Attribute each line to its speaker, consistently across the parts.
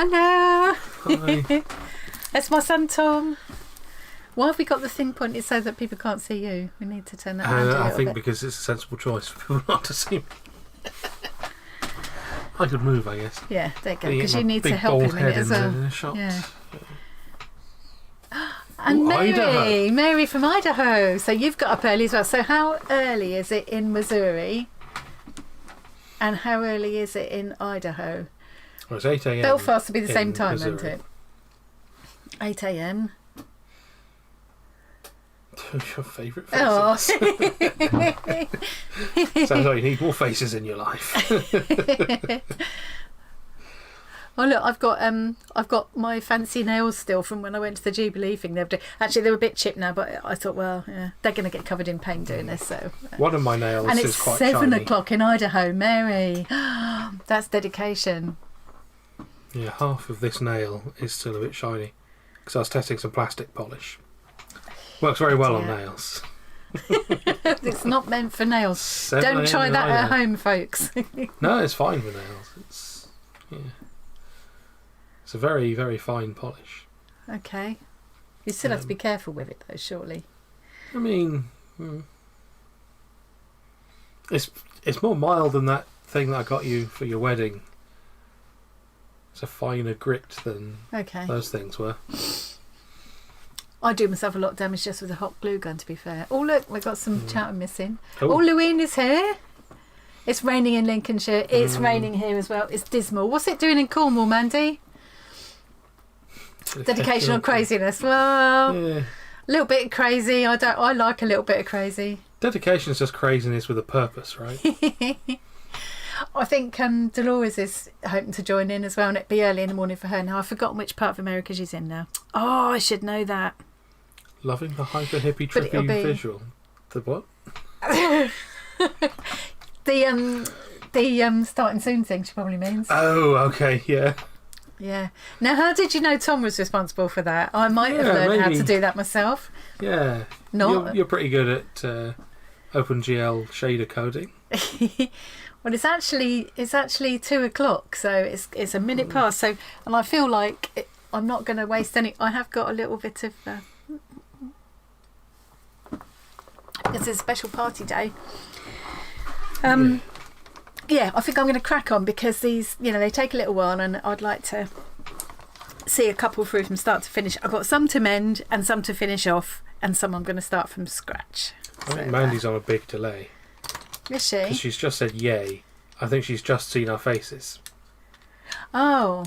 Speaker 1: Hello.
Speaker 2: Hi.
Speaker 1: It's my son Tom. Why have we got the thing pointed so that people can't see you? We need to turn that around a little
Speaker 2: I think
Speaker 1: bit.
Speaker 2: because it's a sensible choice for people not to see me. I could move, I guess.
Speaker 1: Yeah, there you go.
Speaker 2: Can
Speaker 1: Because
Speaker 2: get
Speaker 1: you
Speaker 2: my
Speaker 1: need to
Speaker 2: big
Speaker 1: help
Speaker 2: bald
Speaker 1: him in
Speaker 2: head
Speaker 1: it as
Speaker 2: in
Speaker 1: well.
Speaker 2: the shot.
Speaker 1: Yeah. And
Speaker 2: Ooh,
Speaker 1: Mary,
Speaker 2: Idaho.
Speaker 1: Mary from Idaho. So you've got up early as well. So how early is it in Missouri? And how early is it in Idaho?
Speaker 2: Well, it's 8 a.m.
Speaker 1: Belfast will be the same
Speaker 2: in
Speaker 1: time,
Speaker 2: Missouri.
Speaker 1: won't it? 8 a.m.
Speaker 2: Your favourite
Speaker 1: Oh.
Speaker 2: faces. Sounds like you need more faces in your life.
Speaker 1: Oh look, I've got my fancy nails still from when I went to the Jubilee thing the other day. Actually, they were a bit chipped now, but I thought, well, yeah, they're going to get covered in paint doing this. So.
Speaker 2: One of my nails
Speaker 1: And
Speaker 2: is
Speaker 1: it's
Speaker 2: quite
Speaker 1: 7
Speaker 2: shiny.
Speaker 1: o'clock in Idaho, Mary. That's dedication.
Speaker 2: Yeah, half of this nail is still a bit shiny because I was testing some plastic polish. Works very well on nails.
Speaker 1: It's not meant for nails.
Speaker 2: 7
Speaker 1: Don't
Speaker 2: a.m.
Speaker 1: try
Speaker 2: in
Speaker 1: that at
Speaker 2: Idaho.
Speaker 1: home, folks.
Speaker 2: No, it's fine for nails. It's a very, very fine polish.
Speaker 1: Okay. You still have to be careful with it, though, surely.
Speaker 2: I mean, it's more mild than that thing that I got you for your wedding. It's a finer grit than
Speaker 1: Okay.
Speaker 2: those things were.
Speaker 1: I do myself a lot of damage just with a hot glue gun, to be fair. Oh, look, we've got some Chatham missing.
Speaker 2: Oh.
Speaker 1: Oh, Louine is here. It's raining in Lincolnshire. It's raining here as well. It's dismal. What's it doing in Cornwall, Mandy? Dedication or craziness? Well,
Speaker 2: Yeah.
Speaker 1: a little bit crazy. I like a little bit of crazy.
Speaker 2: Dedication is just craziness with a purpose, right?
Speaker 1: I think Dolores is hoping to join in as well, and it'd be early in the morning for her now. I've forgotten which part of America she's in now. Oh, I should know that.
Speaker 2: Loving the hyper hippie
Speaker 1: But it'll
Speaker 2: trippy
Speaker 1: be-
Speaker 2: visual. The what?
Speaker 1: The starting soon thing she probably means.
Speaker 2: Oh, okay, yeah.
Speaker 1: Yeah. Now, how did you know Tom was responsible for that? I might have learned how
Speaker 2: maybe.
Speaker 1: to do that myself.
Speaker 2: Yeah.
Speaker 1: Not.
Speaker 2: You're pretty good at OpenGL shader coding.
Speaker 1: Well, it's actually 2 o'clock, so it's a minute past. So, and I feel like I'm not going to waste any. I have got a little bit of. It's a special party day. Yeah, I think I'm going to crack on because these, they take a little while, and I'd like to see a couple through from start to finish. I've got some to mend and some to finish off, and some I'm going to start from scratch.
Speaker 2: I think Mandy's on a big delay.
Speaker 1: Is she?
Speaker 2: Because she's just said yay. I think she's just seen our faces.
Speaker 1: Oh,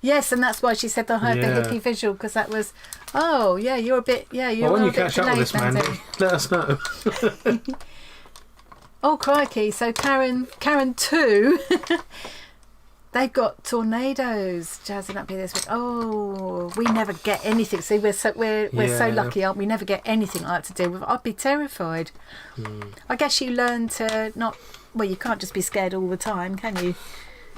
Speaker 1: yes, and that's why she said I heard the
Speaker 2: Yeah.
Speaker 1: hippie visual, because that was. Oh, yeah, you're a bit. Yeah, you're
Speaker 2: Well, when
Speaker 1: a
Speaker 2: you
Speaker 1: bit
Speaker 2: catch up with
Speaker 1: delayed,
Speaker 2: this, Mandy,
Speaker 1: Mandy.
Speaker 2: let us know.
Speaker 1: Oh, crikey! So Karen 2. They've got tornadoes jazzing up here this week. Oh, we never get anything. See, we're so
Speaker 2: Yeah.
Speaker 1: lucky, aren't we? Never get anything like that to deal with. I'd be terrified. I guess you learn to not. Well, you can't just be scared all the time, can you?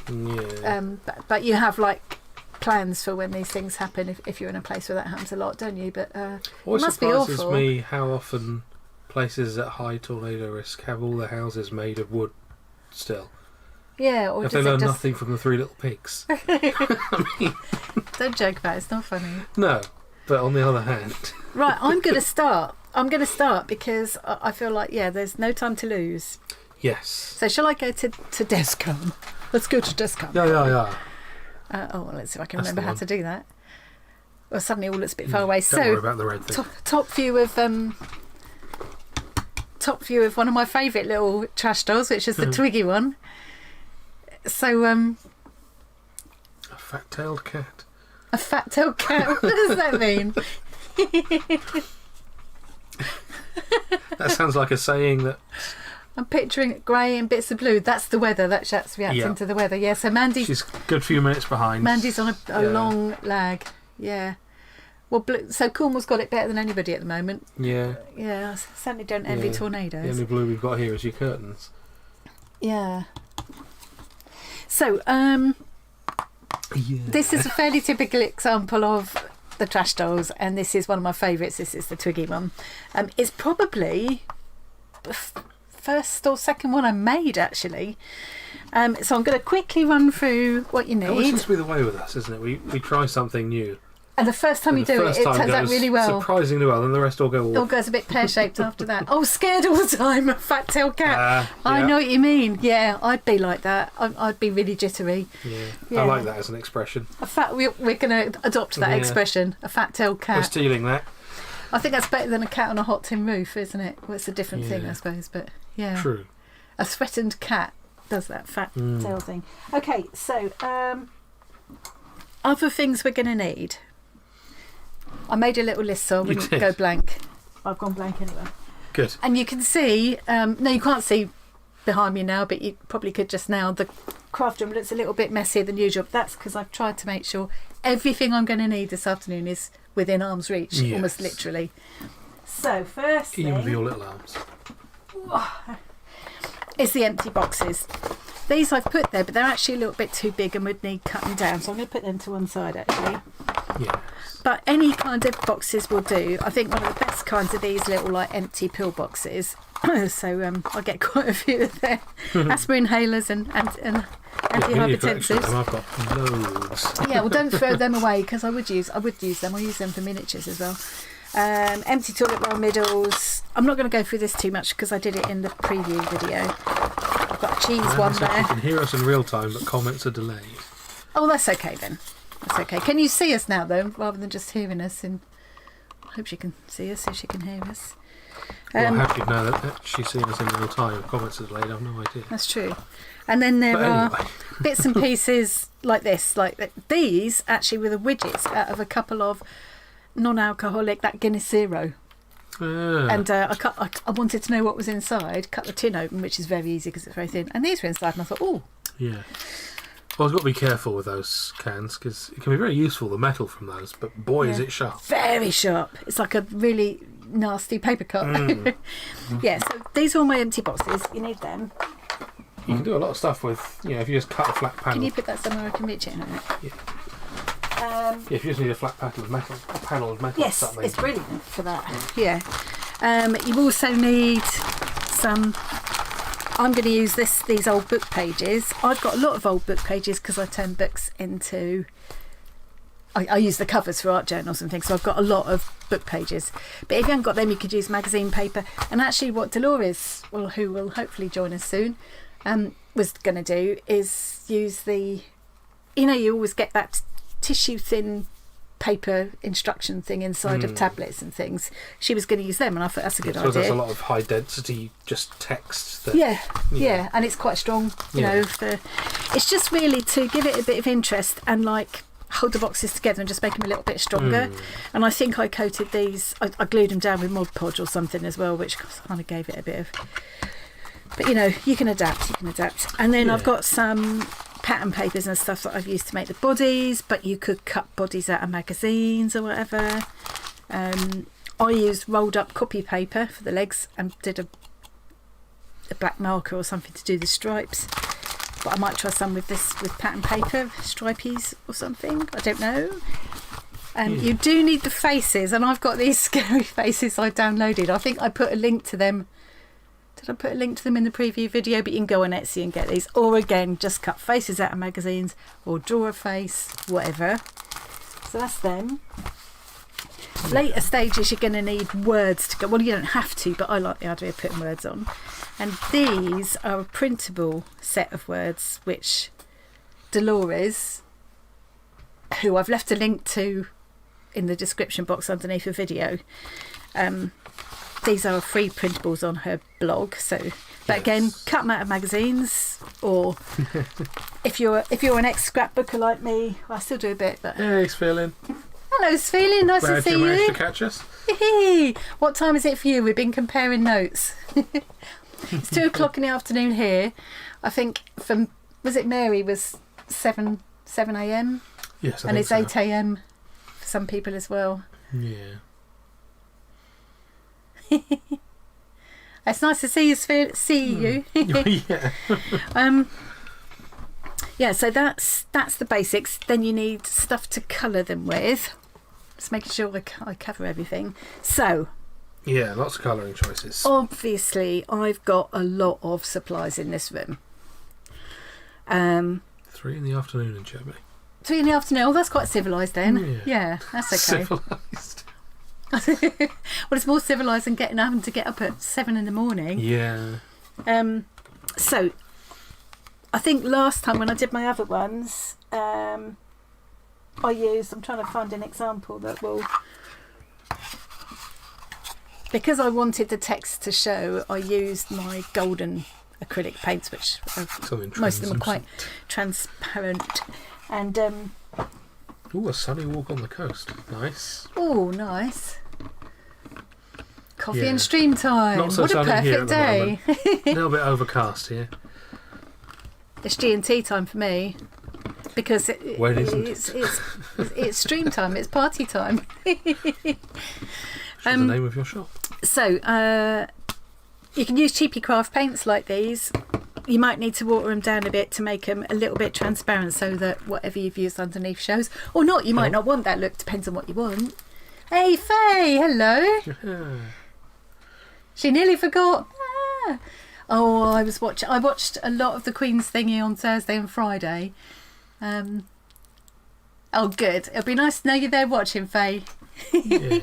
Speaker 2: Yeah.
Speaker 1: But you have like plans for when these things happen. If you're in a place where that happens a lot, don't you? But it
Speaker 2: Always
Speaker 1: must be
Speaker 2: surprises
Speaker 1: awful.
Speaker 2: me how often places at high tornado risk have all the houses made of wood still.
Speaker 1: Yeah, or
Speaker 2: If they
Speaker 1: does it
Speaker 2: learn
Speaker 1: just
Speaker 2: nothing from the Three Little Pigs.
Speaker 1: don't joke about it? It's not funny.
Speaker 2: No, but on the other hand,
Speaker 1: Right, I'm going to start. Because I feel like there's no time to lose.
Speaker 2: yes.
Speaker 1: So shall I go to Descom? Let's go to Descom.
Speaker 2: Yeah.
Speaker 1: Let's see if I can
Speaker 2: That's
Speaker 1: remember
Speaker 2: the
Speaker 1: how
Speaker 2: one.
Speaker 1: to do that. Well, suddenly all looks a bit far away.
Speaker 2: Don't worry about the red thing.
Speaker 1: Top view of one of my favourite little trash dolls, which is the Twiggy one. So
Speaker 2: A fat-tailed cat.
Speaker 1: a fat-tailed cat. What does that mean?
Speaker 2: That sounds like a saying that
Speaker 1: I'm picturing grey and bits of blue. That's the weather. That's reacting to the weather. Yeah. So
Speaker 2: she's a good few minutes behind.
Speaker 1: Mandy's on a long lag. Yeah. Well, so Cornwall's got it better than anybody at the moment.
Speaker 2: Yeah.
Speaker 1: Yeah, I certainly don't envy
Speaker 2: The
Speaker 1: tornadoes.
Speaker 2: only blue we've got here is your curtains.
Speaker 1: Yeah. So, this is a fairly typical example of the trash dolls, and this is one of my favourites. This is the Twiggy one. It's probably first or second one I made, actually. So I'm going to quickly run through what you
Speaker 2: It always
Speaker 1: need.
Speaker 2: seems to be the way with us, isn't it? We try something new.
Speaker 1: And the first time you do it, it turns out really well.
Speaker 2: Surprisingly well, and the rest all go
Speaker 1: It all goes a bit pear-shaped after that. Oh, scared all the time, a fat-tailed cat. I know what you mean. Yeah, I'd be like that. I'd be really jittery.
Speaker 2: Yeah, I like that as an expression.
Speaker 1: We're going to adopt that expression, a fat-tailed cat.
Speaker 2: We're stealing that.
Speaker 1: I think that's better than a cat on a hot tin roof, isn't it? Well, it's a different thing, I suppose, but yeah.
Speaker 2: True.
Speaker 1: A threatened cat does that fat tail thing. Okay, so other things we're going to need. I made a little list so I wouldn't go blank. I've gone blank anyway.
Speaker 2: Good.
Speaker 1: And you can see, no, you can't see behind me now, but you probably could just now. The craft room looks a little bit messier than usual. But that's because I've tried to make sure everything I'm going to need this afternoon is within arm's reach, almost literally. So first thing,
Speaker 2: even for your little arms,
Speaker 1: is the empty boxes. These I've put there, but they're actually a little bit too big and would need cutting down. So I'm going to put them to one side actually.
Speaker 2: Yeah.
Speaker 1: But any kind of boxes will do. I think one of the best kinds of these little like empty pill boxes. So I get quite a few of their asthma inhalers and antihypertensives.
Speaker 2: I've got loads.
Speaker 1: Yeah, well, don't throw them away because I would use them. I'll use them for miniatures as well. Empty toilet roll middles. I'm not going to go through this too much because I did it in the preview video. I've got a cheese one there.
Speaker 2: You can hear us in real time, but comments are delayed.
Speaker 1: Oh, that's okay then. That's okay. Can you see us now though, rather than just hearing us? And I hope she can see us, so she can hear us.
Speaker 2: Well, how do you know that she's seeing us in real time? Comments are delayed. I've no idea.
Speaker 1: That's true. And then there are bits and pieces like this, these actually were the widgets out of a couple of non-alcoholic, that Guinness Zero. And I wanted to know what was inside, cut the tin open, which is very easy because it's very thin, and these were inside, and I thought, oh.
Speaker 2: Yeah. Well, I've got to be careful with those cans because it can be very useful, the metal from those, but boy, is it sharp.
Speaker 1: Very sharp. It's like a really nasty paper cut. Yeah, so these are all my empty boxes. You need them.
Speaker 2: You can do a lot of stuff with, if you just cut a flat panel.
Speaker 1: Can you put that somewhere I can reach it in a minute?
Speaker 2: Yeah. If you just need a flat panel of metal,
Speaker 1: yes, it's brilliant for that. Yeah. You also need some. I'm going to use these old book pages. I've got a lot of old book pages because I turn books into. I use the covers for art journals and things, so I've got a lot of book pages. But if you haven't got them, you could use magazine paper. And actually, what Dolores, who will hopefully join us soon, was going to do is use the. You always get that tissue thin paper instruction thing inside of tablets and things. She was going to use them, and I thought that's a good idea.
Speaker 2: So there's a lot of high density just text.
Speaker 1: Yeah, and it's quite strong. It's just really to give it a bit of interest and hold the boxes together and just make them a little bit stronger. And I think I coated these. I glued them down with Mod Podge or something as well, which kind of gave it a bit of. But you can adapt. And then I've got some pattern papers and stuff that I've used to make the bodies, but you could cut bodies out of magazines or whatever. I used rolled up copy paper for the legs and did a black marker or something to do the stripes, but I might try some with pattern paper, stripies or something, I don't know. You do need the faces, and I've got these scary faces I downloaded. I think I put a link to them. Did I put a link to them in the preview video? But you can go on Etsy and get these. Or again, just cut faces out of magazines or draw a face, whatever. So that's them. Later stages, you're going to need words to go. Well, you don't have to, but I like the idea of putting words on. And these are a printable set of words, which Dolores, who I've left a link to in the description box underneath the video, these are free printables on her blog. So, but again, cut them out of magazines, or if you're an ex-scrapbooker like me, well, I still do a bit. But
Speaker 2: hey, Sphilin.
Speaker 1: Hello, Sphilin. Nice to see you.
Speaker 2: Glad you managed to catch us.
Speaker 1: What time is it for you? We've been comparing notes. It's 2:00 in the afternoon here. I think was it Mary was 7 a.m.
Speaker 2: Yes,
Speaker 1: and it's 8 a.m. for some people as well.
Speaker 2: Yeah.
Speaker 1: It's nice to see you. Yeah. So that's the basics. Then you need stuff to colour them with. Just making sure I cover everything. So
Speaker 2: Yeah, lots of colouring choices.
Speaker 1: Obviously, I've got a lot of supplies in this room.
Speaker 2: 3 in the afternoon in Germany.
Speaker 1: 3 in the afternoon. Oh, that's quite civilised then. Yeah, that's okay.
Speaker 2: Civilised.
Speaker 1: Well, it's more civilised than having to get up at 7 in the morning.
Speaker 2: Yeah.
Speaker 1: So, I think last time when I did my other ones, I'm trying to find an example that will... Because I wanted the text to show, I used my golden acrylic paints, which most of them are quite transparent. And
Speaker 2: ooh, a sunny walk on the coast. Nice.
Speaker 1: Oh, nice. Coffee and stream time.
Speaker 2: Not so
Speaker 1: what a
Speaker 2: sunny here
Speaker 1: perfect
Speaker 2: at the
Speaker 1: day.
Speaker 2: A little bit overcast here.
Speaker 1: It's G&T time for me. Because it's stream time, it's party time.
Speaker 2: What's the name of your shop?
Speaker 1: So, you can use cheapy craft paints like these. You might need to water them down a bit to make them a little bit transparent so that whatever you've used underneath shows. Or not, you might not want that look, depends on what you want. Hey Faye, hello. She nearly forgot. Oh, I watched a lot of the Queen's thingy on Thursday and Friday. Oh good, it'll be nice to know you're there watching, Faye.
Speaker 2: Yeah.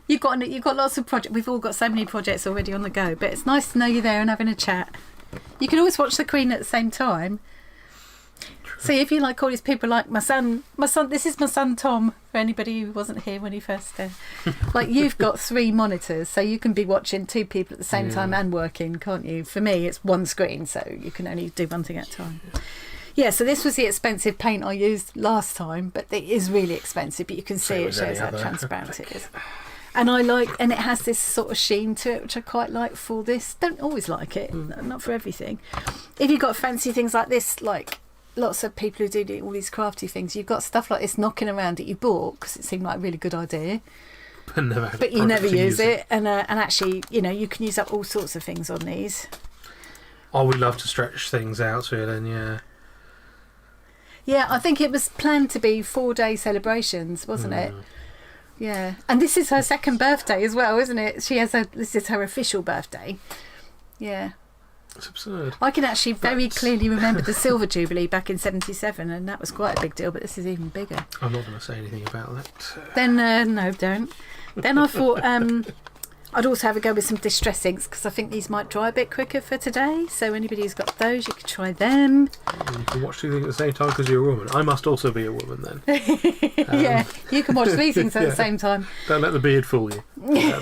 Speaker 1: You've got lots of projects. We've all got so many projects already on the go, but it's nice to know you're there and having a chat. You can always watch the Queen at the same time. True. See, if you like all these people, like my son. This is my son Tom. For anybody who wasn't here when he first like you've got 3 monitors, so you can be watching 2 people at the same time and working, can't you? For me, it's 1 screen, so you can only do one thing at a time. Yeah, so this was the expensive paint I used last time, but it is really expensive. But you can see it shows how transparent it is. And and it has this sort of sheen to it, which I quite like for this. Don't always like it, not for everything. If you've got fancy things like this, like lots of people who do all these crafty things, you've got stuff like this knocking around that you bought because it seemed like a really good idea. But you never use it. And actually, you can use up all sorts of things on these.
Speaker 2: Oh, we love to stretch things out, so then, yeah.
Speaker 1: Yeah, I think it was planned to be 4-day celebrations, wasn't it? Yeah, and this is her 2nd birthday as well, isn't it? This is her official birthday. Yeah.
Speaker 2: It's absurd.
Speaker 1: I can actually very clearly remember the Silver Jubilee back in '77, and that was quite a big deal, but this is even bigger.
Speaker 2: I'm not going to say anything about that.
Speaker 1: Then, no, don't. Then I thought I'd also have a go with some distress inks because I think these might dry a bit quicker for today. So anybody who's got those, you could try them.
Speaker 2: You can watch 2 things at the same time because you're a woman. I must also be a woman then.
Speaker 1: Yeah, you can watch these things at the same time.
Speaker 2: Don't let the beard fool you.
Speaker 1: Yeah,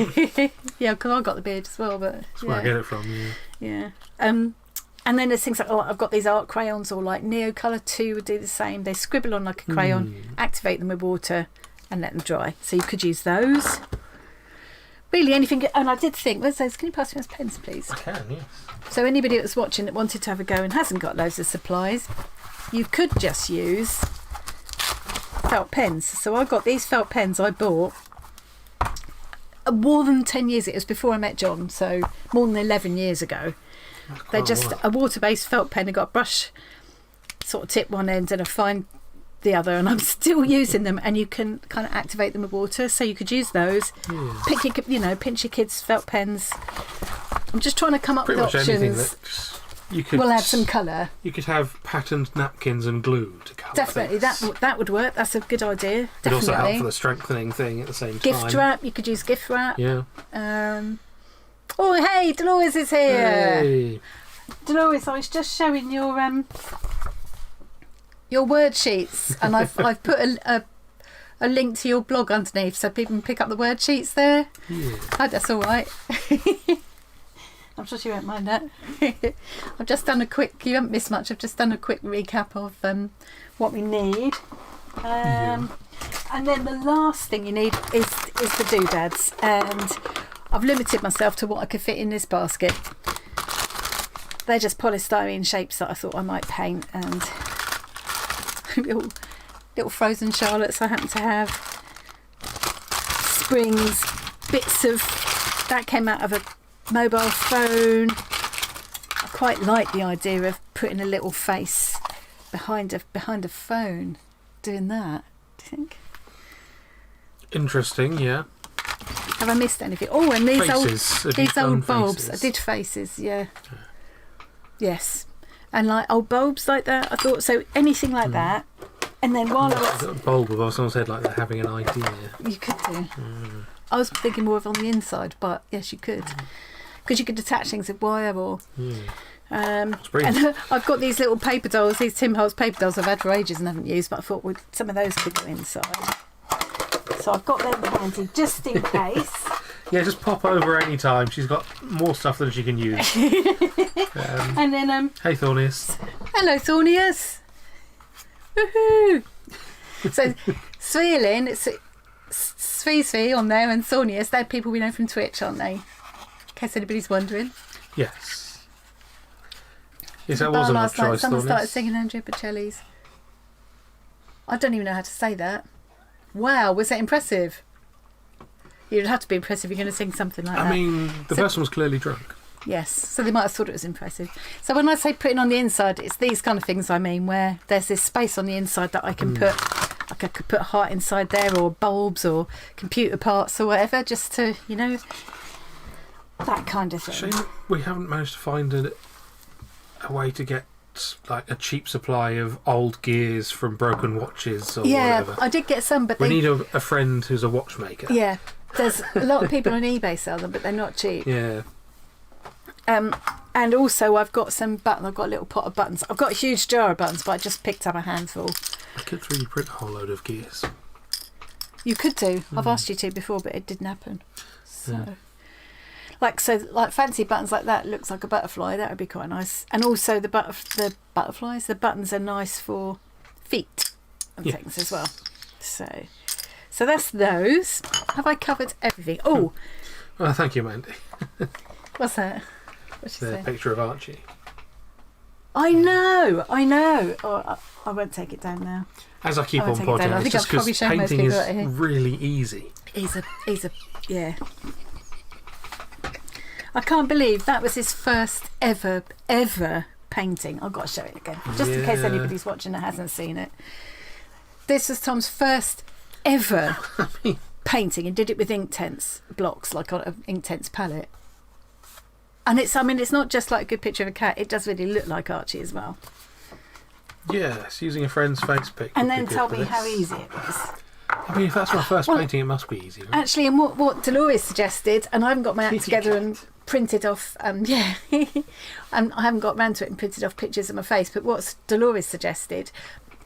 Speaker 1: because I got the beard as well. But
Speaker 2: that's where I get it from.
Speaker 1: Yeah. And then there's things like I've got these art crayons, or like Neocolor 2 would do the same. They scribble on like a crayon, activate them with water, and let them dry. So you could use those. Really, anything. And I did think, where's those? Can you pass me those pens, please?
Speaker 2: I can, yes.
Speaker 1: So anybody that's watching that wanted to have a go and hasn't got loads of supplies, you could just use felt pens. So I've got these felt pens I bought more than 10 years. It was before I met John, so more than 11 years ago. They're just a water-based felt pen. They've got a brush sort of tip one end and a fine the other, and I'm still using them, and you can kind of activate them with water, so you could use those. Pinch your kids' felt pens. I'm just trying to come up with options. We'll add some colour.
Speaker 2: You could have patterned napkins and glue to colour.
Speaker 1: Definitely, that would work. That's a good idea.
Speaker 2: It also help for the strengthening thing at the same time.
Speaker 1: Gift wrap. You could use gift wrap.
Speaker 2: Yeah.
Speaker 1: Oh, hey, Dolores is here.
Speaker 2: Hey.
Speaker 1: Dolores, I was just showing your word sheets, and I've put a link to your blog underneath so people can pick up the word sheets there.
Speaker 2: Yeah.
Speaker 1: Oh, that's all right. I'm sure she won't mind that. I've just done you haven't missed much, I've just done a quick recap of what we need. And then the last thing you need is the doodads, and I've limited myself to what I could fit in this basket. They're just polystyrene shapes that I thought I might paint, and little frozen Charlottes I happen to have. Springs, bits of that came out of a mobile phone. I quite like the idea of putting a little face behind a phone, doing that. Do you think?
Speaker 2: Interesting, yeah.
Speaker 1: Have I missed anything? Oh, and these
Speaker 2: Faces.
Speaker 1: old bulbs.
Speaker 2: Faces?
Speaker 1: I did faces, yeah. Yes. And like old bulbs like that. I thought, so anything like that. And then while I was...
Speaker 2: A bulb above someone's head like they're having an idea.
Speaker 1: You could do. I was thinking more of on the inside, but yes, you could. Because you could attach things with wire or... and I've got these little paper dolls, these Tim Holtz paper dolls I've had for ages and haven't used, but I thought some of those could go inside. So I've got them handy just in case.
Speaker 2: Yeah, just pop over any time. She's got more stuff than she can use.
Speaker 1: And then...
Speaker 2: hey, Thornius.
Speaker 1: Hello, Thornius. Woohoo! So, Sveelin, Svee on there and Thornius, they're people we know from Twitch, aren't they? In case anybody's wondering.
Speaker 2: Yes. Yes, that was a good choice,
Speaker 1: someone
Speaker 2: Thornius.
Speaker 1: started singing Andrea Bocelli's. I don't even know how to say that. Wow, was that impressive? You'd have to be impressive if you're going to sing something like that.
Speaker 2: I mean, the person was clearly drunk.
Speaker 1: Yes, so they might have thought it was impressive. So when I say putting on the inside, it's these kind of things I mean, where there's this space on the inside that I can put, like I could put a heart inside there, or bulbs, or computer parts, or whatever, just to, you know, that kind of thing.
Speaker 2: Shame we haven't managed to find a way to get like a cheap supply of old gears from broken watches or whatever.
Speaker 1: Yeah, I did get some, but
Speaker 2: we need a friend who's a watchmaker.
Speaker 1: Yeah, there's a lot of people on eBay sell them, but they're not cheap.
Speaker 2: Yeah.
Speaker 1: And also I've got some buttons. I've got a little pot of buttons. I've got a huge jar of buttons, but I just picked up a handful.
Speaker 2: I could 3D print a whole load of gears.
Speaker 1: You could do. I've asked you to before, but it didn't happen. So, like fancy buttons like that looks like a butterfly. That would be quite nice. And also the butterflies. The buttons are nice for feet and things as well. So that's those. Have I covered everything? Oh,
Speaker 2: well, thank you, Mandy.
Speaker 1: What's that? What's she
Speaker 2: The
Speaker 1: say?
Speaker 2: picture of Archie.
Speaker 1: I know. Oh, I won't take it down now.
Speaker 2: As I keep on pointing out, it's just because painting is really easy.
Speaker 1: He's a yeah. I can't believe that was his first ever painting. I've got to show it again, just in case anybody's watching that hasn't seen it. This was Tom's first ever painting, and did it with inktense blocks, like on an inktense palette. And it's not just like a good picture of a cat. It does really look like Archie as well.
Speaker 2: Yes, using a friend's face pic.
Speaker 1: And then tell me how easy it was.
Speaker 2: I mean, if that's my first painting, it must be easy, right?
Speaker 1: Actually, and what Dolores suggested, and I haven't got my act together and printed off, and I haven't got round to it and printed off pictures of my face, but what Dolores suggested,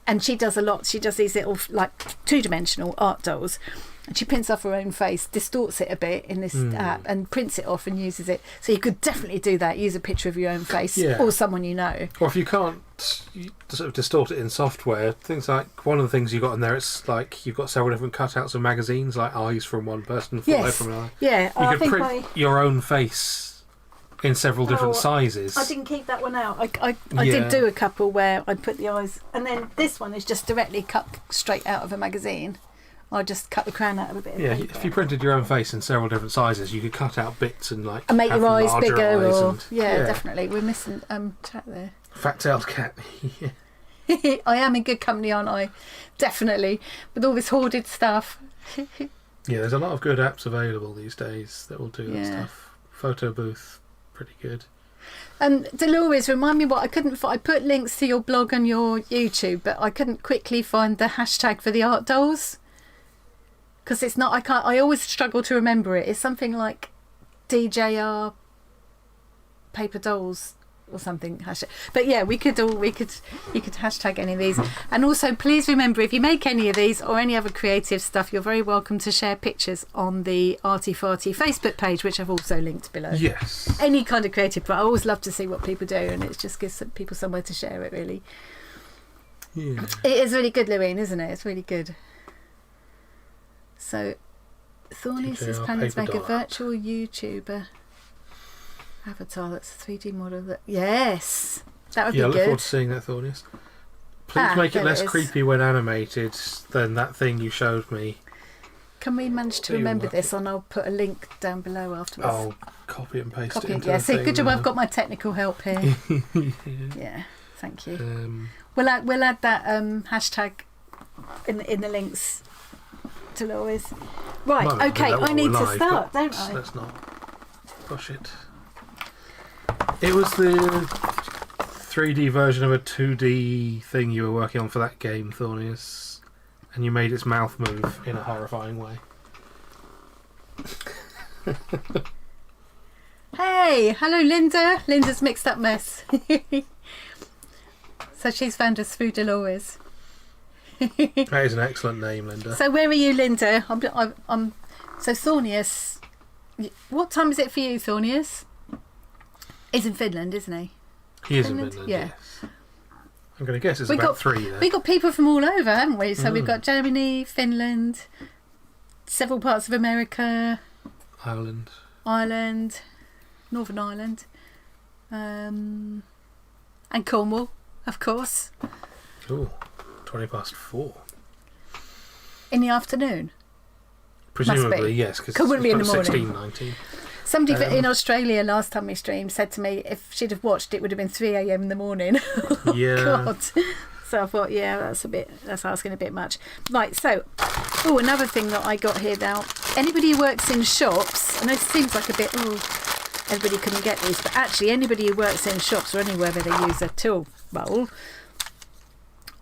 Speaker 1: and she does a lot, she does these little, like, two-dimensional art dolls, and she prints off her own face, distorts it a bit in this app, and prints it off and uses it. So you could definitely do that, use a picture of your own face, or someone you know.
Speaker 2: Or if you can't sort of distort it in software, things like, one of the things you got in there, it's like you've got several different cutouts of magazines, like eyes from one person, forehead from another.
Speaker 1: Yeah,
Speaker 2: you could print your own face in several different sizes.
Speaker 1: I didn't keep that one out. I did do a couple where I put the eyes, and then this one is just directly cut straight out of a magazine. I just cut the crown out of a bit of paper.
Speaker 2: If you printed your own face in several different sizes, you could cut out bits and like
Speaker 1: make your eyes bigger.
Speaker 2: Eyes
Speaker 1: Definitely. We're missing chat there.
Speaker 2: Fat-tailed cat.
Speaker 1: I am in good company, aren't I? Definitely. With all this hoarded stuff.
Speaker 2: Yeah, there's a lot of good apps available these days that will do that stuff. Photo booth, pretty good.
Speaker 1: Dolores, remind me what I put links to your blog and your YouTube, but I couldn't quickly find the hashtag for the art dolls. Because it's not, I always struggle to remember it. It's something like DJR paper dolls or something. But yeah, you could hashtag any of these. And also, please remember, if you make any of these or any other creative stuff, you're very welcome to share pictures on the Arty Farty Facebook page, which I've also linked below.
Speaker 2: Yes.
Speaker 1: Any kind of creative, but I always love to see what people do, and it just gives people somewhere to share it, really.
Speaker 2: Yeah.
Speaker 1: It is really good, Lorraine, isn't it? It's really good. So, Thornius is planning to make a virtual YouTuber avatar that's a 3D model. Yes, that would be good.
Speaker 2: Yeah, I look forward to seeing that, Thornius. Please make it less creepy when animated than that thing you showed me.
Speaker 1: Can we manage to remember this? And I'll put a link down below afterwards.
Speaker 2: I'll copy and paste it into
Speaker 1: the
Speaker 2: thing.
Speaker 1: Good job I've got my technical help here. Yeah, thank you. We'll add that hashtag in the links. Always. Right,
Speaker 2: Might as well
Speaker 1: okay,
Speaker 2: do that
Speaker 1: I
Speaker 2: while
Speaker 1: need
Speaker 2: we're
Speaker 1: to
Speaker 2: live,
Speaker 1: start,
Speaker 2: but
Speaker 1: don't I?
Speaker 2: Let's not push it. It was the 3D version of a 2D thing you were working on for that game, Thornius, and you made its mouth move in a horrifying way.
Speaker 1: Hey, hello Linda. Linda's mixed up mess. So she's found us through Dolores.
Speaker 2: That is an excellent name, Linda.
Speaker 1: So where are you, Linda? I'm so Thornius. What time is it for you, Thornius? He's in Finland, isn't he?
Speaker 2: He is in Finland,
Speaker 1: yeah.
Speaker 2: yes. I'm going to guess it's about 3 there.
Speaker 1: We've got people from all over, haven't we? So we've got Germany, Finland, several parts of America, Ireland, Northern Ireland, and Cornwall, of course.
Speaker 2: Oh, 4:20.
Speaker 1: In the afternoon?
Speaker 2: Presumably, yes, because
Speaker 1: wouldn't be in the morning.
Speaker 2: 16:19.
Speaker 1: Somebody in Australia last time we streamed said to me if she'd have watched it would have been 3 a.m. in the morning. Oh,
Speaker 2: yeah.
Speaker 1: God. So I thought, yeah, that's asking a bit much. Right, so, another thing that I got here now. Anybody who works in shops, I know it seems like a bit, everybody couldn't get these, but actually anybody who works in shops or anywhere where they use a tool roll,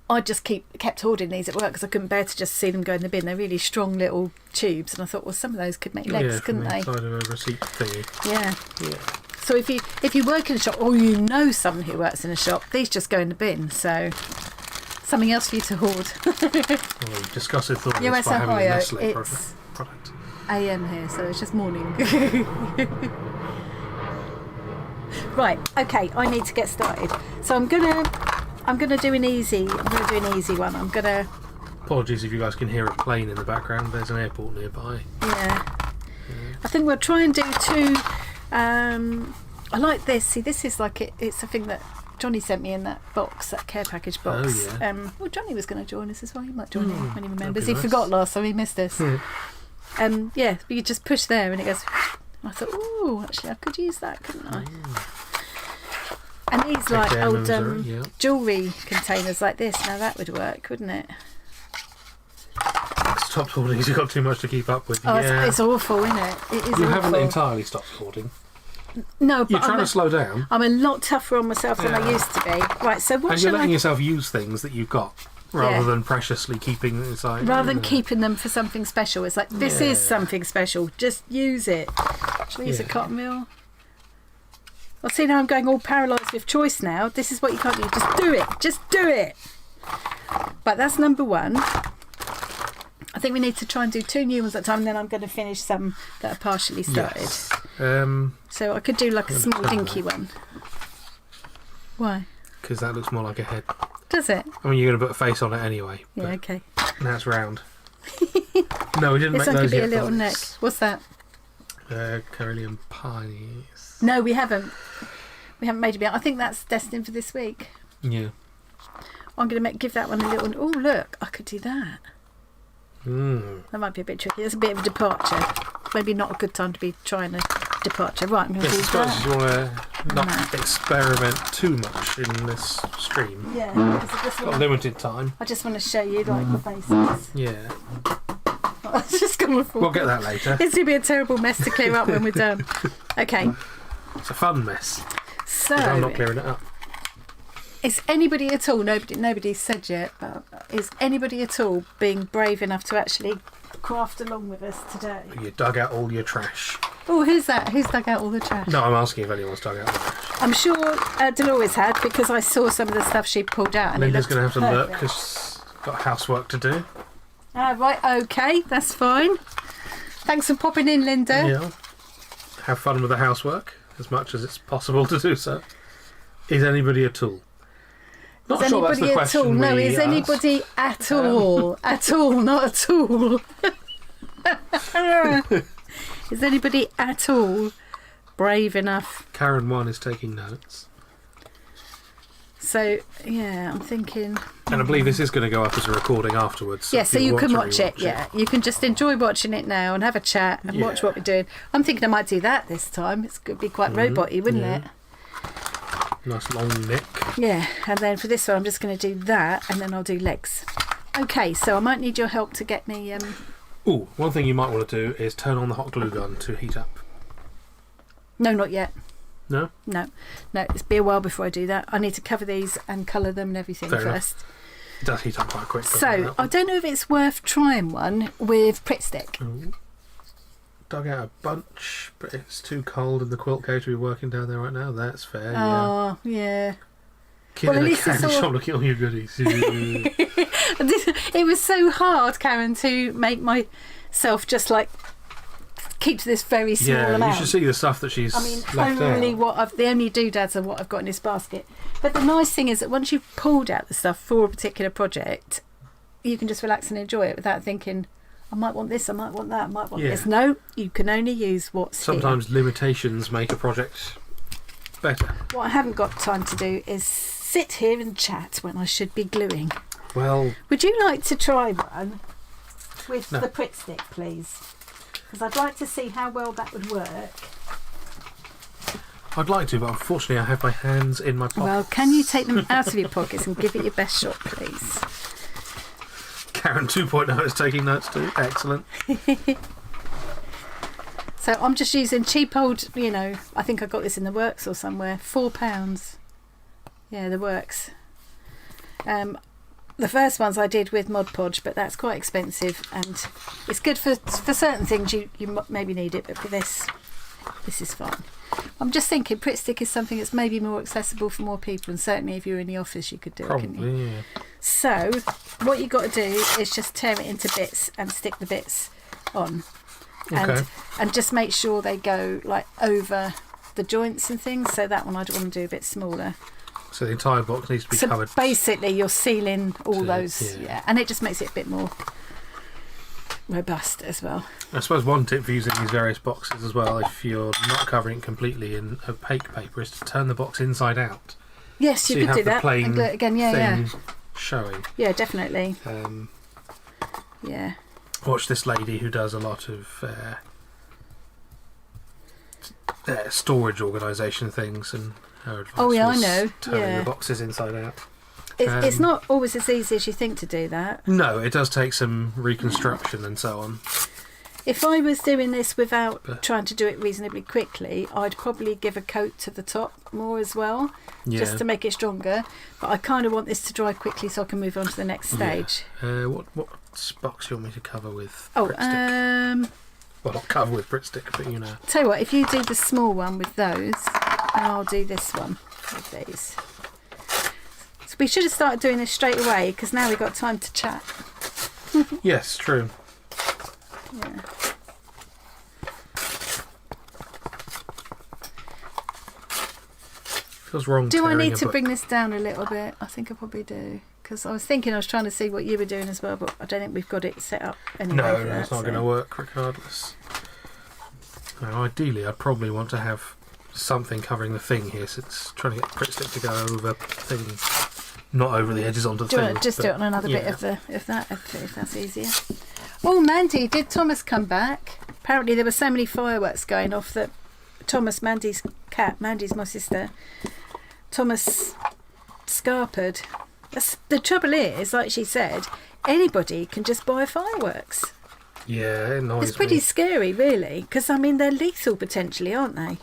Speaker 1: I just kept hoarding these at work because I couldn't bear to just see them go in the bin. They're really strong little tubes, and I thought, well, some of those could make legs, couldn't they?
Speaker 2: Inside of a receipt thingy.
Speaker 1: Yeah.
Speaker 2: Yeah.
Speaker 1: So if you work in a shop or you know someone who works in a shop, these just go in the bin. So something else for you to hoard.
Speaker 2: Well, we discussed it by
Speaker 1: US
Speaker 2: having a
Speaker 1: Ohio,
Speaker 2: Nestle
Speaker 1: it's
Speaker 2: product.
Speaker 1: AM here, so it's just morning. Right. Okay. I need to get started. So I'm gonna do an easy. I'm gonna do an easy one. I'm gonna.
Speaker 2: Apologies if you guys can hear a plane in the background. There's an airport nearby.
Speaker 1: Yeah. I think we'll try and do two. I like this. See, this is like it's a thing that Johnny sent me in that box, that care package box.
Speaker 2: Oh, yeah.
Speaker 1: Well, Johnny was going to join us as well. He might join in when he remembers.
Speaker 2: That'd be
Speaker 1: He
Speaker 2: nice.
Speaker 1: forgot last time. He missed us. Yeah, you just push there and it goes. I thought, oh, actually, I could use that, couldn't I? And these like old jewellery containers like this. Now that would work, wouldn't it?
Speaker 2: Stop hoarding. You've got too much to keep up with.
Speaker 1: Oh,
Speaker 2: yeah.
Speaker 1: it's awful, isn't it? It is
Speaker 2: You
Speaker 1: awful.
Speaker 2: haven't entirely stopped hoarding.
Speaker 1: No, but
Speaker 2: You're trying to slow down.
Speaker 1: I'm a lot tougher on myself than I used to be. Right, so what
Speaker 2: And you're letting yourself use things that you've got rather than preciously keeping them inside.
Speaker 1: Rather than keeping them for something special. It's like, this is something special. Just use it. Shall we use a cotton mill? Well, see, now I'm going all paralysed with choice now. This is what you can't do. Just do it. Just do it. But that's number one. I think we need to try and do 2 new ones at a time, and then I'm going to finish some that are partially started.
Speaker 2: Yes.
Speaker 1: So I could do like a small dinky one. Why?
Speaker 2: Because that looks more like a head.
Speaker 1: Does it?
Speaker 2: I mean, you're going to put a face on it anyway.
Speaker 1: Yeah, okay.
Speaker 2: Now it's round. No, we didn't
Speaker 1: This
Speaker 2: make
Speaker 1: one
Speaker 2: those
Speaker 1: could be
Speaker 2: yet.
Speaker 1: a little neck. What's that?
Speaker 2: Carolean pies.
Speaker 1: No, we haven't. We haven't made it yet. I think that's destined for this week.
Speaker 2: Yeah.
Speaker 1: I'm going to give that one a little. Oh, look, I could do that. That might be a bit tricky. That's a bit of a departure. Maybe not a good time to be trying a departure. Right, I'm going to
Speaker 2: Yes,
Speaker 1: do
Speaker 2: I suppose
Speaker 1: that.
Speaker 2: you want to not experiment too much in this stream.
Speaker 1: Yeah, because I just
Speaker 2: Got
Speaker 1: want
Speaker 2: limited time.
Speaker 1: to show you like the basics.
Speaker 2: Yeah.
Speaker 1: It's just going to
Speaker 2: We'll get that later.
Speaker 1: It's going to be a terrible mess to clear up when we're done. Okay,
Speaker 2: It's a fun mess.
Speaker 1: so
Speaker 2: But I'm not clearing it up.
Speaker 1: is anybody at all, nobody's said yet, but is anybody at all being brave enough to actually craft along with us today?
Speaker 2: You dug out all your trash.
Speaker 1: Oh, who's that? Who's dug out all the trash?
Speaker 2: No, I'm asking if anyone's dug out the trash.
Speaker 1: I'm sure Dolores had, because I saw some of the stuff she pulled out. And
Speaker 2: Linda's
Speaker 1: it
Speaker 2: going to have to look
Speaker 1: perfect.
Speaker 2: because she's got housework to do.
Speaker 1: Right, okay, that's fine. Thanks for popping in, Linda.
Speaker 2: Yeah. Have fun with the housework as much as it's possible to do so. Is anybody a tool? Not
Speaker 1: Is
Speaker 2: sure that's the
Speaker 1: anybody at
Speaker 2: question
Speaker 1: all? No,
Speaker 2: we
Speaker 1: is
Speaker 2: asked.
Speaker 1: anybody at all? At all, not at all. Is anybody at all brave enough?
Speaker 2: Karen 1 is taking notes.
Speaker 1: So, yeah, I'm thinking...
Speaker 2: And I believe this is going to go up as a recording afterwards.
Speaker 1: Yeah, so
Speaker 2: if
Speaker 1: you can
Speaker 2: want
Speaker 1: watch
Speaker 2: to
Speaker 1: it,
Speaker 2: rewatch
Speaker 1: yeah. You can just enjoy watching it now and have a chat and watch what we're doing. I'm thinking I might do that this time. It's going to be quite robot-y, wouldn't it?
Speaker 2: Nice long neck.
Speaker 1: Yeah, and then for this one I'm just going to do that and then I'll do legs. Okay, so I might need your help to get me
Speaker 2: Ooh, one thing you might want to do is turn on the hot glue gun to heat up.
Speaker 1: No, not yet.
Speaker 2: No?
Speaker 1: No. It's be a while before I do that. I need to cover these and colour them and everything
Speaker 2: Fair
Speaker 1: first.
Speaker 2: enough. It does heat up quite quick.
Speaker 1: So, I don't know if it's worth trying one with Pritt Stick.
Speaker 2: Ooh. Dug out a bunch, but it's too cold in the quilt cage to be working down there right now. That's fair,
Speaker 1: Oh, yeah.
Speaker 2: Kid
Speaker 1: Well,
Speaker 2: in
Speaker 1: at
Speaker 2: a
Speaker 1: least it's
Speaker 2: candy
Speaker 1: all-
Speaker 2: shop looking at all your goodies.
Speaker 1: It was so hard, Karen, to make myself just like keep to this very small
Speaker 2: Yeah,
Speaker 1: amount.
Speaker 2: you should see the stuff that she's
Speaker 1: I mean,
Speaker 2: left
Speaker 1: only
Speaker 2: out.
Speaker 1: the only doodads are what I've got in this basket. But the nice thing is that once you've pulled out the stuff for a particular project, you can just relax and enjoy it without thinking, I might want this, I might want that, I might want this. No, you can only use what's
Speaker 2: Sometimes limitations make a project better.
Speaker 1: What I haven't got time to do is sit here and chat when I should be gluing.
Speaker 2: Well,
Speaker 1: Would you like to try one with
Speaker 2: No.
Speaker 1: the Pritt Stick, please? Because I'd like to see how well that would work.
Speaker 2: I'd like to, but unfortunately I have my hands in my pockets.
Speaker 1: Well, can you take them out of your pockets and give it your best shot, please?
Speaker 2: Karen 2.0 is taking notes too. Excellent.
Speaker 1: So I'm just using cheap old, I think I got this in the Works or somewhere, £4. Yeah, the Works. The first ones I did with Mod Podge, but that's quite expensive, and it's good for certain things you maybe need it, but for this is fine. I'm just thinking Pritt Stick is something that's maybe more accessible for more people, and certainly if you're in the office you could do it, couldn't you?
Speaker 2: Probably, yeah.
Speaker 1: So what you got to do is just tear it into bits and stick the bits on,
Speaker 2: Okay.
Speaker 1: and just make sure they go like over the joints and things. So that one I'd want to do a bit smaller.
Speaker 2: So the entire box needs to be
Speaker 1: So
Speaker 2: covered.
Speaker 1: basically you're sealing all
Speaker 2: To-
Speaker 1: those,
Speaker 2: yeah.
Speaker 1: and it just makes it a bit more robust as well.
Speaker 2: I suppose one tip for using these various boxes as well, if you're not covering it completely in opaque paper, is to turn the box inside out.
Speaker 1: Yes,
Speaker 2: So
Speaker 1: you
Speaker 2: you
Speaker 1: could
Speaker 2: have
Speaker 1: do
Speaker 2: the
Speaker 1: that.
Speaker 2: plain
Speaker 1: And glue it again, yeah.
Speaker 2: thing showing.
Speaker 1: Definitely. Yeah.
Speaker 2: Watch this lady who does a lot of storage organisation things, and her advice
Speaker 1: Oh, yeah, I
Speaker 2: was
Speaker 1: know.
Speaker 2: turning
Speaker 1: Yeah.
Speaker 2: the boxes inside out.
Speaker 1: It's not always as easy as you think to do that.
Speaker 2: No, it does take some reconstruction and so on.
Speaker 1: If I was doing this without
Speaker 2: But-
Speaker 1: trying to do it reasonably quickly, I'd probably give a coat to the top more as well,
Speaker 2: Yeah.
Speaker 1: just to make it stronger. But I kind of want this to dry quickly so I can move on to the next stage.
Speaker 2: What box do you want me to cover with
Speaker 1: Oh,
Speaker 2: Pritt Stick? Well, not cover with Pritt Stick, but you know.
Speaker 1: Tell you what, if you do the small one with those, and I'll do this one with these. So we should have started doing this straight away because now we've got time to chat.
Speaker 2: Yes, true.
Speaker 1: Yeah.
Speaker 2: Feels wrong.
Speaker 1: Do I
Speaker 2: tearing
Speaker 1: need
Speaker 2: a
Speaker 1: to
Speaker 2: book.
Speaker 1: bring this down a little bit? I think I probably do. Because I was trying to see what you were doing as well, but I don't think we've got it set up anyway.
Speaker 2: No,
Speaker 1: for that,
Speaker 2: it's not
Speaker 1: so.
Speaker 2: going to work regardless. Now, ideally, I'd probably want to have something covering the thing here, since trying to get Pritt Stick to go over things, not over the edges onto the
Speaker 1: Do you
Speaker 2: thing.
Speaker 1: want to just
Speaker 2: but
Speaker 1: do it on another bit
Speaker 2: yeah.
Speaker 1: of that, if that's easier? Oh, Mandy, did Thomas come back? Apparently there were so many fireworks going off that Thomas, Mandy's cat, Mandy's my sister, Thomas scarpered. The trouble is, like she said, anybody can just buy fireworks.
Speaker 2: Yeah, it annoys
Speaker 1: It's pretty
Speaker 2: me.
Speaker 1: scary, really, because, I mean, they're lethal potentially, aren't they?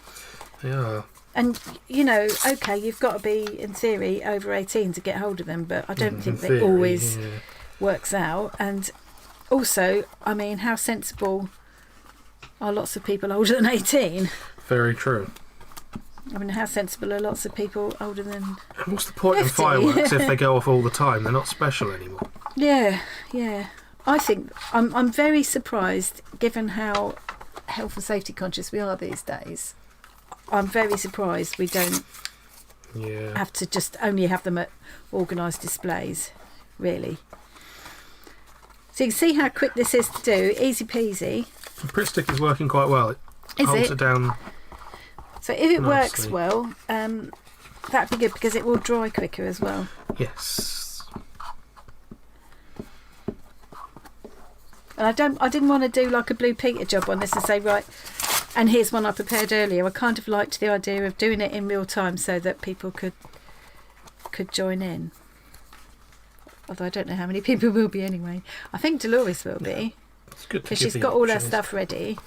Speaker 2: Yeah.
Speaker 1: And, okay, you've got to be, in theory, over 18 to get hold of them, but I don't think
Speaker 2: theory,
Speaker 1: that always
Speaker 2: yeah.
Speaker 1: works out. And also, I mean, how sensible are lots of people older than 18?
Speaker 2: Very true.
Speaker 1: I mean, how sensible are lots of people older than...
Speaker 2: And what's the point of
Speaker 1: 50?
Speaker 2: fireworks if they go off all the time? They're not special anymore.
Speaker 1: Yeah. I think I'm very surprised, given how health and safety conscious we are these days. I'm very surprised we don't
Speaker 2: Yeah.
Speaker 1: have to just only have them at organised displays, really. So you can see how quick this is to do, easy peasy.
Speaker 2: The Pritt Stick is working quite well. It
Speaker 1: Is
Speaker 2: holds
Speaker 1: it?
Speaker 2: it down.
Speaker 1: So if it works
Speaker 2: Nicely.
Speaker 1: well, that'd be good because it will dry quicker as well.
Speaker 2: Yes.
Speaker 1: And I didn't want to do like a Blue Peter job on this and say, right, and here's one I prepared earlier. I kind of liked the idea of doing it in real time so that people could join in. Although I don't know how many people will be anyway. I think Dolores will be.
Speaker 2: good to
Speaker 1: because
Speaker 2: give
Speaker 1: she's
Speaker 2: the
Speaker 1: got all her
Speaker 2: option,
Speaker 1: stuff ready.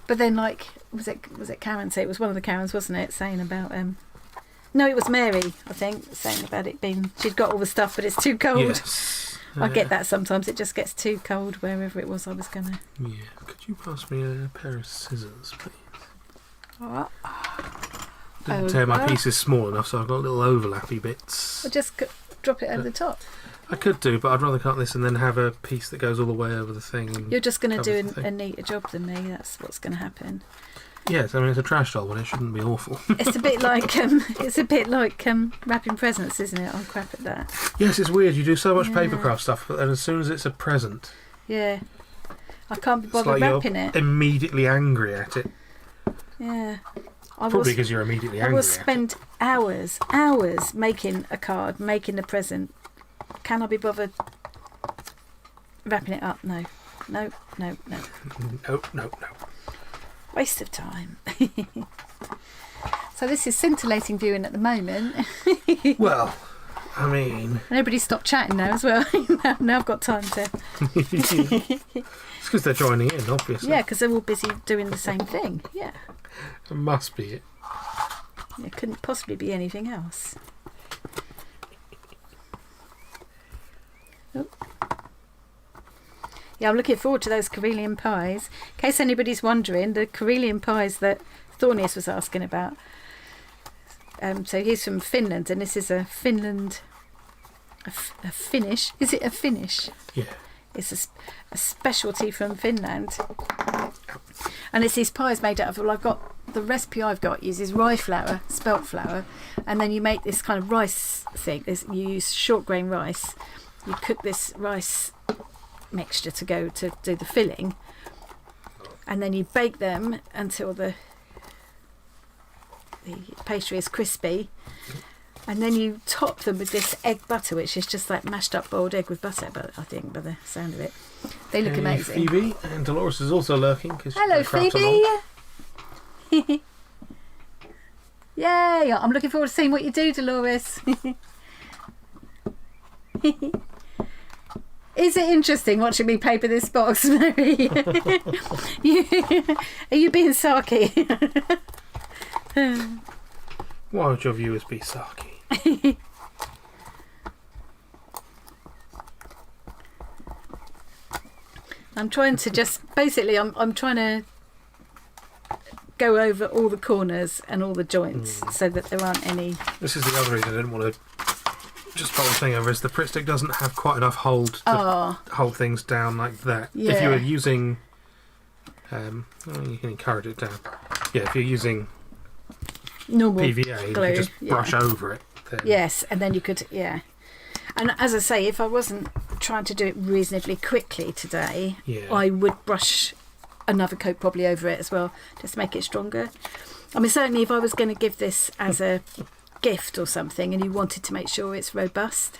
Speaker 1: But then, like, was it Karen? Say it was one of the Karens, wasn't it? Saying about no, it was Mary, I think, saying about it being she'd got all the stuff, but it's too cold.
Speaker 2: Yes.
Speaker 1: I get that sometimes. It just gets too cold wherever it was I was gonna.
Speaker 2: Yeah. Could you pass me a pair of scissors, please?
Speaker 1: What?
Speaker 2: Didn't tear my pieces small enough, so I've got little overlappy bits.
Speaker 1: Or just drop it over the top.
Speaker 2: I could do, but I'd rather cut this and then have a piece that goes all the way over the thing. And
Speaker 1: you're just going to do
Speaker 2: the
Speaker 1: a neater job than me. That's what's going to happen.
Speaker 2: Yes, I mean it's a trash doll, but it shouldn't be awful.
Speaker 1: It's a bit like wrapping presents, isn't it? I'm crap at that.
Speaker 2: Yes, it's weird. You do so much papercraft stuff, but then as soon as it's a present,
Speaker 1: yeah, I can't be bothered wrapping it.
Speaker 2: Immediately angry at it.
Speaker 1: Yeah.
Speaker 2: Probably because you're immediately angry.
Speaker 1: I will spend hours making a card, making a present. Can I be bothered wrapping it up? No. No. Waste of time. So this is scintillating viewing at the moment.
Speaker 2: Well, I mean...
Speaker 1: And everybody stopped chatting now as well. now I've got time to...
Speaker 2: It's because they're joining in, obviously.
Speaker 1: Yeah, because they're all busy doing the same thing. Yeah.
Speaker 2: It must be it.
Speaker 1: It couldn't possibly be anything else. Oh. Yeah, I'm looking forward to those Karelian pies. In case anybody's wondering, the Karelian pies that Thornius was asking about. So he's from Finland, and this is a Finnish. Is it a Finnish?
Speaker 2: Yeah.
Speaker 1: It's a specialty from Finland. And it's these pies made out of, well, I've got, the recipe I've got uses rye flour, spelt flour, and then you make this kind of rice thing. You use short grain rice. You cook this rice mixture to go to do the filling, and then you bake them until the pastry is crispy, and then you top them with this egg butter, which is just like mashed up boiled egg with butter, but I think by the sound of it they look amazing.
Speaker 2: Phoebe, and Dolores is also lurking.
Speaker 1: Hello Phoebe. Yay, I'm looking forward to seeing what you do, Dolores. Is it interesting watching me paper this box, Mary? Are you being sarky?
Speaker 2: Why would your viewers be sarky?
Speaker 1: I'm trying to just... Basically, I'm trying to go over all the corners and all the joints so that there aren't any...
Speaker 2: This is the other reason I didn't want to just fold the thing over, is the Pritt stick doesn't have quite enough hold to hold things down like that.
Speaker 1: Yeah.
Speaker 2: If you were using... you can encourage it down. Yeah, if you're using
Speaker 1: normal
Speaker 2: PVA,
Speaker 1: glue,
Speaker 2: you can just brush over it. Then.
Speaker 1: Yes, and then you could... Yeah. And as I say, if I wasn't trying to do it reasonably quickly today, I would brush another coat probably over it as well, just to make it stronger. I mean, certainly if I was going to give this as a gift or something and you wanted to make sure it's robust,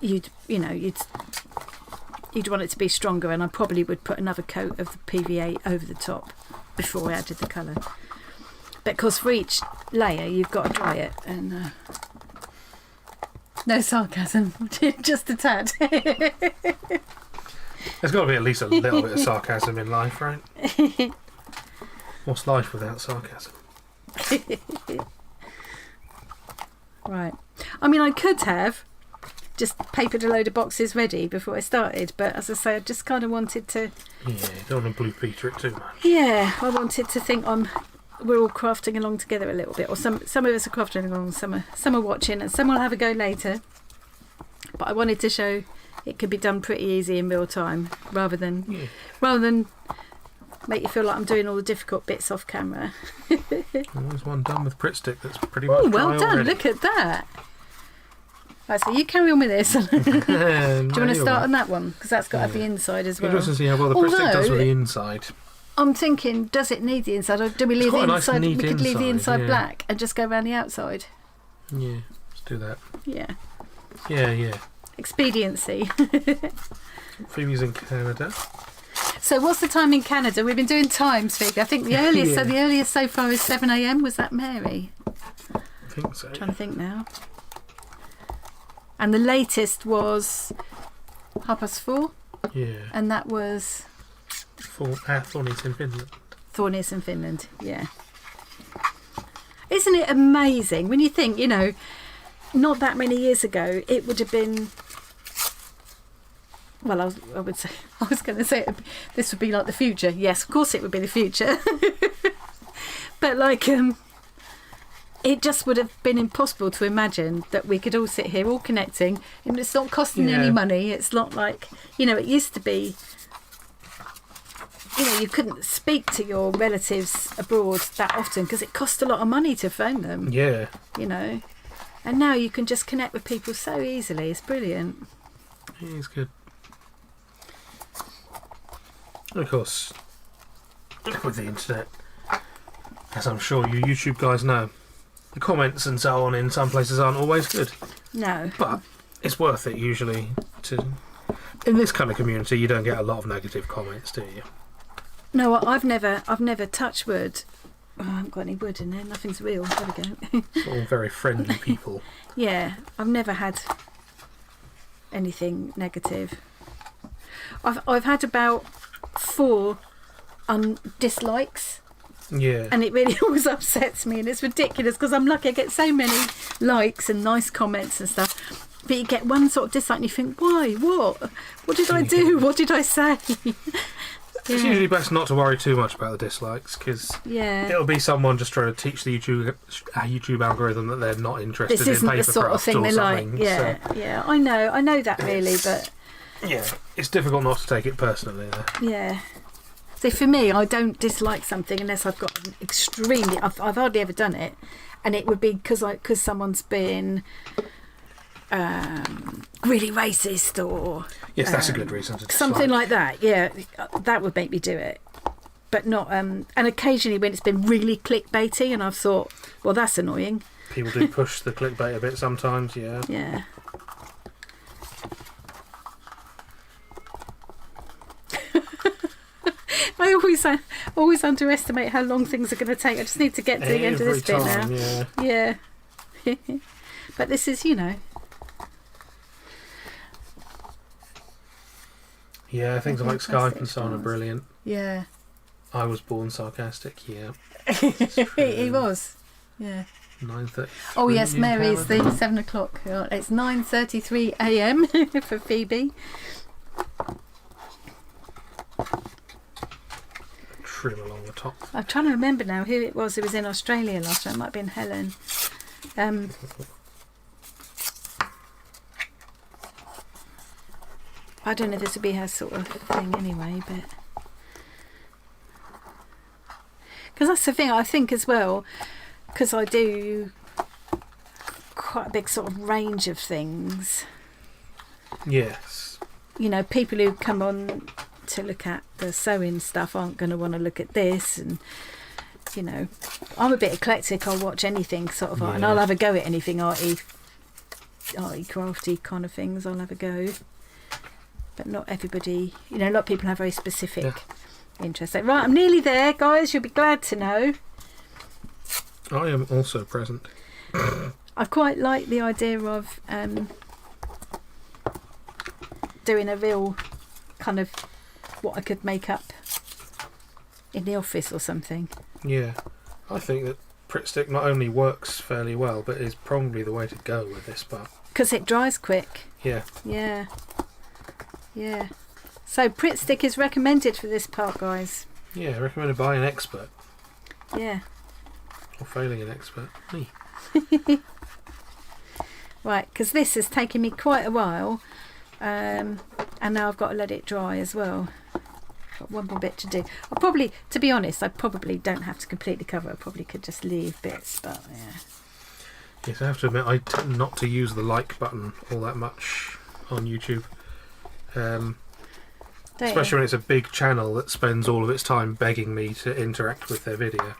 Speaker 1: you'd want it to be stronger, and I probably would put another coat of the PVA over the top before I added the colour. But of course for each layer you've got to dry it, and no sarcasm, just a tad.
Speaker 2: There's got to be at least a little bit of sarcasm in life, right? What's life without sarcasm?
Speaker 1: Right. I mean, I could have just papered a load of boxes ready before I started, but as I say, I just kind of wanted to...
Speaker 2: Yeah, you don't want to Blue Peter it too much.
Speaker 1: Yeah, I wanted to think we're all crafting along together a little bit, or some of us are crafting along, some are watching, and some will have a go later. But I wanted to show it could be done pretty easy in real time, rather than make you feel like I'm doing all the difficult bits off camera.
Speaker 2: There's one done with Pritt stick that's pretty much
Speaker 1: well
Speaker 2: dry
Speaker 1: done,
Speaker 2: already.
Speaker 1: Look at that. Right, so you carry on with this. Do you want to start on that one? Because that's got to have the inside as well.
Speaker 2: Interesting to see how well the Pritt stick does with the inside.
Speaker 1: I'm thinking, does it need the inside, or do we leave the inside?
Speaker 2: Nice,
Speaker 1: we could leave the inside
Speaker 2: yeah.
Speaker 1: black and just go around the outside.
Speaker 2: Yeah, let's do that.
Speaker 1: Yeah.
Speaker 2: Yeah.
Speaker 1: Expediency.
Speaker 2: Phoebe's in Canada.
Speaker 1: So what's the time in Canada? We've been doing times, Phoebe. I think the earliest. So the earliest so far is 7 a.m. Was that Mary?
Speaker 2: I think so.
Speaker 1: I'm trying to think now. And the latest was 4:30.
Speaker 2: Yeah.
Speaker 1: And that was
Speaker 2: Thornies in Finland.
Speaker 1: Thornies in Finland, yeah. Isn't it amazing when you think, you know, not that many years ago, it would have been... Well, I was going to say this would be like the future. Yes, of course it would be the future. But like, it just would have been impossible to imagine that we could all sit here all connecting, and it's not costing any money. It's not like, you know, it used to be, you know, you couldn't speak to your relatives abroad that often because it cost a lot of money to phone them.
Speaker 2: Yeah.
Speaker 1: You know, and now you can just connect with people so easily. It's brilliant.
Speaker 2: It is good. Of course, with the internet, as I'm sure you YouTube guys know, the comments and so on in some places aren't always good.
Speaker 1: No.
Speaker 2: But it's worth it usually to... In this kind of community, you don't get a lot of negative comments, do you?
Speaker 1: No, I've never touched wood. Oh, I haven't got any wood in there. Nothing's real. There we go.
Speaker 2: It's all very friendly people.
Speaker 1: Yeah, I've never had anything negative. I've had about 4 dislikes.
Speaker 2: Yeah.
Speaker 1: And it really always upsets me, and it's ridiculous because I'm lucky I get so many likes and nice comments and stuff. But you get one sort of dislike and you think, why? What did I do? What did I say?
Speaker 2: It's usually best not to worry too much about the dislikes because it'll be someone just trying to teach the YouTube algorithm that they're not interested
Speaker 1: this
Speaker 2: in
Speaker 1: isn't
Speaker 2: paper
Speaker 1: the sort of thing they like. Yeah,
Speaker 2: so
Speaker 1: yeah, I know that really, but
Speaker 2: yeah, it's difficult not to take it personally.
Speaker 1: Yeah. So for me, I don't dislike something unless I've got an extremely... I've hardly ever done it, and it would be because someone's been really racist or...
Speaker 2: Yes, that's a good reason to dislike.
Speaker 1: Something like that, yeah. That would make me do it. But not... and occasionally when it's been really clickbaity and I've thought, well, that's annoying.
Speaker 2: People do push the clickbait a bit sometimes, yeah.
Speaker 1: Yeah. I always underestimate how long things are going to take. I just need to get to the end of this bit now. Yeah. But this is, you know.
Speaker 2: Yeah, things like Skype and so on are brilliant.
Speaker 1: Yeah.
Speaker 2: I was born sarcastic, yeah.
Speaker 1: He was. Yeah.
Speaker 2: 9:30.
Speaker 1: Oh yes, Mary's the 7 o'clock. It's 9:33 a.m. for Phoebe.
Speaker 2: Trim along the top.
Speaker 1: I'm trying to remember now who it was who was in Australia last time. It might have been Helen. I don't know if this would be her sort of thing anyway, but because that's the thing I think as well, because I do quite a big sort of range of things.
Speaker 2: Yes.
Speaker 1: You know, people who come on to look at the sewing stuff aren't going to want to look at this, and you know, I'm a bit eclectic. I'll watch anything sort of art, and I'll have a go at anything arty crafty kind of things. I'll have a go, but not everybody, you know, a lot of people have very specific interests. Like, right, I'm nearly there, guys, you'll be glad to know
Speaker 2: I am also present.
Speaker 1: I quite like the idea of doing a real kind of what I could make up in the office or something.
Speaker 2: Yeah, I think that Pritt Stick not only works fairly well, but is probably the way to go with this part.
Speaker 1: Because it dries quick.
Speaker 2: Yeah.
Speaker 1: Yeah. So Pritt Stick is recommended for this part, guys.
Speaker 2: Yeah, recommended by an expert.
Speaker 1: Yeah.
Speaker 2: Or failing an expert. Me.
Speaker 1: Right, because this has taken me quite a while, and now I've got to let it dry as well. Got one more bit to do. I'll probably, to be honest, I probably don't have to completely cover. I probably could just leave bits, but yeah.
Speaker 2: Yes, I have to admit, I tend not to use the like button all that much on YouTube. Especially when it's a big channel that spends all of its time begging me to interact with their video.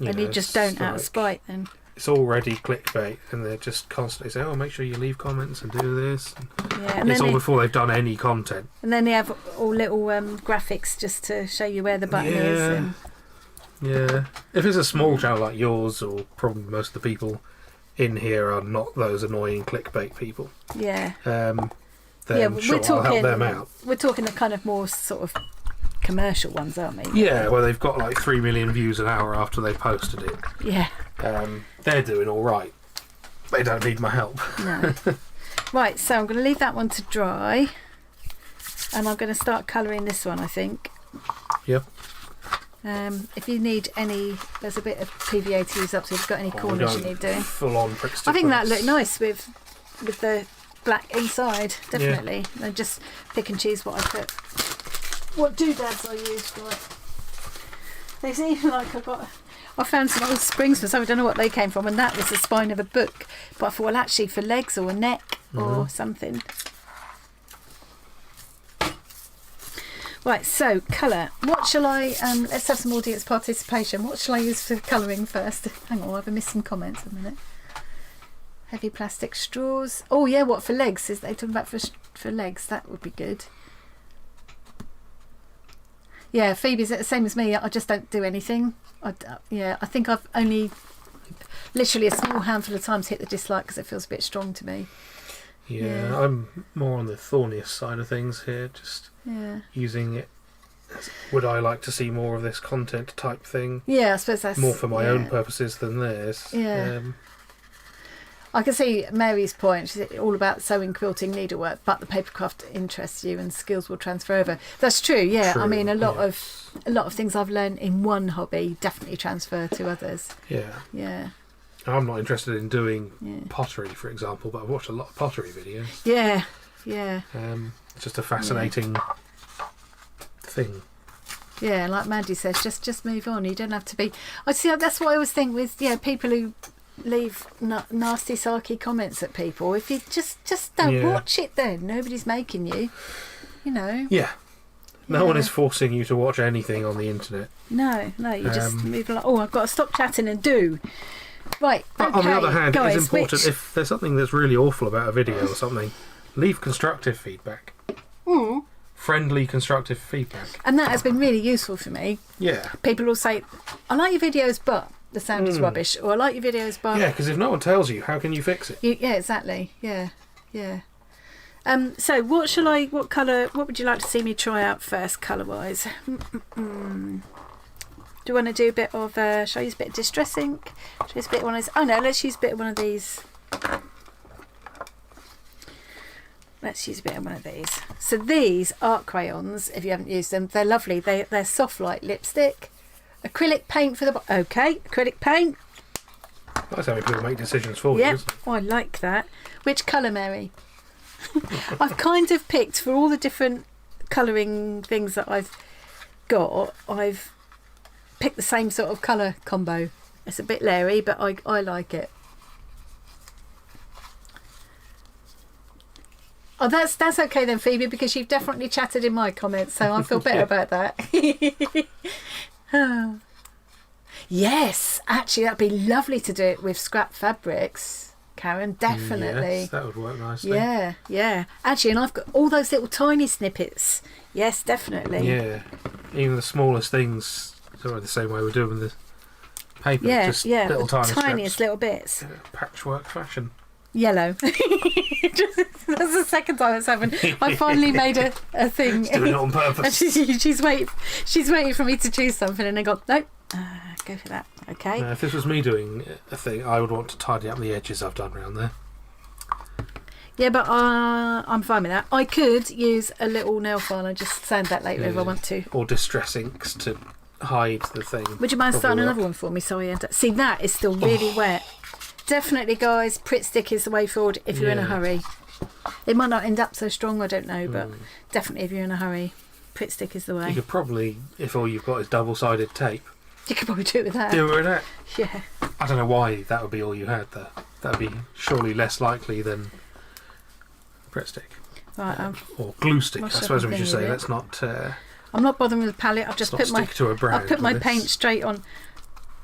Speaker 1: You just don't out of spite then.
Speaker 2: It's already clickbait, and they're just constantly saying, "Oh, make sure you leave comments and do this." And it's all before they've done any content.
Speaker 1: And then they have all little graphics just to show you where the button is. And...
Speaker 2: Yeah, if it's a small channel like yours, or probably most of the people in here are not those annoying clickbait people.
Speaker 1: Yeah.
Speaker 2: then sure, I'll help them out.
Speaker 1: We're talking the kind of more sort of commercial ones, aren't we?
Speaker 2: Yeah, where they've got like 3 million views an hour after they posted it.
Speaker 1: Yeah.
Speaker 2: They're doing all right. They don't need my help.
Speaker 1: No. Right, so I'm going to leave that one to dry, and I'm going to start colouring this one, I think.
Speaker 2: Yep.
Speaker 1: If you need any, there's a bit of PVA to use up, so if you've got any corners you need doing.
Speaker 2: Full on prick stick.
Speaker 1: I think that looked nice with the black inside, definitely. Yeah. And just pick and choose what I put. What doodads I use for it. They seem like I found some old springs for some, I don't know what they came from, and that was the spine of a book. But I thought, well, actually for legs or a neck or something. Right, so colour. What shall I, let's have some audience participation. What shall I use for colouring first? Hang on, I've missed some comments a minute. Heavy plastic straws. Oh yeah, what, for legs? Is they talking about for legs? That would be good. Yeah, Phoebe's the same as me. I just don't do anything. I think I've only literally a small handful of times hit the dislike because it feels a bit strong to me.
Speaker 2: Yeah, I'm more on the thorniest side of things here, just using it. Would I like to see more of this content type thing? Yeah, I suppose that's more for my own purposes than theirs. Yeah.
Speaker 1: I can see Mary's point. She's all about sewing, quilting, needlework, but the papercraft interests you and skills will transfer over. That's true. Yeah, true. I mean a lot of things I've learned in one hobby definitely transfer to others.
Speaker 2: Yeah.
Speaker 1: Yeah.
Speaker 2: I'm not interested in doing pottery, for example, but I've watched a lot of pottery videos.
Speaker 1: Yeah. Yeah.
Speaker 2: It's just a fascinating thing.
Speaker 1: Yeah, like Mandy says, just move on. You don't have to be. I see. That's what I always think with people who leave nasty, sarky comments at people. If you just don't watch it, then nobody's making you. You know.
Speaker 2: Yeah. No one is forcing you to watch anything on the internet.
Speaker 1: No. You just move like, I've got to stop chatting and do. Right.
Speaker 2: But on the other hand, guys, it is important if there's something that's really awful about a video or something, leave constructive feedback. Friendly, constructive feedback.
Speaker 1: And that has been really useful for me.
Speaker 2: Yeah. People
Speaker 1: will say, I like your videos, but the sound is rubbish, or I like your videos, but...
Speaker 2: Yeah, because if no one tells you, how can you fix it?
Speaker 1: Yeah, exactly. Yeah. So what colour, what would you like to see me try out first, colour-wise? Do you want to do a bit of, shall I use a bit of Distress ink? Shall I use a bit of one of these? Oh no, let's use a bit of one of these. Let's use a bit of one of these. So these art crayons, if you haven't used them, they're lovely. They're soft like lipstick. Acrylic paint for the... acrylic paint.
Speaker 2: That's how people make decisions for you, isn't it?
Speaker 1: Oh, I like that. Which colour, Mary? I've kind of picked, for all the different colouring things that I've got, I've picked the same sort of colour combo. It's a bit leery, but I like it. Oh, that's okay then, Phoebe, because you've definitely chatted in my comments, so I feel better about that. Yes, actually, that'd be lovely to do it with scrap fabrics, Karen. Definitely.
Speaker 2: Yes, that would work nicely.
Speaker 1: Yeah. Actually, and I've got all those little tiny snippets. Yes, definitely.
Speaker 2: Yeah, even the smallest things. Sort of the same way we're doing with the paper. Just little
Speaker 1: tiniest
Speaker 2: strips.
Speaker 1: Little bits.
Speaker 2: Patchwork fashion.
Speaker 1: Yellow. That's the second time it's happened. I finally made a thing.
Speaker 2: She's doing it on purpose.
Speaker 1: And she's waiting for me to choose something, and I go, nope, go for that. Okay.
Speaker 2: If this was me doing a thing, I would want to tidy up the edges I've done around there.
Speaker 1: Yeah, but I'm fine with that. I could use a little nail file and just sand that later if I want to.
Speaker 2: Or Distress inks to hide the thing.
Speaker 1: Would you mind starting another one for me? So I end up... See, that is still really wet. Definitely, guys, Pritt Stick is the way forward if you're in a hurry. It might not end up so strong, I don't know, but definitely if you're in a hurry, Pritt Stick is the way.
Speaker 2: You could probably, if all you've got is double-sided tape...
Speaker 1: You could probably do it with that.
Speaker 2: Do it with that?
Speaker 1: Yeah.
Speaker 2: I don't know why that would be all you had there. That would be surely less likely than Pritt Stick.
Speaker 1: Right.
Speaker 2: Or glue stick, I suppose we should say. Let's not...
Speaker 1: I'm not bothering with the palette. I've just put my paint straight on.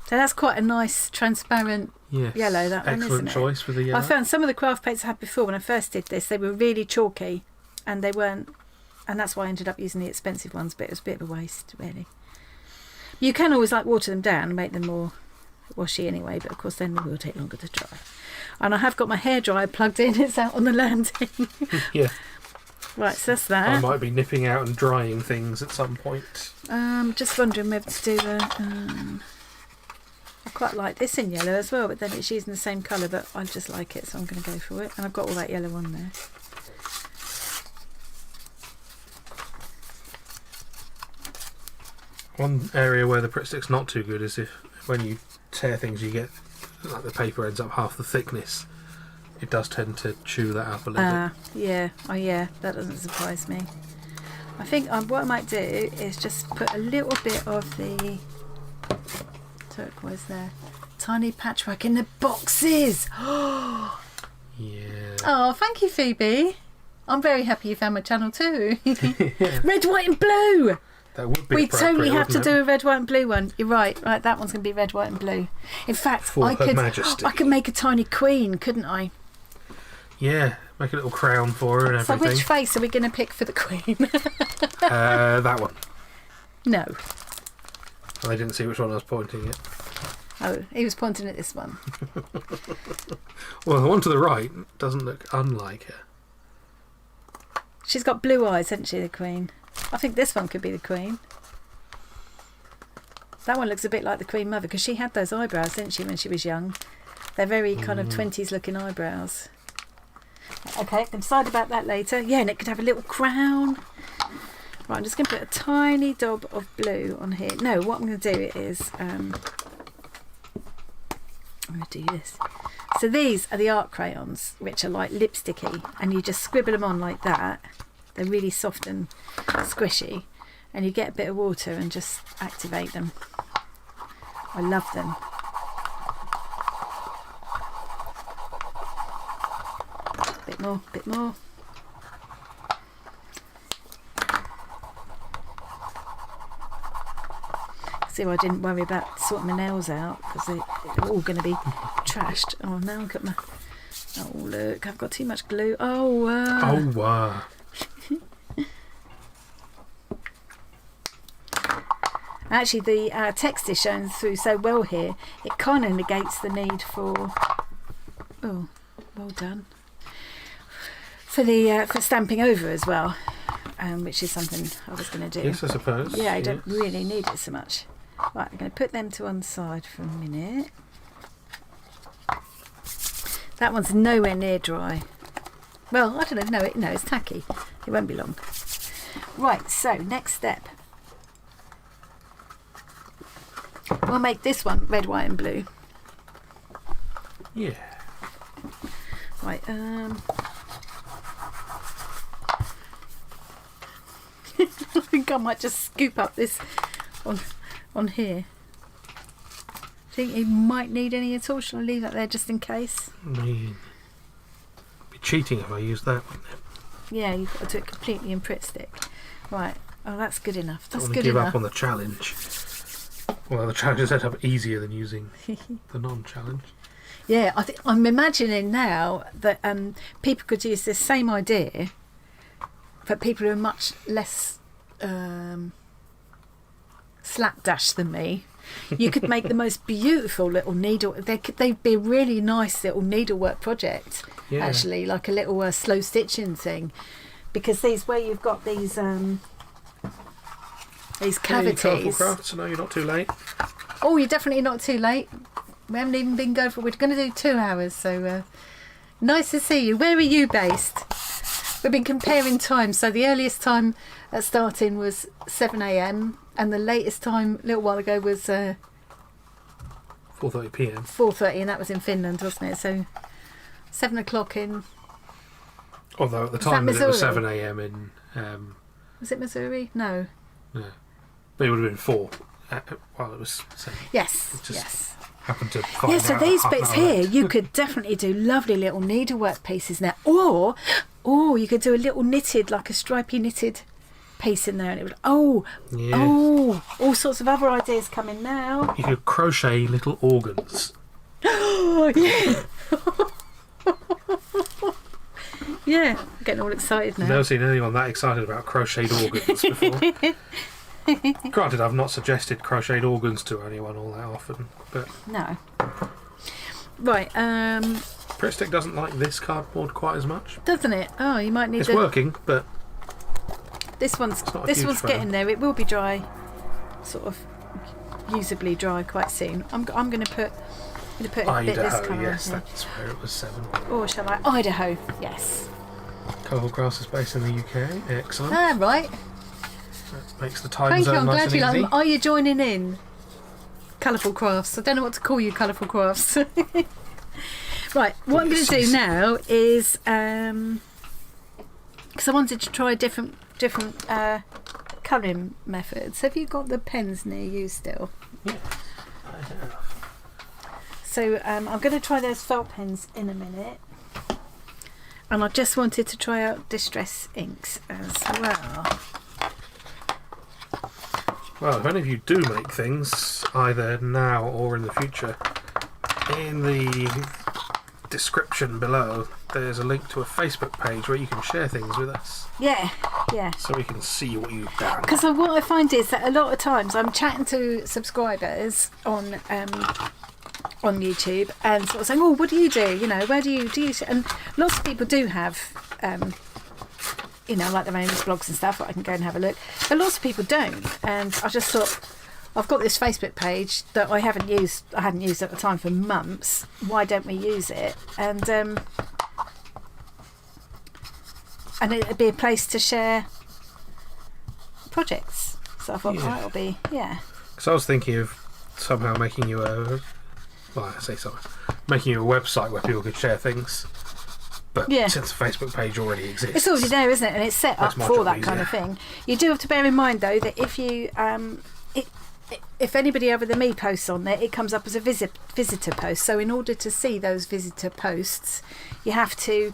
Speaker 1: So that's quite a nice transparent yellow, that one, isn't it?
Speaker 2: Excellent choice with the yellow.
Speaker 1: I found some of the craft paints I had before when I first did this, they were really chalky and they weren't, and that's why I ended up using the expensive ones, but it was a bit of a waste, really. You can always water them down and make them more washy anyway, but of course then they will take longer to dry. And I have got my hairdryer plugged in, it's out on the landing.
Speaker 2: Yeah.
Speaker 1: Right, so that's
Speaker 2: I
Speaker 1: that.
Speaker 2: might be nipping out and drying things at some point.
Speaker 1: Just wondering whether to do the... I quite like this in yellow as well, but then it's using the same colour, but I just like it, so I'm going to go for it. And I've got all that yellow on there.
Speaker 2: One area where the Pritt stick's not too good is if when you tear things you get like the paper ends up half the thickness. It does tend to chew that up a little bit.
Speaker 1: Yeah. Oh yeah, that doesn't surprise me. I think what I might do is just put a little bit of the turquoise there. Tiny patchwork in the boxes.
Speaker 2: Yeah.
Speaker 1: Oh, thank you, Phoebe. I'm very happy you found my channel too. Red, white and blue.
Speaker 2: That would be
Speaker 1: We
Speaker 2: appropriate,
Speaker 1: totally have to
Speaker 2: wouldn't
Speaker 1: do a red, white and blue one. You're right. Right, that one's going to be red, white and blue. In fact,
Speaker 2: For Her Majesty.
Speaker 1: I could make a tiny queen, couldn't I?
Speaker 2: Yeah, make a little crown for her and
Speaker 1: So
Speaker 2: everything.
Speaker 1: which face are we going to pick for the queen?
Speaker 2: That one.
Speaker 1: No.
Speaker 2: Well, they didn't see which one I was pointing at.
Speaker 1: Oh, he was pointing at this one.
Speaker 2: Well, the one to the right doesn't look unlike her.
Speaker 1: She's got blue eyes, hasn't she, the queen? I think this one could be the queen. That one looks a bit like the Queen Mother because she had those eyebrows, didn't she, when she was young? They're very kind of 20s looking eyebrows. Okay, I can decide about that later. Yeah, and it could have a little crown. Right, I'm just going to put a tiny dab of blue on here. No, what I'm going to do is... I'm going to do this. So these are the art crayons, which are like lipsticky, and you just scribble them on like that. They're really soft and squishy, and you get a bit of water and just activate them. I love them. Bit more. See, I didn't worry about sorting my nails out because they're all going to be trashed. Oh, now I've got my... Oh, look, I've got too much glue. Oh, Actually, the text is showing through so well here, it kind of negates the need for... Oh, well done. For stamping over as well, which is something I was going to do.
Speaker 2: Yes, I suppose.
Speaker 1: Yeah, I don't really need it so much. Right, I'm going to put them to one side for a minute. That one's nowhere near dry. Well, I don't know. No, it's tacky. It won't be long. Right, so next step. We'll make this one red, white and blue.
Speaker 2: Yeah.
Speaker 1: Right, I think I might just scoop up this on here. Think you might need any at all? Shall I leave that there just in case?
Speaker 2: I mean, it'd be cheating if I used that one then.
Speaker 1: Yeah, you've got to do it completely in Pritt stick. Right. Oh, that's good enough. That's
Speaker 2: I want
Speaker 1: good
Speaker 2: to give
Speaker 1: enough.
Speaker 2: up on the challenge. Well, the challenge is set up easier than using the non-challenge.
Speaker 1: Yeah, I'm imagining now that people could use this same idea, but people who are much less slapdash than me. You could make the most beautiful little needle. They'd be a really nice little needlework project, actually, like a little slow stitching thing. Because where you've got these cavities.
Speaker 2: Colourful crafts, no, you're not too late.
Speaker 1: Oh, you're definitely not too late. We haven't even been going for. We're going to do 2 hours, so nice to see you. Where are you based? We've been comparing times. So the earliest time at starting was 7 a.m. and the latest time a little while ago was
Speaker 2: 4:30 p.m.
Speaker 1: 4:30, and that was in Finland, wasn't it? So 7 o'clock in.
Speaker 2: Although at the time it was 7 a.m. in.
Speaker 1: Was it Missouri? No.
Speaker 2: No, but it would have been 4 while it was 7.
Speaker 1: Yes.
Speaker 2: It just
Speaker 1: yes.
Speaker 2: happened to find
Speaker 1: Yeah, so
Speaker 2: out
Speaker 1: these
Speaker 2: half an
Speaker 1: bits
Speaker 2: hour
Speaker 1: here,
Speaker 2: late.
Speaker 1: you could definitely do lovely little needlework pieces now. Or you could do a little knitted, like a stripy knitted piece in there, and it would.
Speaker 2: Yes.
Speaker 1: All sorts of other ideas coming now.
Speaker 2: You could crochet little organs.
Speaker 1: Oh, yeah. Yeah, I'm getting all excited
Speaker 2: I've
Speaker 1: now.
Speaker 2: never seen anyone that excited about crocheted organs before. Granted, I've not suggested crocheted organs to anyone all that often, but
Speaker 1: No. Right,
Speaker 2: Pritt stick doesn't like this cardboard quite as much.
Speaker 1: doesn't it? Oh, you might need
Speaker 2: It's working, but
Speaker 1: This one's
Speaker 2: It's not a huge fan.
Speaker 1: getting there. It will be dry, sort of usably dry quite soon. I'm going to put a bit this
Speaker 2: Idaho,
Speaker 1: colour
Speaker 2: yes,
Speaker 1: on here.
Speaker 2: that's where it was 7.
Speaker 1: Or shall I? Idaho, yes.
Speaker 2: Colourful Crafts is based in the UK. Excellent.
Speaker 1: Ah, right.
Speaker 2: That makes the time
Speaker 1: Thank you.
Speaker 2: zone
Speaker 1: I'm
Speaker 2: nice
Speaker 1: glad
Speaker 2: and
Speaker 1: you like
Speaker 2: easy.
Speaker 1: them. Are you joining in? Colourful Crafts. I don't know what to call you, Colourful Crafts. Right. What I'm going to do now is because I wanted to try different colouring methods. Have you got the pens near you still?
Speaker 2: Yeah, I have.
Speaker 1: So I'm going to try those felt pens in a minute. And I just wanted to try out Distress inks as well.
Speaker 2: Well, if any of you do make things, either now or in the future, in the description below, there's a link to a Facebook page where you can share things with us.
Speaker 1: Yeah.
Speaker 2: So we can see what you've done.
Speaker 1: Because what I find is that a lot of times I'm chatting to subscribers on YouTube and sort of saying, "Oh, what do you do? You know, where do you?" And lots of people do have, like their own blogs and stuff. I can go and have a look, but lots of people don't. And I just thought, I've got this Facebook page that I hadn't used at the time for months. Why don't we use it? And it'd be a place to share projects. So I thought, it'll be,
Speaker 2: Because I was thinking of somehow making you making you a website where people could share things. But since the Facebook page already exists,
Speaker 1: it's already there, isn't it? And it's set up for that kind of
Speaker 2: easier.
Speaker 1: thing. You do have to bear in mind, though, that if you if anybody other than me posts on there, it comes up as a visitor post. So in order to see those visitor posts, you have to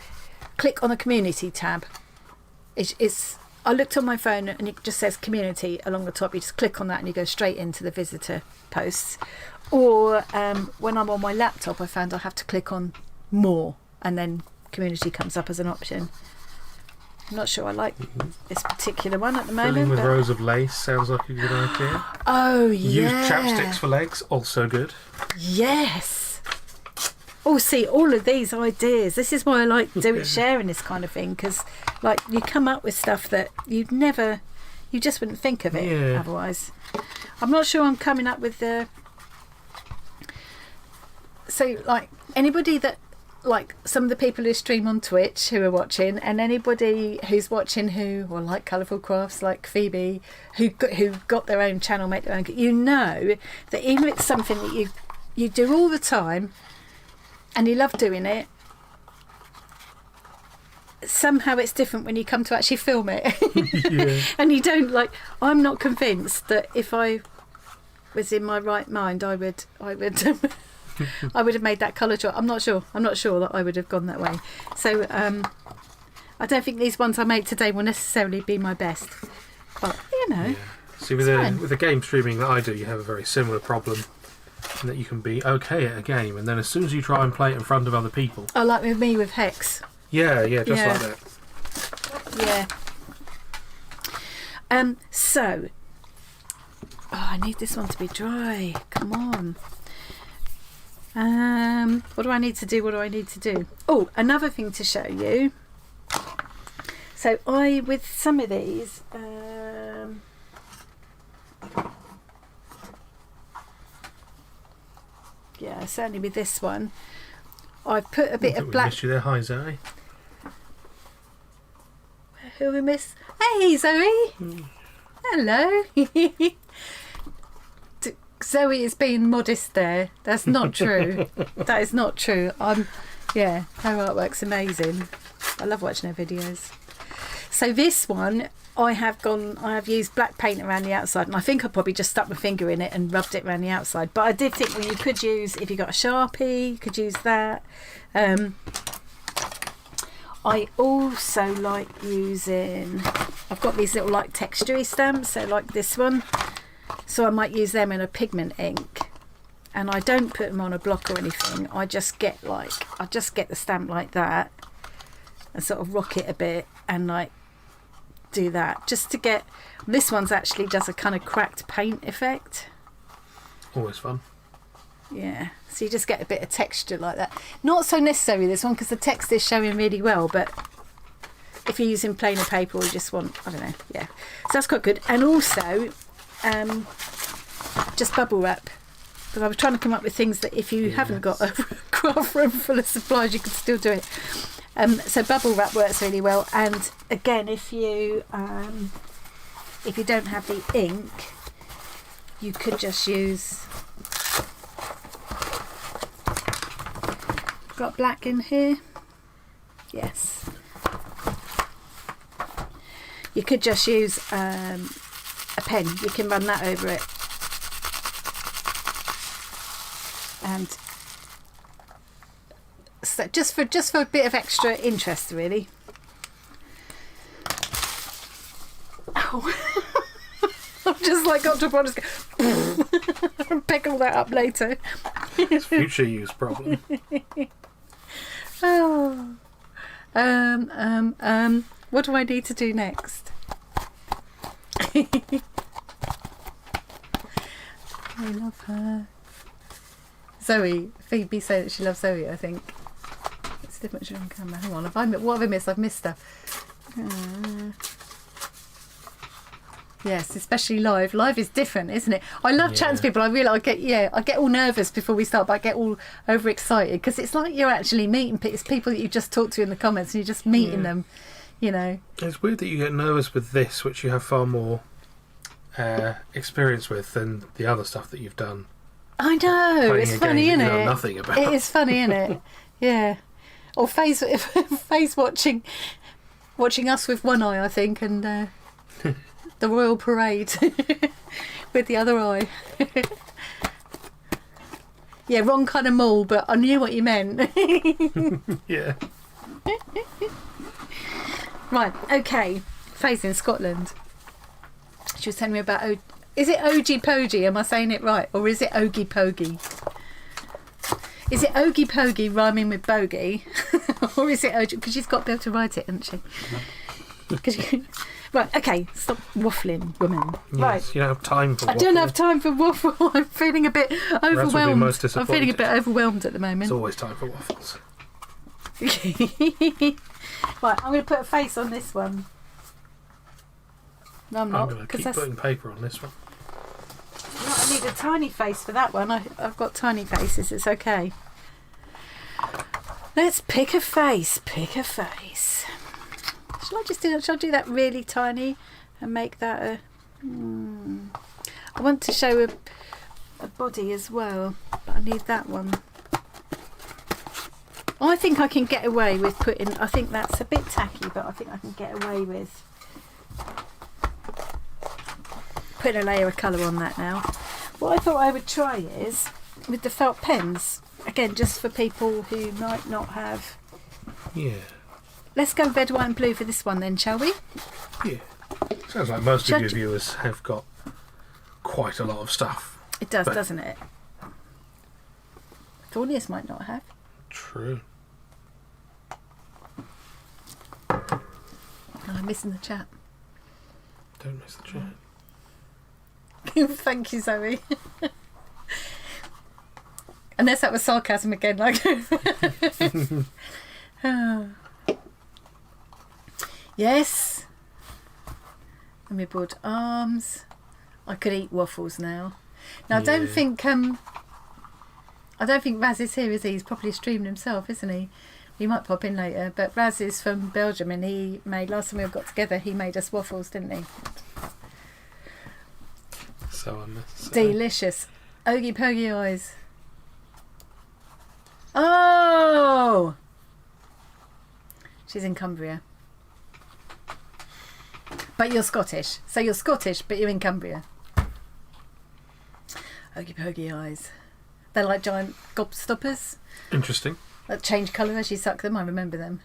Speaker 1: click on the community tab. I looked on my phone and it just says community along the top. You just click on that and you go straight into the visitor posts. Or when I'm on my laptop, I found I have to click on more and then community comes up as an option. I'm not sure I like this particular one at the moment.
Speaker 2: Filling with rows of lace sounds like a good idea.
Speaker 1: Oh, yeah.
Speaker 2: Use chapsticks for legs, also good.
Speaker 1: Yes. Oh, see, all of these ideas. This is why I like sharing this kind of thing, because like you come up with stuff that you just wouldn't think of it otherwise. I'm not sure I'm coming up with the. So, like anybody that. Like some of the people who stream on Twitch who are watching, and anybody who's watching who like Colourful Crafts, like Phoebe, who got their own channel, make their own. You know that even if it's something that you do all the time, and you love doing it, somehow it's different when you come to actually film it. And you don't like. I'm not convinced that if I was in my right mind, I would. I would have made that colour choice. I'm not sure that I would have gone that way. So I don't think these ones I make today will necessarily be my best. But
Speaker 2: See, with the game streaming that I do, you have a very similar problem in that you can be okay at a game, and then as soon as you try and play it in front of other people,
Speaker 1: like with me with Hex.
Speaker 2: Like that.
Speaker 1: So I need this one to be dry. Come on. What do I need to do? Oh, another thing to show you. So with some of these, certainly with this one, I've put a bit of black.
Speaker 2: Missed you there, hi Zoe.
Speaker 1: Who we miss? Hey Zoe. Hello. Zoe is being modest there. That's not true. That is not true. Her artwork's amazing. I love watching her videos. So this one, I have used black paint around the outside, and I think I probably just stuck my finger in it and rubbed it around the outside. But I did think, you could use, if you got a Sharpie, you could use that. I also like using, I've got these little like textury stamps, so like this one. So I might use them in a pigment ink, and I don't put them on a block or anything. I just get the stamp like that and sort of rock it a bit and like do that just to get. This one's actually does a kind of cracked paint effect.
Speaker 2: Always fun.
Speaker 1: Yeah, so you just get a bit of texture like that. Not so necessary this one because the text is showing really well, but if you're using plainer paper or you just want, I don't know, yeah. So that's quite good. And also, just bubble wrap. Because I was trying to come up with things that if you haven't got a craft room full of supplies, you could still do it. So bubble wrap works really well. And again, if you don't have the ink, you could just use... Got black in here? Yes. You could just use a pen. You can run that over it. And so just for a bit of extra interest, really. Oh, I've just like got to a point just go pick all that up later.
Speaker 2: It's future use problem.
Speaker 1: Oh, what do I need to do next? I love her. Zoe, Phoebe said that she loves Zoe, I think. It's different on camera. Hang on, what have I missed? I've missed her. Yes, especially live. Live is different, isn't it? I love chatting to people. I realise I get all nervous before we start, but I get all overexcited because it's like you're actually meeting it's people that you just talked to in the comments and you're just meeting them, you know.
Speaker 2: It's weird that you get nervous with this, which you have far more experience with than the other stuff that you've done.
Speaker 1: I know, it's funny, isn't it?
Speaker 2: Nothing about.
Speaker 1: It is funny, isn't it? Yeah. Or face watching us with one eye, I think, and the royal parade with the other eye. Yeah, wrong kind of mall, but I knew what you meant.
Speaker 2: Yeah.
Speaker 1: Right, okay. Faye's in Scotland. She was telling me about... Is it Ogie Pogie? Am I saying it right? Or is it Ogie Pogie? Is it Ogie Pogie rhyming with bogey? Or is it Ogie? Because she's got to be able to write it, hasn't she? Right, okay. Stop waffling, woman.
Speaker 2: Yes,
Speaker 1: right.
Speaker 2: you don't have time for waffle.
Speaker 1: I don't have time for waffle. I'm feeling a bit overwhelmed.
Speaker 2: Most
Speaker 1: I'm feeling a bit overwhelmed at the moment.
Speaker 2: It's always time for waffles.
Speaker 1: Right, I'm going to put a face on this one. No, I'm not.
Speaker 2: I'm going to keep putting paper on this one.
Speaker 1: No, I need a tiny face for that one. I've got tiny faces. It's okay. Let's pick a face. Pick a face. Shall I do that really tiny and make that a... I want to show a body as well, but I need that one. I think I can get away with putting... I think that's a bit tacky, but I think I can get away with putting a layer of colour on that now. What I thought I would try is with the felt pens. Again, just for people who might not have...
Speaker 2: Yeah.
Speaker 1: Let's go red, white and blue for this one then, shall we?
Speaker 2: Yeah. Sounds like most of your viewers have got quite a lot of stuff.
Speaker 1: It does, doesn't it? Thornius might not have.
Speaker 2: True.
Speaker 1: Oh, I'm missing the chat.
Speaker 2: Don't miss the chat.
Speaker 1: Thank you, Zoe. Unless that was sarcasm again, like... Yes. And my broad arms. I could eat waffles now. Now I don't think Raz is here, is he? He's probably streamed himself, isn't he? He might pop in later. But Raz is from Belgium, and he made, last time we got together, he made us waffles, didn't he?
Speaker 2: So unnecessary.
Speaker 1: Delicious. Ogie Pogie eyes. Oh! She's in Cumbria. But you're Scottish. So you're Scottish, but you're in Cumbria. Ogie Pogie eyes. They're like giant gobstoppers.
Speaker 2: Interesting.
Speaker 1: That change colour as you suck them. I remember them.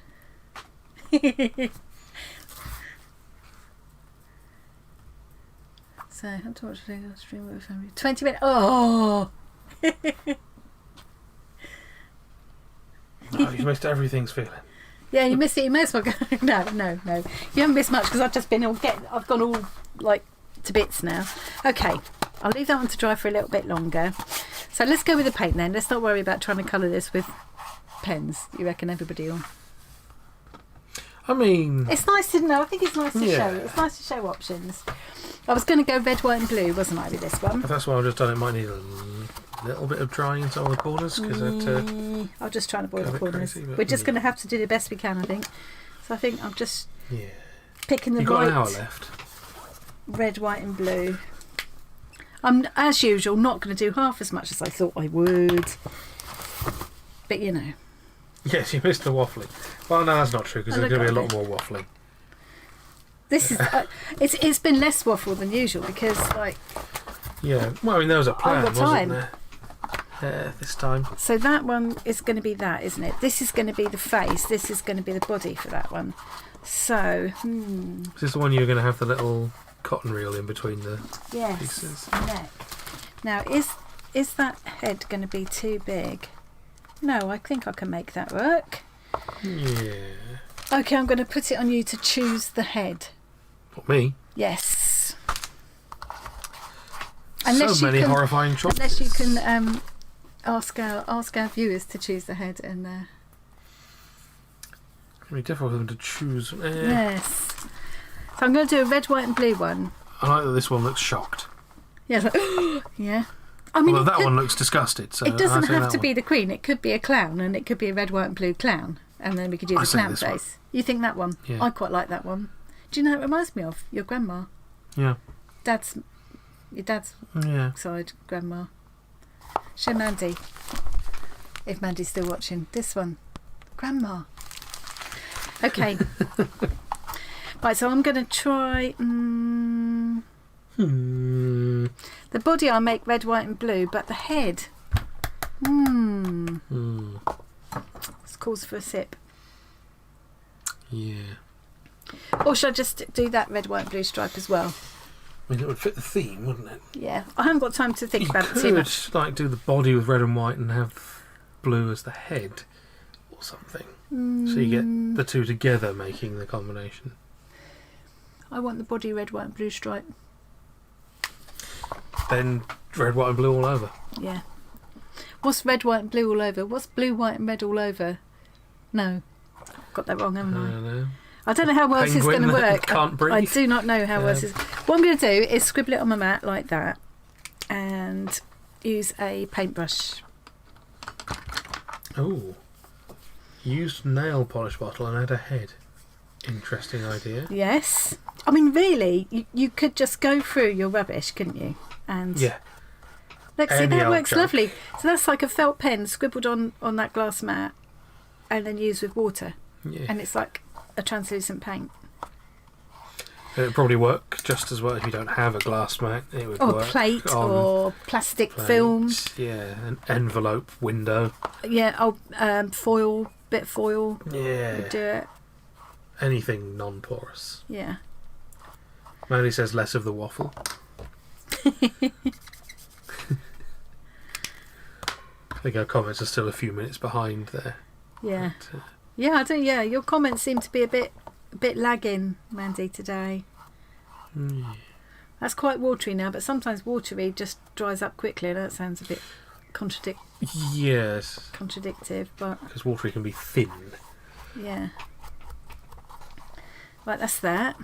Speaker 1: So, how to watch today? Stream with family. 20 minutes. Oh!
Speaker 2: No, you've missed everything's feeling.
Speaker 1: Yeah, you missed it. You may as well go. No. You haven't missed much because I've just been I've gone all like to bits now. Okay, I'll leave that one to dry for a little bit longer. So let's go with the paint then. Let's not worry about trying to colour this with pens. You reckon everybody will?
Speaker 2: I mean...
Speaker 1: It's nice to know. I think it's nice to show. It's nice to show options. I was going to go red, white and blue, wasn't I, with this one?
Speaker 2: If that's what I've just done, it might need a little bit of drying in some of the corners.
Speaker 1: I'll just try to avoid the corners.
Speaker 2: Crazy,
Speaker 1: We're just going to have to do the best we can, I think. So I think I'm just picking the
Speaker 2: You've got an hour left.
Speaker 1: Red, white and blue. I'm, as usual, not going to do half as much as I thought I would. But, you know.
Speaker 2: Yes, you missed the waffling. Well, no, that's not true, because there's going to be a lot more waffling.
Speaker 1: This is it's been less waffle than usual because
Speaker 2: yeah, well, I mean there was a plan, wasn't there? This time.
Speaker 1: So that one is going to be that, isn't it? This is going to be the face. This is going to be the body for that one. So
Speaker 2: Is this the one you're going to have the little cotton reel in between the pieces?
Speaker 1: Neck. Now is that head going to be too big? No, I think I can make that work.
Speaker 2: Yeah.
Speaker 1: Okay, I'm going to put it on you to choose the head.
Speaker 2: Not me.
Speaker 1: Yes.
Speaker 2: So many horrifying choices.
Speaker 1: Unless you can ask our viewers to choose the head and.
Speaker 2: It'd be difficult for them to choose.
Speaker 1: Yes. So I'm going to do a red, white, and blue one.
Speaker 2: I like that this one looks shocked.
Speaker 1: Yeah. Like, yeah. I mean,
Speaker 2: that one looks disgusted. So
Speaker 1: it doesn't have to be the queen. It could be a clown, and it could be a red, white, and blue clown, and then we could do the clown face. You think that one?
Speaker 2: Yeah.
Speaker 1: I quite like that one. Do you know what it reminds me of? Your grandma.
Speaker 2: Yeah.
Speaker 1: Your dad's side grandma. Show Mandy. If Mandy's still watching. This one. Grandma. Okay. Right, so I'm going to try... The body I'll make red, white and blue, but the head... This calls for a sip.
Speaker 2: Yeah.
Speaker 1: Or should I just do that red, white and blue stripe as well?
Speaker 2: I mean, it would fit the theme, wouldn't it?
Speaker 1: Yeah. I haven't got time to think about it too
Speaker 2: You
Speaker 1: much.
Speaker 2: could like do the body with red and white and have blue as the head or something. So you get the two together making the combination.
Speaker 1: I want the body red, white and blue stripe.
Speaker 2: Then red, white and blue all over.
Speaker 1: Yeah. What's red, white and blue all over? What's blue, white and red all over? No. Got that wrong, haven't I?
Speaker 2: know.
Speaker 1: I don't know how well this is going to work.
Speaker 2: Can't breathe.
Speaker 1: I do not know how well this is. What I'm going to do is scribble it on my mat like that and use a paintbrush.
Speaker 2: Oh. Use nail polish bottle and add a head. Interesting idea.
Speaker 1: Yes. I mean, really, you could just go through your rubbish, couldn't you? And
Speaker 2: yeah.
Speaker 1: Look, see, that works lovely. So that's like a felt pen scribbled on that glass mat and then used with water.
Speaker 2: Yeah.
Speaker 1: And it's like a translucent paint.
Speaker 2: It would probably work just as well if you don't have a glass mat. It would
Speaker 1: or
Speaker 2: work
Speaker 1: plate
Speaker 2: on
Speaker 1: or plastic
Speaker 2: plates,
Speaker 1: film.
Speaker 2: Yeah, an envelope window.
Speaker 1: Yeah, foil, bit foil.
Speaker 2: Yeah.
Speaker 1: Would do it.
Speaker 2: Anything non-porous.
Speaker 1: Yeah.
Speaker 2: Mandy says less of the waffle. I think our comments are still a few minutes behind there.
Speaker 1: Yeah.
Speaker 2: But,
Speaker 1: Yeah, I do. Yeah, your comments seem to be a bit lagging, Mandy, today. That's quite watery now, but sometimes watery just dries up quickly. That sounds a bit
Speaker 2: yes.
Speaker 1: contradictive, but
Speaker 2: Because watery can be thin.
Speaker 1: yeah. Right, that's that.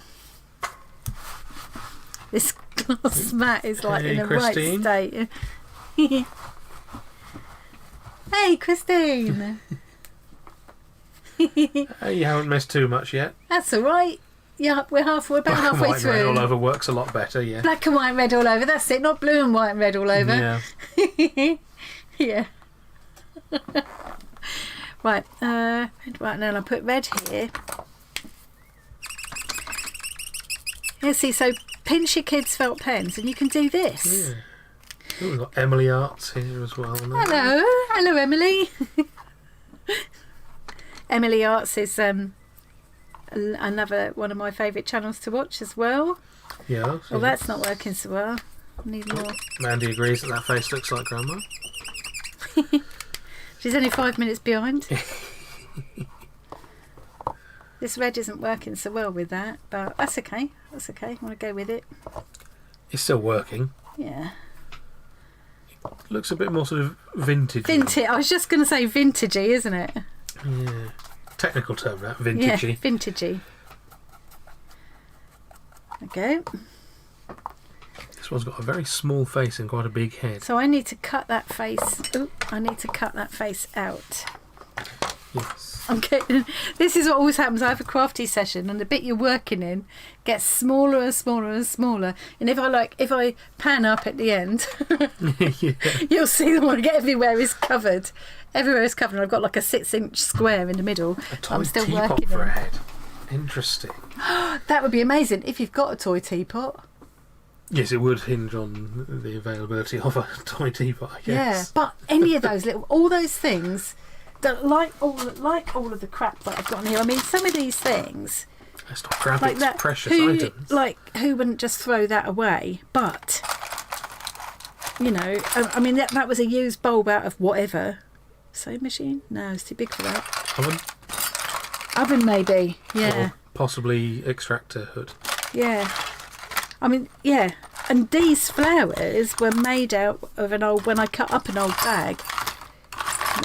Speaker 1: This glass mat is like in a
Speaker 2: Christine.
Speaker 1: right state. Hey, Christine.
Speaker 2: You haven't missed too much yet.
Speaker 1: That's all right. Yeah, we're about
Speaker 2: Black and
Speaker 1: halfway
Speaker 2: white
Speaker 1: through.
Speaker 2: red all over works a lot better, yeah.
Speaker 1: Black and white and red all over. That's it. Not blue and white and red all over.
Speaker 2: Yeah.
Speaker 1: Yeah. Right. Right now, I'll put red here. Yeah. See, so pinch your kids' felt pens, and you can do this.
Speaker 2: Yeah. Ooh, we've got Emily Arts here as well.
Speaker 1: Hello, Emily. Emily Arts is another one of my favourite channels to watch as well.
Speaker 2: Yeah.
Speaker 1: Well, that's not working so well. Need more.
Speaker 2: Mandy agrees that face looks like Grandma.
Speaker 1: She's only 5 minutes behind. This red isn't working so well with that, but that's okay. That's okay. I want to go with it.
Speaker 2: It's still working.
Speaker 1: Yeah.
Speaker 2: Looks a bit more sort of vintage.
Speaker 1: Vintage. I was just going to say vintagey, isn't it?
Speaker 2: Yeah. technical term, that
Speaker 1: Yeah,
Speaker 2: vintagey.
Speaker 1: vintagey. There we go.
Speaker 2: This one's got a very small face and quite a big head.
Speaker 1: So I need to cut that face. Ooh, I need to cut that face out.
Speaker 2: Yes.
Speaker 1: I'm getting, this is what always happens. I have a crafty session, and the bit you're working in gets smaller and smaller and smaller. And if I pan up at the end,
Speaker 2: Yeah.
Speaker 1: you'll see the one get everywhere is covered. Everywhere is covered. And I've got like a 6-inch square in the middle.
Speaker 2: A toy
Speaker 1: I'm still
Speaker 2: teapot
Speaker 1: working
Speaker 2: for a
Speaker 1: on.
Speaker 2: head. Interesting.
Speaker 1: That would be amazing if you've got a toy teapot.
Speaker 2: Yes, it would hinge on the availability of a toy teapot, I
Speaker 1: Yeah,
Speaker 2: guess.
Speaker 1: but any of those all those things, that like all of the crap that I've got in here. I mean, some of these things,
Speaker 2: Let's not grab
Speaker 1: like
Speaker 2: its
Speaker 1: that,
Speaker 2: precious
Speaker 1: who
Speaker 2: items.
Speaker 1: wouldn't just throw that away? But you know, I mean that was a used bulb out of whatever. Sewing machine? No, it's too big for that.
Speaker 2: Oven?
Speaker 1: Oven maybe. Yeah,
Speaker 2: Or possibly extractor hood.
Speaker 1: yeah. I mean, yeah. And these flowers were made out of an old. When I cut up an old bag.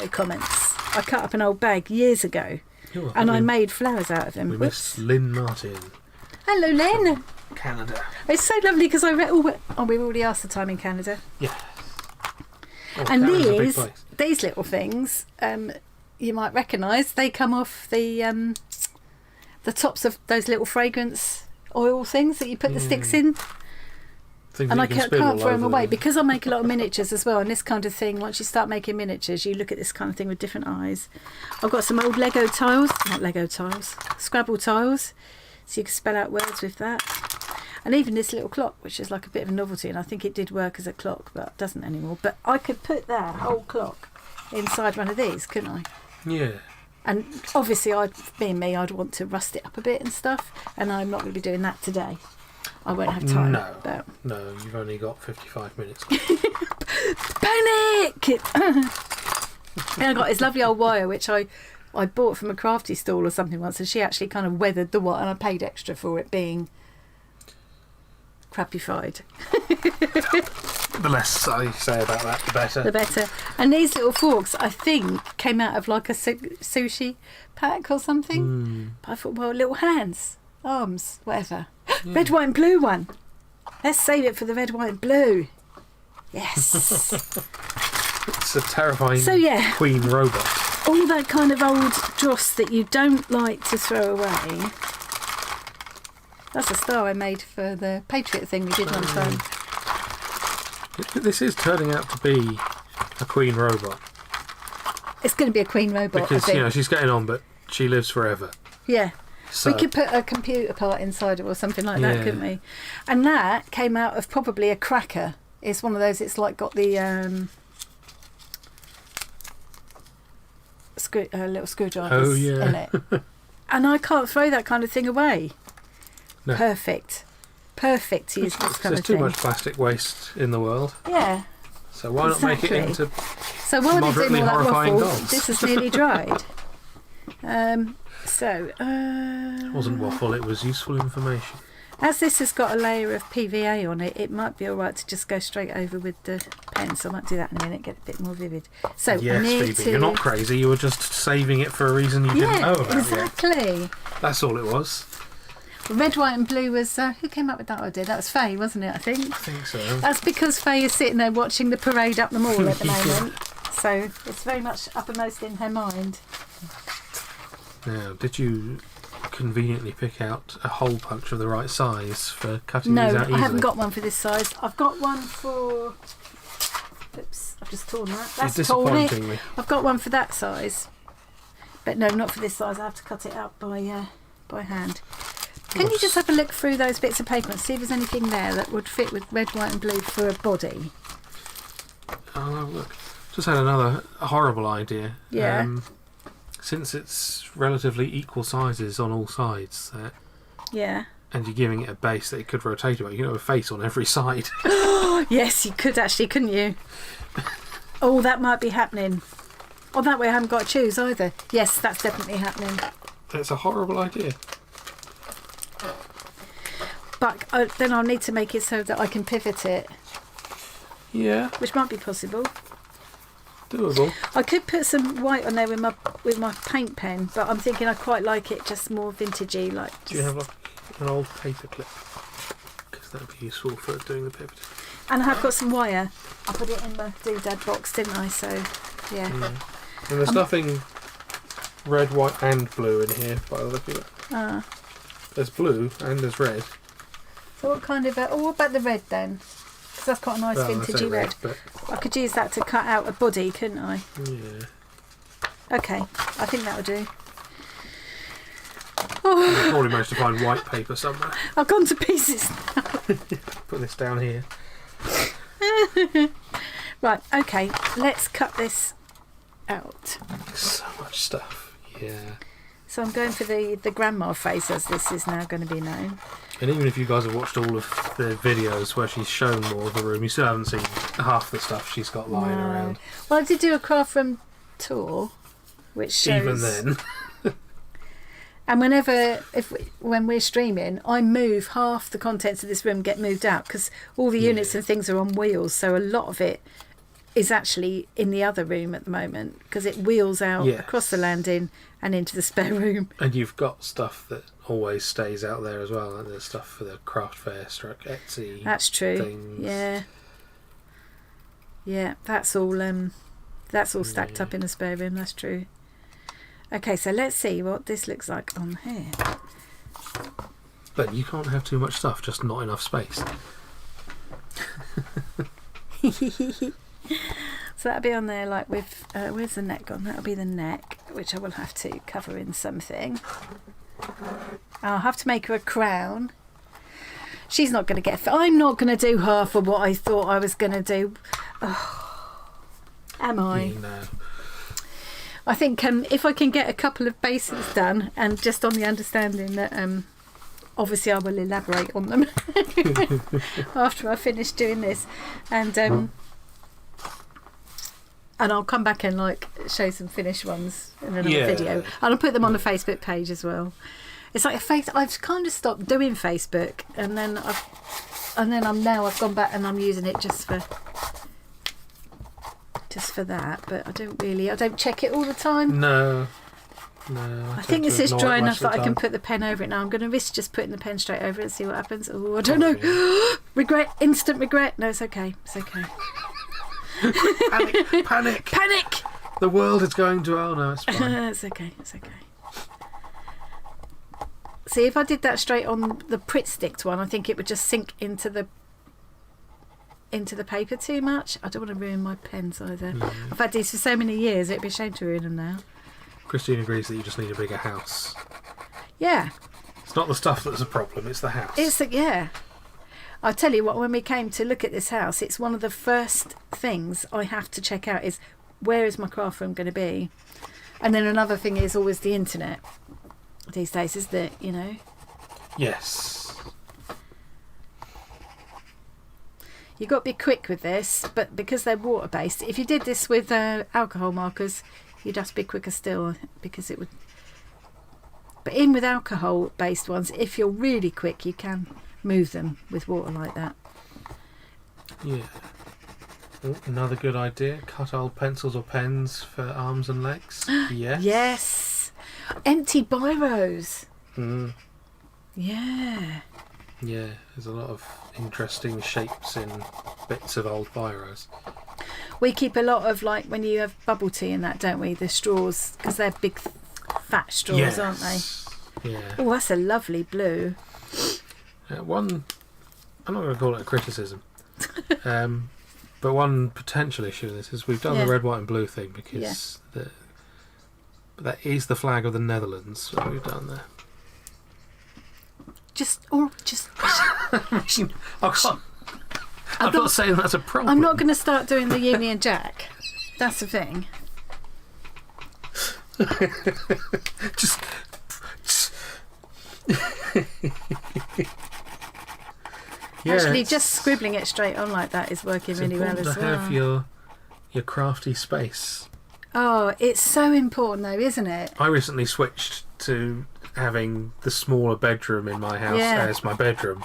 Speaker 1: No comments. I cut up an old bag years ago,
Speaker 2: You're
Speaker 1: and I
Speaker 2: welcome.
Speaker 1: made flowers out of them.
Speaker 2: We
Speaker 1: Whoops.
Speaker 2: miss Lynn Martin,
Speaker 1: Hello, Lynn.
Speaker 2: Canada.
Speaker 1: It's so lovely because I read. Oh, we've already asked the time in Canada.
Speaker 2: Yeah. Oh,
Speaker 1: And
Speaker 2: Canada's a big
Speaker 1: these
Speaker 2: place.
Speaker 1: little things, you might recognise. They come off the tops of those little fragrance oil things that you put the sticks in.
Speaker 2: Things
Speaker 1: And
Speaker 2: that
Speaker 1: I
Speaker 2: you can
Speaker 1: can't
Speaker 2: spin all
Speaker 1: throw them
Speaker 2: over
Speaker 1: away
Speaker 2: them.
Speaker 1: because I make a lot of miniatures as well. And this kind of thing, once you start making miniatures, you look at this kind of thing with different eyes. I've got some old Lego tiles, not Lego tiles, Scrabble tiles, so you can spell out words with that. And even this little clock, which is like a bit of a novelty, and I think it did work as a clock, but it doesn't anymore. But I could put that whole clock inside one of these, couldn't I?
Speaker 2: Yeah.
Speaker 1: And obviously, being me, I'd want to rust it up a bit and stuff, and I'm not going to be doing that today. I won't have time.
Speaker 2: No.
Speaker 1: But
Speaker 2: No, you've only got 55 minutes.
Speaker 1: panic! And I got this lovely old wire, which I bought from a crafty stall or something once, and she actually kind of weathered the wire, and I paid extra for it being crappified.
Speaker 2: The less I say about that, the better.
Speaker 1: The better. And these little forks, I think, came out of like a sushi pack or something. But I thought, well, little hands, arms, whatever. Red, white and blue one. Let's save it for the red, white and blue. Yes.
Speaker 2: It's a terrifying
Speaker 1: So, yeah.
Speaker 2: queen robot.
Speaker 1: All that kind of old dross that you don't like to throw away. That's a star I made for the Patriot thing we did one time.
Speaker 2: This is turning out to be a queen robot.
Speaker 1: It's going to be a queen robot,
Speaker 2: Because,
Speaker 1: I think.
Speaker 2: you know, she's getting on, but she lives forever.
Speaker 1: Yeah.
Speaker 2: So,
Speaker 1: We could put a computer part inside it or something like that,
Speaker 2: Yeah.
Speaker 1: couldn't we? And that came out of probably a cracker. It's one of those, it's like got the little screwdrivers in it. And I can't throw that kind of thing away.
Speaker 2: No.
Speaker 1: Perfect to use this kind
Speaker 2: there's
Speaker 1: of
Speaker 2: too
Speaker 1: thing.
Speaker 2: much plastic waste in the world.
Speaker 1: Yeah.
Speaker 2: So why not make it
Speaker 1: Exactly.
Speaker 2: into...
Speaker 1: So while they're doing
Speaker 2: Moderately
Speaker 1: all that
Speaker 2: horrifying
Speaker 1: waffle,
Speaker 2: dolls.
Speaker 1: this is nearly dried.
Speaker 2: It wasn't waffle, it was useful information.
Speaker 1: As this has got a layer of PVA on it, it might be all right to just go straight over with the pen. So I might do that in a minute, get a bit more vivid. So I
Speaker 2: Yes,
Speaker 1: need
Speaker 2: Phoebe,
Speaker 1: to...
Speaker 2: you're not crazy. You were just saving it for a reason you didn't know about yet.
Speaker 1: exactly.
Speaker 2: That's all it was.
Speaker 1: Red, white and blue was... who came up with that idea? That was Faye, wasn't it, I think?
Speaker 2: I think so.
Speaker 1: That's because Faye is sitting there watching the parade up the mall at the moment. So it's very much uppermost in her mind.
Speaker 2: Now, did you conveniently pick out a hole punch of the right size for cutting these
Speaker 1: No,
Speaker 2: out easily?
Speaker 1: I haven't got one for this size. I've got one for... Oops, I've just torn that. That's torn it.
Speaker 2: Disappointingly.
Speaker 1: I've got one for that size. But no, not for this size. I have to cut it out by hand. Can you just have a look through those bits of paper and see if there's anything there that would fit with red, white and blue for a body?
Speaker 2: Oh, look. Just had another horrible idea.
Speaker 1: Yeah.
Speaker 2: Since it's relatively equal sizes on all sides,
Speaker 1: Yeah.
Speaker 2: and you're giving it a base that it could rotate about, you can have a face on every side.
Speaker 1: Yes, you could actually, couldn't you? Oh, that might be happening. Oh, that way I haven't got to choose either. Yes, that's definitely happening.
Speaker 2: It's a horrible idea.
Speaker 1: But then I'll need to make it so that I can pivot it,
Speaker 2: Yeah,
Speaker 1: which might be possible.
Speaker 2: doable.
Speaker 1: I could put some white on there with my with my paint pen, but I'm thinking I quite like it just more vintagey. Like,
Speaker 2: Do you have like an old paper clip? Because that would be useful for doing the paper.
Speaker 1: And I have got some wire. I put it in the doodad box, didn't I? So, yeah.
Speaker 2: And there's nothing red, white, and blue in here by the look of it. There's blue and there's red.
Speaker 1: So what kind of... what about the red then? Because that's quite a nice vintagey red.
Speaker 2: But
Speaker 1: I could use that to cut out a body, couldn't I?
Speaker 2: yeah.
Speaker 1: Okay, I think that would do.
Speaker 2: I've probably managed to find white paper somewhere.
Speaker 1: I've gone to pieces.
Speaker 2: Put this down here.
Speaker 1: Right, okay, let's cut this out.
Speaker 2: So much stuff. Yeah.
Speaker 1: So I'm going for the grandma face, as this is now going to be known.
Speaker 2: And even if you guys have watched all of the videos where she's shown more of the room, you still haven't seen half the stuff she's got lying around.
Speaker 1: Well, I did do a craft room tour, which shows...
Speaker 2: Even then.
Speaker 1: And when we're streaming, I move half the contents of this room get moved out because all the units and things are on wheels. So a lot of it is actually in the other room at the moment because it wheels out across the landing and into the spare room.
Speaker 2: And you've got stuff that always stays out there as well. And there's stuff for the craft fair, Etsy.
Speaker 1: That's true.
Speaker 2: Things.
Speaker 1: Yeah, that's all stacked up in the spare room. That's true. Okay, so let's see what this looks like on here.
Speaker 2: But you can't have too much stuff, just not enough space.
Speaker 1: So that'll be on there like with... where's the neck gone? That'll be the neck, which I will have to cover in something. I'll have to make her a crown. She's not going to get... I'm not going to do half of what I thought I was going to do. Oh, am I?
Speaker 2: Yeah, no.
Speaker 1: I think if I can get a couple of bases done, and just on the understanding that obviously I will elaborate on them after I finish doing this, and I'll come back and like show some finished ones in another video, and I'll put them on the Facebook page as well. It's like I've kind of stopped doing Facebook, and then I've gone back and I'm using it just for that, but I don't check it all the time.
Speaker 2: No.
Speaker 1: I think this is dry enough that I can put the pen over it now. I'm going to risk just putting the pen straight over it and see what happens. Oh, I don't know. Regret, instant regret. No, it's okay. It's okay. Panic!
Speaker 2: The world is going to hell. No, it's fine.
Speaker 1: It's okay. See, if I did that straight on the Pritt sticked one, I think it would just sink into the paper too much. I don't want to ruin my pens either. I've had these for so many years, it'd be a shame to ruin them now.
Speaker 2: Christine agrees that you just need a bigger house.
Speaker 1: Yeah.
Speaker 2: It's not the stuff that's a problem, it's the house.
Speaker 1: I'll tell you what, when we came to look at this house, it's one of the first things I have to check out is where is my craft room going to be? And then another thing is always the internet these days, isn't it? You know?
Speaker 2: Yes.
Speaker 1: You've got to be quick with this, but because they're water-based, if you did this with alcohol markers, you'd have to be quicker still because it would... But in with alcohol-based ones, if you're really quick, you can move them with water like that.
Speaker 2: Yeah. Oh, another good idea. Cut old pencils or pens for arms and legs. Yes.
Speaker 1: Yes. Empty biros. Yeah.
Speaker 2: Yeah, there's a lot of interesting shapes in bits of old biros.
Speaker 1: We keep a lot of, like, when you have bubble tea and that, don't we? The straws, because they're big, fat straws, aren't they?
Speaker 2: Yeah.
Speaker 1: Oh, that's a lovely blue.
Speaker 2: One, I'm not going to call it a criticism, but one potential issue in this is we've done the red, white and blue thing because that is the flag of the Netherlands, what we've done there. I'm not saying that's a problem.
Speaker 1: I'm not going to start doing the Union Jack. That's the thing. Actually, just scribbling it straight on like that is working really well as well.
Speaker 2: It's important to have your crafty space.
Speaker 1: Oh, it's so important though, isn't it?
Speaker 2: I recently switched to having the smaller bedroom in my house as my bedroom,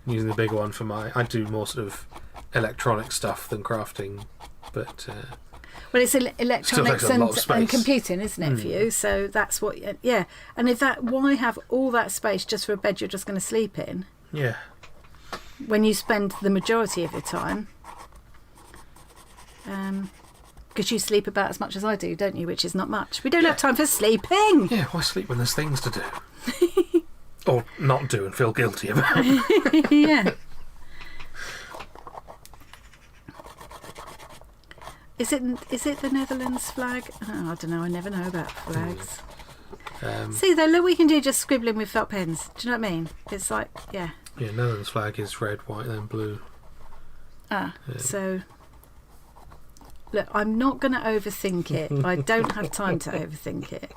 Speaker 2: using the bigger one for I do more sort of electronic stuff than crafting, but
Speaker 1: Well, it's electronics
Speaker 2: takes a lot of
Speaker 1: and
Speaker 2: space.
Speaker 1: computing, isn't it, for you? So that's what, yeah. And why have all that space just for a bed you're just going to sleep in?
Speaker 2: Yeah.
Speaker 1: When you spend the majority of your time, because you sleep about as much as I do, don't you? Which is not much. We don't have time for sleeping.
Speaker 2: Yeah, why sleep when there's things to do? Or not do and feel guilty about it.
Speaker 1: Yeah. Is it the Netherlands flag? Oh, I don't know. I never know about flags. See, though, look, we can do just scribbling with felt pens. Do you know what I mean? It's like, yeah.
Speaker 2: Yeah, Netherlands flag is red, white, then blue.
Speaker 1: So look, I'm not going to overthink it. I don't have time to overthink it.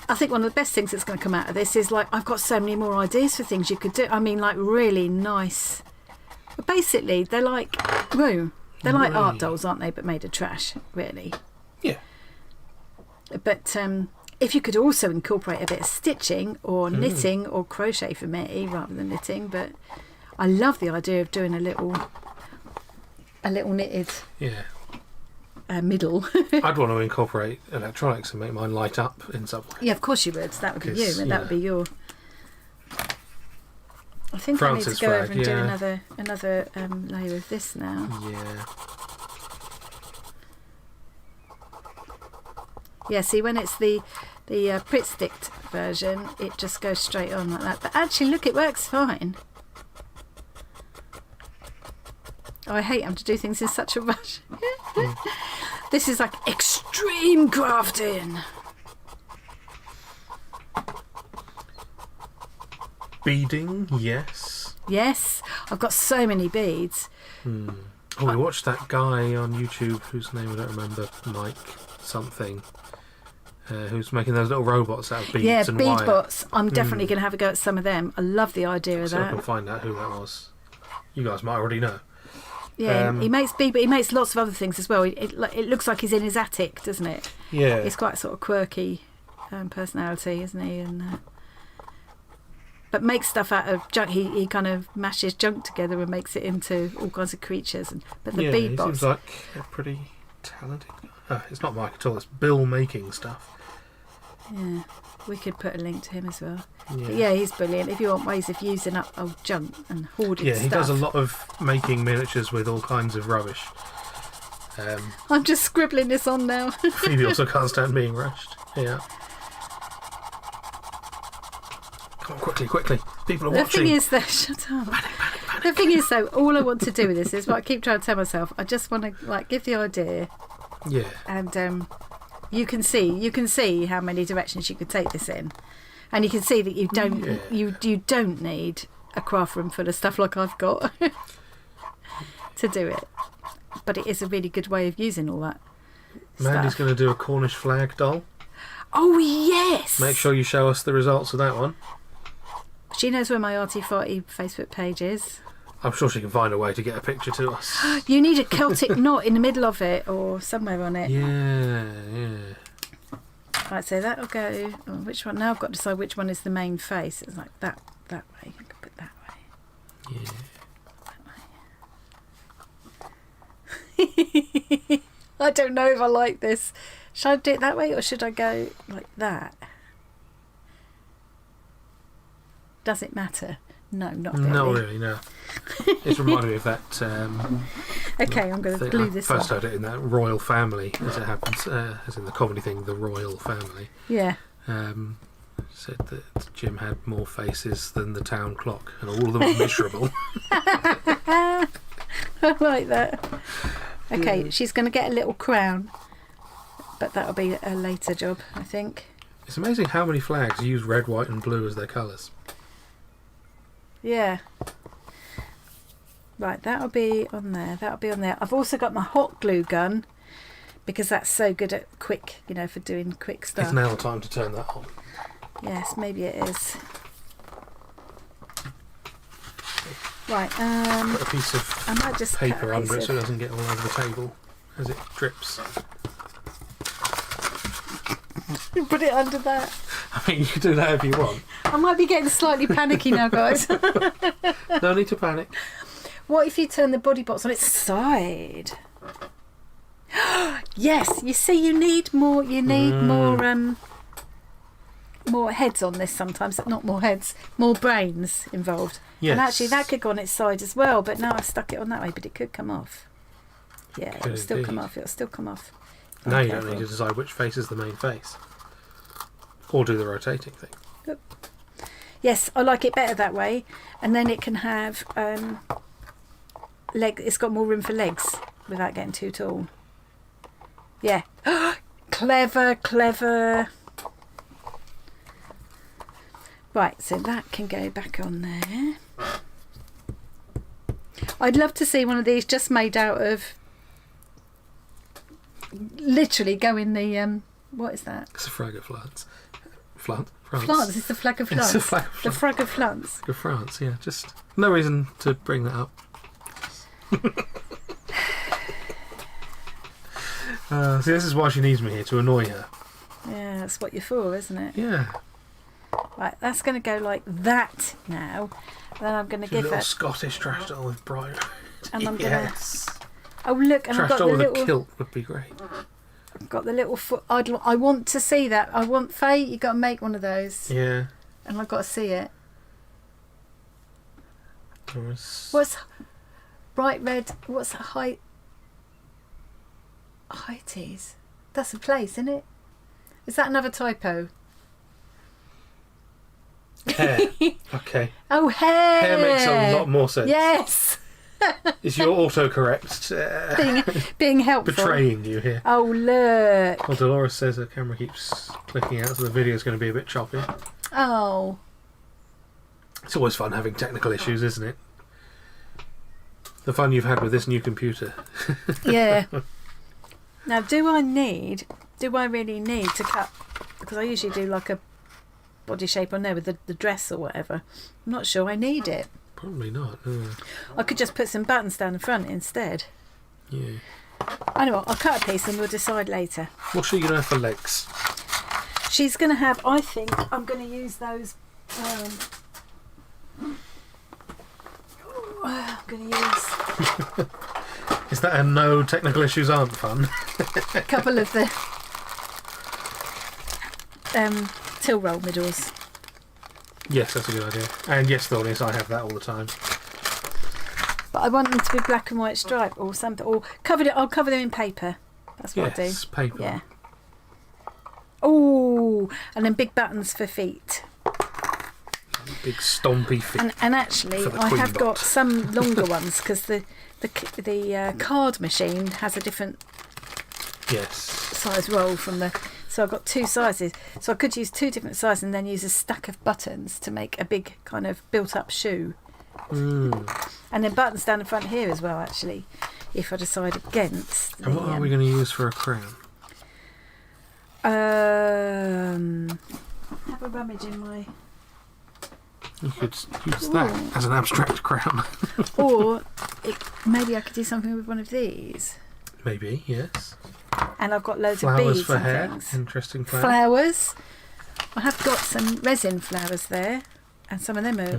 Speaker 1: I think one of the best things that's going to come out of this is like I've got so many more ideas for things you could do. I mean, like really nice. But basically, they're like like art dolls, aren't they? But made of trash, really.
Speaker 2: Yeah.
Speaker 1: But if you could also incorporate a bit of stitching or knitting or crochet for me rather than knitting, but I love the idea of doing a little knitted middle.
Speaker 2: I'd want to incorporate electronics and make mine light up in some way.
Speaker 1: Yeah, of course you would. That would be you. That would be your. I think
Speaker 2: France's
Speaker 1: I need to go
Speaker 2: flag,
Speaker 1: over and do another layer of this now.
Speaker 2: Yeah.
Speaker 1: Yeah, see, when it's the Pritt sticked version, it just goes straight on like that. But actually, look, it works fine. Oh, I hate having to do things in such a rush. This is like extreme crafting.
Speaker 2: Beading, yes.
Speaker 1: Yes, I've got so many beads.
Speaker 2: Oh, we watched that guy on YouTube whose name I don't remember, Mike something, who's making those little robots out of beads and wire.
Speaker 1: Bead bots. I'm definitely going to have a go at some of them. I love the idea of
Speaker 2: So I
Speaker 1: that.
Speaker 2: can find out who that was. You guys might already know.
Speaker 1: Yeah, he makes bead, but he makes lots of other things as well. It looks like he's in his attic, doesn't it?
Speaker 2: Yeah.
Speaker 1: He's quite sort of quirky personality, isn't he? And but makes stuff out of junk. He kind of mashes junk together and makes it into all kinds of creatures. But the bead bots.
Speaker 2: Seems like a pretty talented guy. It's not Mike at all. It's Bill making stuff.
Speaker 1: Yeah, we could put a link to him as well.
Speaker 2: Yeah,
Speaker 1: But yeah, he's brilliant. If you want ways of using up old junk and hoarding
Speaker 2: yeah,
Speaker 1: stuff.
Speaker 2: he does a lot of making miniatures with all kinds of rubbish.
Speaker 1: I'm just scribbling this on now.
Speaker 2: Phoebe also can't stand being rushed. Yeah. Come on, quickly. People are watching.
Speaker 1: The thing is, though, shut up.
Speaker 2: Panic.
Speaker 1: The thing is, though, all I want to do with this is what I keep trying to tell myself. I just want to like give the idea,
Speaker 2: Yeah.
Speaker 1: and you can see how many directions you could take this in, and you can see that you don't need a craft room full of stuff like I've got to do it. But it is a really good way of using all that.
Speaker 2: Mandy's going to do a Cornish flag doll.
Speaker 1: Oh yes!
Speaker 2: Make sure you show us the results of that one.
Speaker 1: She knows where my Arty Farty Facebook page is.
Speaker 2: I'm sure she can find a way to get a picture to us.
Speaker 1: You need a Celtic knot in the middle of it or somewhere on it.
Speaker 2: Yeah.
Speaker 1: Right, so that'll go. Oh, which one? Now I've got to decide which one is the main face. It's like that way. I can put that way.
Speaker 2: Yeah.
Speaker 1: I don't know if I like this. Should I do it that way or should I go like that? Does it matter? No, not really.
Speaker 2: Not really, no. It's reminded me of that.
Speaker 1: Okay, I'm going to glue this on.
Speaker 2: I first heard it in that Royal Family, as it happens, as in the comedy thing, The Royal Family.
Speaker 1: Yeah.
Speaker 2: Said that Jim had more faces than the town clock, and all of them were miserable.
Speaker 1: I like that. Okay, she's going to get a little crown, but that'll be a later job, I think.
Speaker 2: It's amazing how many flags use red, white, and blue as their colours.
Speaker 1: Yeah. Right, that'll be on there. That'll be on there. I've also got my hot glue gun because that's so good at quick, for doing quick stuff.
Speaker 2: It's now the time to turn that on.
Speaker 1: Yes, maybe it is. Right,
Speaker 2: Put a piece of
Speaker 1: I might just
Speaker 2: paper
Speaker 1: cut a
Speaker 2: under it
Speaker 1: piece
Speaker 2: so it
Speaker 1: of-
Speaker 2: doesn't get all over the table as it drips.
Speaker 1: Put it under that.
Speaker 2: I mean, you can do that if you want.
Speaker 1: I might be getting slightly panicky now, guys.
Speaker 2: No need to panic.
Speaker 1: What if you turn the body box on its side? Yes, you see, you need more. You need more heads on this sometimes. Not more heads, more brains involved.
Speaker 2: Yes.
Speaker 1: And actually, that could go on its side as well. But now I've stuck it on that way, but it could come off. Yeah, it'll still come off. It'll still come off.
Speaker 2: Now you don't need to decide which face is the main face, or do the rotating thing.
Speaker 1: Yep. Yes, I like it better that way, and then it can have leg. It's got more room for legs without getting too tall. Yeah. Clever, clever. Right, so that can go back on there. I'd love to see one of these just made out of... Literally go in the... what is that?
Speaker 2: It's a flag of France.
Speaker 1: France, it's the flag of France.
Speaker 2: It's a flag of France.
Speaker 1: The flag of France.
Speaker 2: Flag of France, yeah. Just no reason to bring that up. See, this is why she needs me here, to annoy her.
Speaker 1: Yeah, that's what you're for, isn't it?
Speaker 2: Yeah.
Speaker 1: Right, that's going to go like that now. Then I'm going to give
Speaker 2: a little
Speaker 1: it...
Speaker 2: Scottish trash doll with bright...
Speaker 1: And I'm going
Speaker 2: yes.
Speaker 1: to... Oh, look, and I've
Speaker 2: Trash
Speaker 1: got
Speaker 2: doll
Speaker 1: the
Speaker 2: with
Speaker 1: little...
Speaker 2: a kilt would be great.
Speaker 1: I've got the little foot... I want to see that. I want... Faye, you got to make one of those.
Speaker 2: Yeah.
Speaker 1: And I've got to see it.
Speaker 2: What's
Speaker 1: bright red? What's Heighties? That's a place, isn't it? Is that another typo?
Speaker 2: Hair. Okay.
Speaker 1: Oh, hair.
Speaker 2: Hair makes a lot more sense.
Speaker 1: Yes.
Speaker 2: Is your autocorrect
Speaker 1: being helpful?
Speaker 2: betraying you here?
Speaker 1: Oh, look.
Speaker 2: Well, Dolores says her camera keeps clicking out, so the video's going to be a bit choppy.
Speaker 1: Oh.
Speaker 2: It's always fun having technical issues, isn't it? The fun you've had with this new computer.
Speaker 1: Yeah. Now, do I really need to cut? Because I usually do like a body shape on there with the dress or whatever. I'm not sure I need it.
Speaker 2: Probably not. No.
Speaker 1: I could just put some buttons down the front instead.
Speaker 2: Yeah.
Speaker 1: Anyway, I'll cut a piece and we'll decide later.
Speaker 2: What's she going to have for legs?
Speaker 1: She's going to have, I think, I'm going to use those... I'm going to use...
Speaker 2: Is that a no technical issues aren't fun?
Speaker 1: a couple of the till roll middles.
Speaker 2: Yes, that's a good idea. And yes, Thornius, I have that all the time.
Speaker 1: But I want them to be black and white stripe or something. Or I'll cover them in paper. That's what I do.
Speaker 2: Yes, paper.
Speaker 1: Yeah. Oh, and then big buttons for feet.
Speaker 2: Big stompy feet.
Speaker 1: And actually, I have got some longer ones because the card machine has a different size roll from the... So I've got two sizes. So I could use two different sizes and then use a stack of buttons to make a big kind of built-up shoe.
Speaker 2: Mm.
Speaker 1: And then buttons down the front here as well, actually, if I decide against.
Speaker 2: And what are we going to use for a crown?
Speaker 1: Have a rummage in my...
Speaker 2: You could use that as an abstract crown.
Speaker 1: Or maybe I could do something with one of these.
Speaker 2: Maybe, yes.
Speaker 1: And I've got loads
Speaker 2: flowers
Speaker 1: of beads
Speaker 2: for
Speaker 1: and
Speaker 2: hair.
Speaker 1: things.
Speaker 2: Interesting flower.
Speaker 1: Flowers. I have got some resin flowers there, and some of them are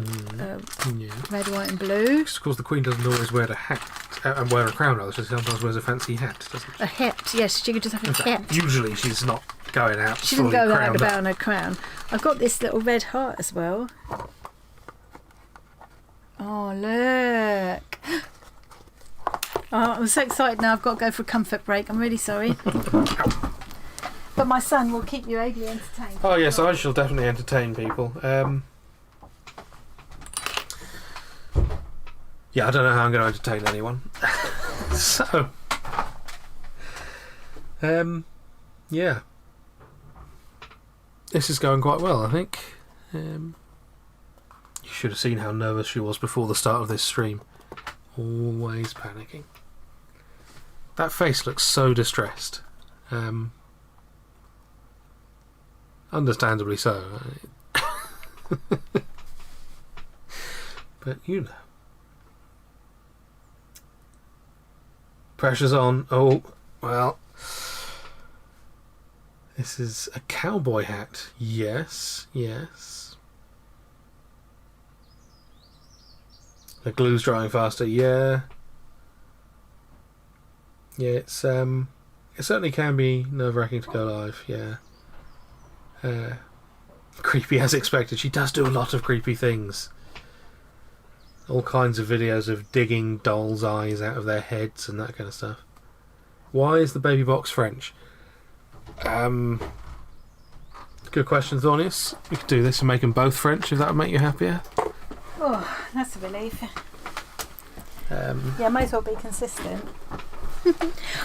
Speaker 1: red, white, and blue.
Speaker 2: Of course, the Queen doesn't always wear a hat and wear a crown. She sometimes wears a fancy hat, doesn't she?
Speaker 1: A hat, yes. She could just have a hat.
Speaker 2: Usually, she's not going out.
Speaker 1: She doesn't go out about on her crown. I've got this little red heart as well. Oh, look. Oh, I'm so excited now. I've got to go for a comfort break. I'm really sorry. But my son will keep you ably entertained.
Speaker 2: Oh, yes, I shall definitely entertain people. Yeah, I don't know how I'm going to entertain anyone. So, yeah. This is going quite well, I think. You should have seen how nervous she was before the start of this stream. Always panicking. That face looks so distressed. Understandably so. But you know. Pressure's on. Oh, well. This is a cowboy hat. Yes, yes. The glue's drying faster. Yeah. Yeah, it's It certainly can be nerve-wracking to go live, yeah. Creepy as expected. She does do a lot of creepy things. All kinds of videos of digging dolls' eyes out of their heads and that kind of stuff. Why is the baby box French? Good question, Thornius. We could do this and make them both French if that would make you happier.
Speaker 1: Oh, that's a relief. Yeah, might as well be consistent.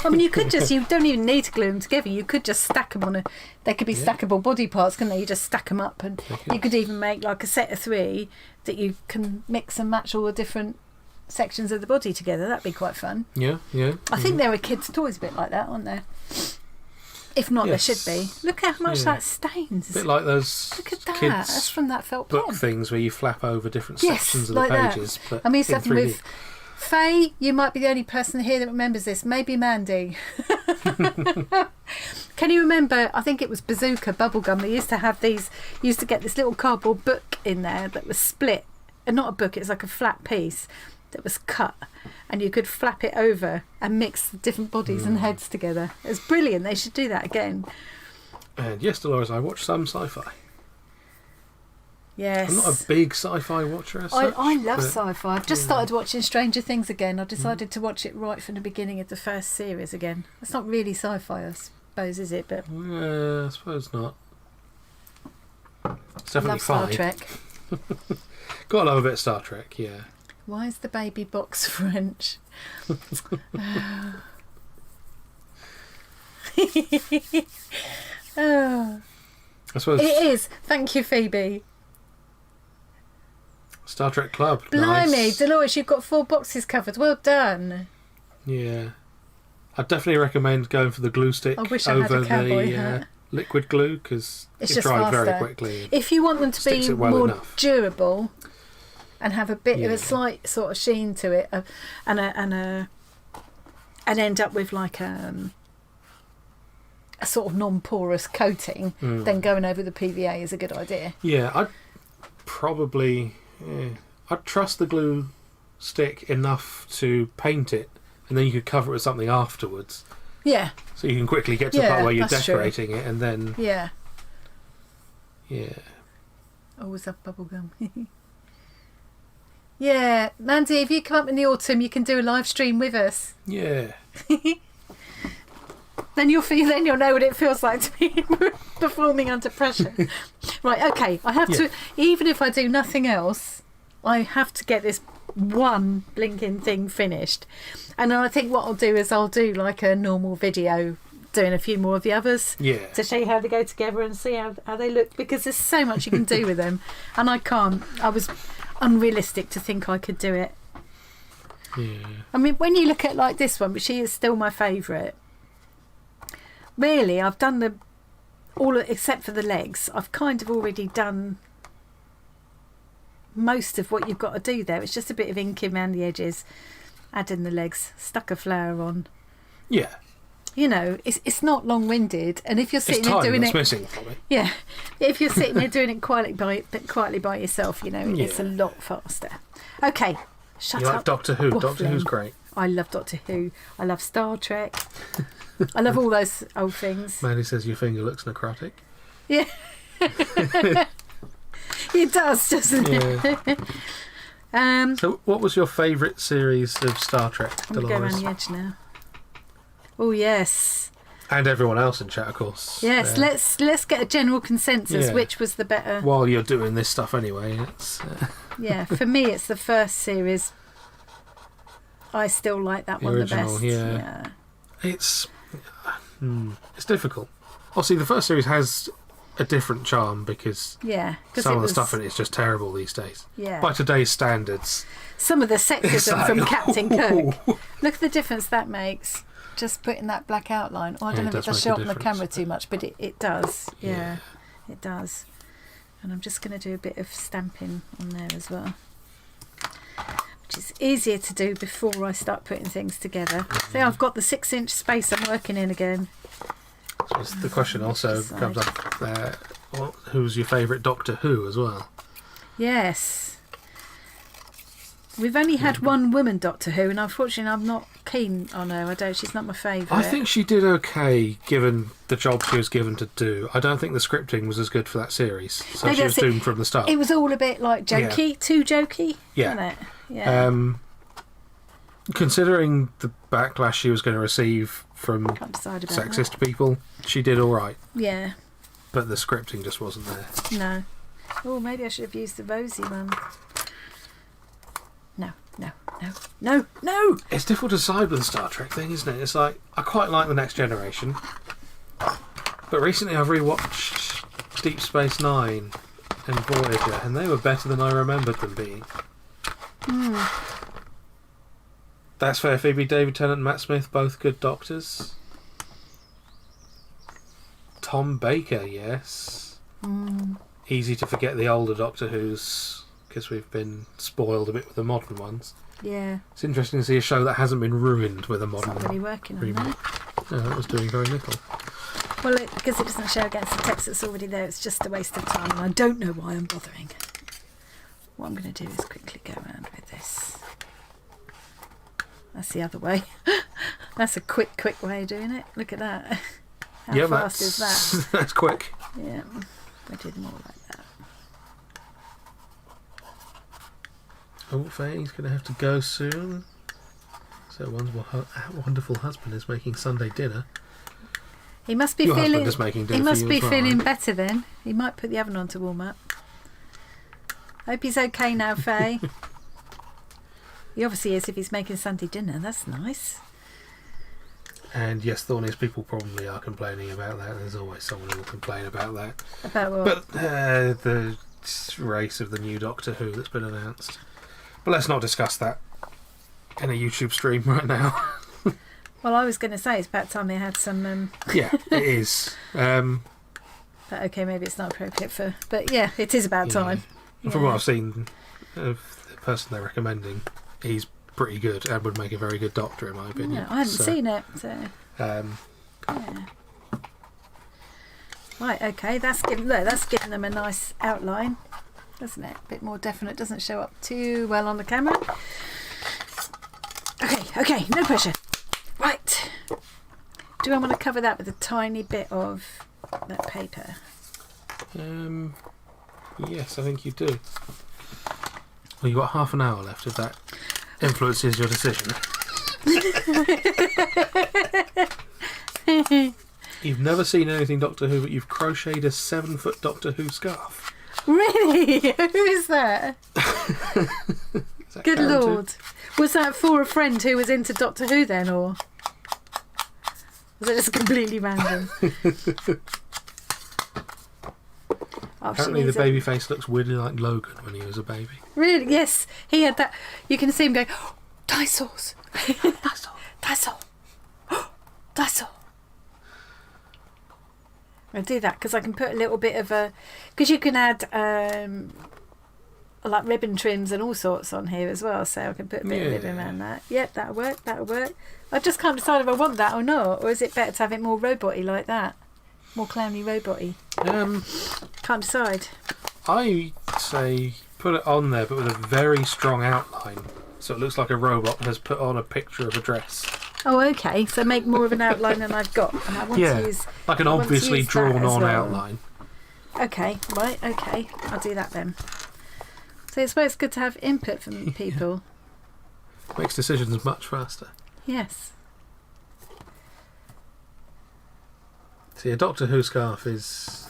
Speaker 1: I mean, you don't even need to glue them together. You could just stack them on they could be stackable body parts, couldn't they? You just stack them up, and you could even make like a set of 3 that you can mix and match all the different sections of the body together. That'd be quite fun.
Speaker 2: Yeah.
Speaker 1: I think there are kids' toys a bit like that, aren't there? If not, there should be. Look how much that stains.
Speaker 2: A bit like those
Speaker 1: Look at that.
Speaker 2: kids'
Speaker 1: That's from that felt
Speaker 2: book
Speaker 1: pen.
Speaker 2: things where you flap over different sections of the
Speaker 1: like
Speaker 2: pages.
Speaker 1: That.
Speaker 2: But
Speaker 1: I mean,
Speaker 2: in
Speaker 1: something
Speaker 2: 3D.
Speaker 1: with Faye, you might be the only person here that remembers this. Maybe Mandy. Can you remember? I think it was Bazooka Bubblegum. They used to have these. You used to get this little cardboard book in there that was split, and not a book. It's like a flat piece that was cut, and you could flap it over and mix the different bodies and heads together. It was brilliant. They should do that again.
Speaker 2: And yes, Dolores, I watch some sci-fi.
Speaker 1: Yes.
Speaker 2: I'm not a big sci-fi watcher as such.
Speaker 1: I love sci-fi. I've just started watching Stranger Things again. I decided to watch it right from the beginning of the first series again. It's not really sci-fi, I suppose, is it? But
Speaker 2: I suppose not. It's definitely
Speaker 1: love Star
Speaker 2: fine.
Speaker 1: Trek.
Speaker 2: Got to love a bit of Star Trek, yeah.
Speaker 1: Why is the baby box French? Oh.
Speaker 2: I suppose
Speaker 1: It is. Thank you, Phoebe.
Speaker 2: Star Trek Club.
Speaker 1: Blimey,
Speaker 2: Nice.
Speaker 1: Dolores, you've got 4 boxes covered. Well done.
Speaker 2: Yeah. I'd definitely recommend going for the glue stick
Speaker 1: I wish I had
Speaker 2: over
Speaker 1: a cowboy
Speaker 2: the
Speaker 1: hat.
Speaker 2: liquid glue because
Speaker 1: It's
Speaker 2: it
Speaker 1: just
Speaker 2: dried very
Speaker 1: faster.
Speaker 2: quickly.
Speaker 1: If you want them to
Speaker 2: Sticks
Speaker 1: be
Speaker 2: it well
Speaker 1: more
Speaker 2: enough.
Speaker 1: durable and have a bit of
Speaker 2: Yeah.
Speaker 1: a slight sort of sheen to it, and end up with like a sort of non-porous coating, then going over the PVA is a good idea.
Speaker 2: Yeah, I'd probably... I'd trust the glue stick enough to paint it, and then you could cover it with something afterwards.
Speaker 1: Yeah.
Speaker 2: So you can quickly get to the
Speaker 1: Yeah,
Speaker 2: part where you're
Speaker 1: that's true.
Speaker 2: decorating it, and then...
Speaker 1: Yeah.
Speaker 2: Yeah.
Speaker 1: Always love bubblegum. Yeah, Mandy, if you come up in the autumn, you can do a live stream with us.
Speaker 2: Yeah.
Speaker 1: Then you'll know what it feels like to be performing under pressure. Right, okay. I have to, even if I do nothing else, I have to get this one blinking thing finished. And I think what I'll do is I'll do like a normal video doing a few more of the others to show you how they go together and see how they look, because there's so much you can do with them, and I can't. I was unrealistic to think I could do it.
Speaker 2: Yeah.
Speaker 1: I mean, when you look at like this one, but she is still my favourite. Really, I've done all except for the legs. I've kind of already done most of what you've got to do there. It's just a bit of inking around the edges, add in the legs, stuck a flower on.
Speaker 2: Yeah.
Speaker 1: You know, it's not long-winded, and if you're sitting
Speaker 2: It's
Speaker 1: there
Speaker 2: time
Speaker 1: doing
Speaker 2: that's
Speaker 1: it,
Speaker 2: missing from it.
Speaker 1: yeah, if you're sitting there doing it quietly by yourself, you know, it's a
Speaker 2: Yeah.
Speaker 1: lot faster. Okay, shut
Speaker 2: You
Speaker 1: up.
Speaker 2: like Doctor Who? Doctor
Speaker 1: waffling.
Speaker 2: Who's great.
Speaker 1: I love Doctor Who. I love Star Trek. I love all those old things.
Speaker 2: Mandy says your finger looks necrotic.
Speaker 1: Yeah. It does, doesn't it?
Speaker 2: So what was your favourite series of Star Trek,
Speaker 1: I'm going to go
Speaker 2: Dolores?
Speaker 1: around the edge now. Oh, yes.
Speaker 2: And everyone else in chat, of course.
Speaker 1: Yes, let's get a general consensus.
Speaker 2: Yeah.
Speaker 1: Which was the better?
Speaker 2: While you're doing this stuff anyway, it's...
Speaker 1: Yeah, for me, it's the first series. I still like that one
Speaker 2: original,
Speaker 1: the best.
Speaker 2: yeah. It's difficult. Obviously, the first series has a different charm because some of the stuff in it is just terrible these days.
Speaker 1: Yeah.
Speaker 2: By today's standards.
Speaker 1: Some of the sexism from
Speaker 2: like,
Speaker 1: Captain Kirk. Look at the difference that makes. Just putting that black outline. Oh, I don't know if it does show up on the camera too much, but it does. Yeah, it does. And I'm just going to do a bit of stamping on there as well, which is easier to do before I start putting things together. See, I've got the 6-inch space I'm working in again.
Speaker 2: So the question also comes up there, who's your favourite Doctor Who as well?
Speaker 1: Yes. We've only had one woman Doctor Who, and unfortunately I'm not keen on her. I don't. She's not my favourite.
Speaker 2: I think she did okay given the job she was given to do. I don't think the scripting was as good for that series, so
Speaker 1: Maybe
Speaker 2: she was
Speaker 1: that's it.
Speaker 2: doomed from the start.
Speaker 1: It was all a bit like jokey, too jokey, wasn't it? Yeah.
Speaker 2: Considering the backlash she was going to receive from
Speaker 1: Can't decide about
Speaker 2: sexist people, she did all right.
Speaker 1: Yeah.
Speaker 2: But the scripting just wasn't there.
Speaker 1: No. Oh, maybe I should have used the rosy one. No.
Speaker 2: It's difficult to decide with the Star Trek thing, isn't it? It's like, I quite like The Next Generation, but recently I've rewatched Deep Space Nine and Voyager, and they were better than I remembered them being. That's fair, Phoebe. David Tennant and Matt Smith, both good doctors. Tom Baker, yes. Easy to forget the older Doctor Who's, because we've been spoiled a bit with the modern ones.
Speaker 1: Yeah.
Speaker 2: It's interesting to see a show that hasn't been ruined with a modern
Speaker 1: It's not really working on
Speaker 2: remake.
Speaker 1: that.
Speaker 2: No, that was doing very little.
Speaker 1: Well, because it doesn't show against the text that's already there, it's just a waste of time, and I don't know why I'm bothering. What I'm going to do is quickly go around with this. That's the other way. That's a quick way of doing it. Look at that. How fast is that?
Speaker 2: That's quick.
Speaker 1: Yeah. I do them all like that.
Speaker 2: Oh, Faye's going to have to go soon. So one's wonderful husband is making Sunday dinner.
Speaker 1: He must be
Speaker 2: Your
Speaker 1: feeling.
Speaker 2: husband is making dinner
Speaker 1: He
Speaker 2: for
Speaker 1: must
Speaker 2: you
Speaker 1: be
Speaker 2: as well,
Speaker 1: feeling
Speaker 2: right?
Speaker 1: better then. He might put the oven on to warm up. Hope he's okay now, Faye. He obviously is if he's making Sunday dinner. That's nice.
Speaker 2: And yes, Thorniest people probably are complaining about that. There's always someone who will complain about that.
Speaker 1: About what?
Speaker 2: But the race of the new Doctor Who that's been announced. But let's not discuss that in a YouTube stream right now.
Speaker 1: Well, I was going to say it's about time they had some.
Speaker 2: Yeah, it is.
Speaker 1: But okay, maybe it's not appropriate for. But yeah, it is about time.
Speaker 2: And from what I've seen of the person they're recommending, he's pretty good and would make a very good Doctor, in my opinion.
Speaker 1: Yeah, I haven't seen it. So. Yeah. Right. Okay. That's given them a nice outline, doesn't it? A bit more definite. Doesn't show up too well on the camera. Okay. No pressure. Right. Do I want to cover that with a tiny bit of that paper?
Speaker 2: Yes, I think you do. Well, you've got half an hour left if that influences your decision. You've never seen anything Doctor Who, but you've crocheted a 7-foot Doctor Who scarf.
Speaker 1: Really? Who is that?
Speaker 2: Is that
Speaker 1: Good
Speaker 2: counted?
Speaker 1: Lord. Was that for a friend who was into Doctor Who then, or was it just completely random?
Speaker 2: Apparently the baby face looks weirdly like Logan when he was a baby.
Speaker 1: Really? Yes. He had that. You can see him going, oh, dinosaurs. Dinosaur. Dinosaur. I'll do that because I can put a little bit of a... Because you can add like ribbon trims and all sorts on here as well, so I can put a bit of ribbon around that. Yep, that'll work. I just can't decide if I want that or not, or is it better to have it more robot-y like that? More clowny robot-y? Can't decide.
Speaker 2: I say put it on there, but with a very strong outline, so it looks like a robot has put on a picture of a dress.
Speaker 1: Oh, okay. So make more of an outline than I've got. And I want to use...
Speaker 2: like an
Speaker 1: I want to
Speaker 2: obviously
Speaker 1: use that
Speaker 2: drawn
Speaker 1: as
Speaker 2: on
Speaker 1: well.
Speaker 2: outline.
Speaker 1: Okay, right, okay. I'll do that then. So it's always good to have input from people.
Speaker 2: Makes decisions much faster.
Speaker 1: Yes.
Speaker 2: See, a Doctor Who scarf is...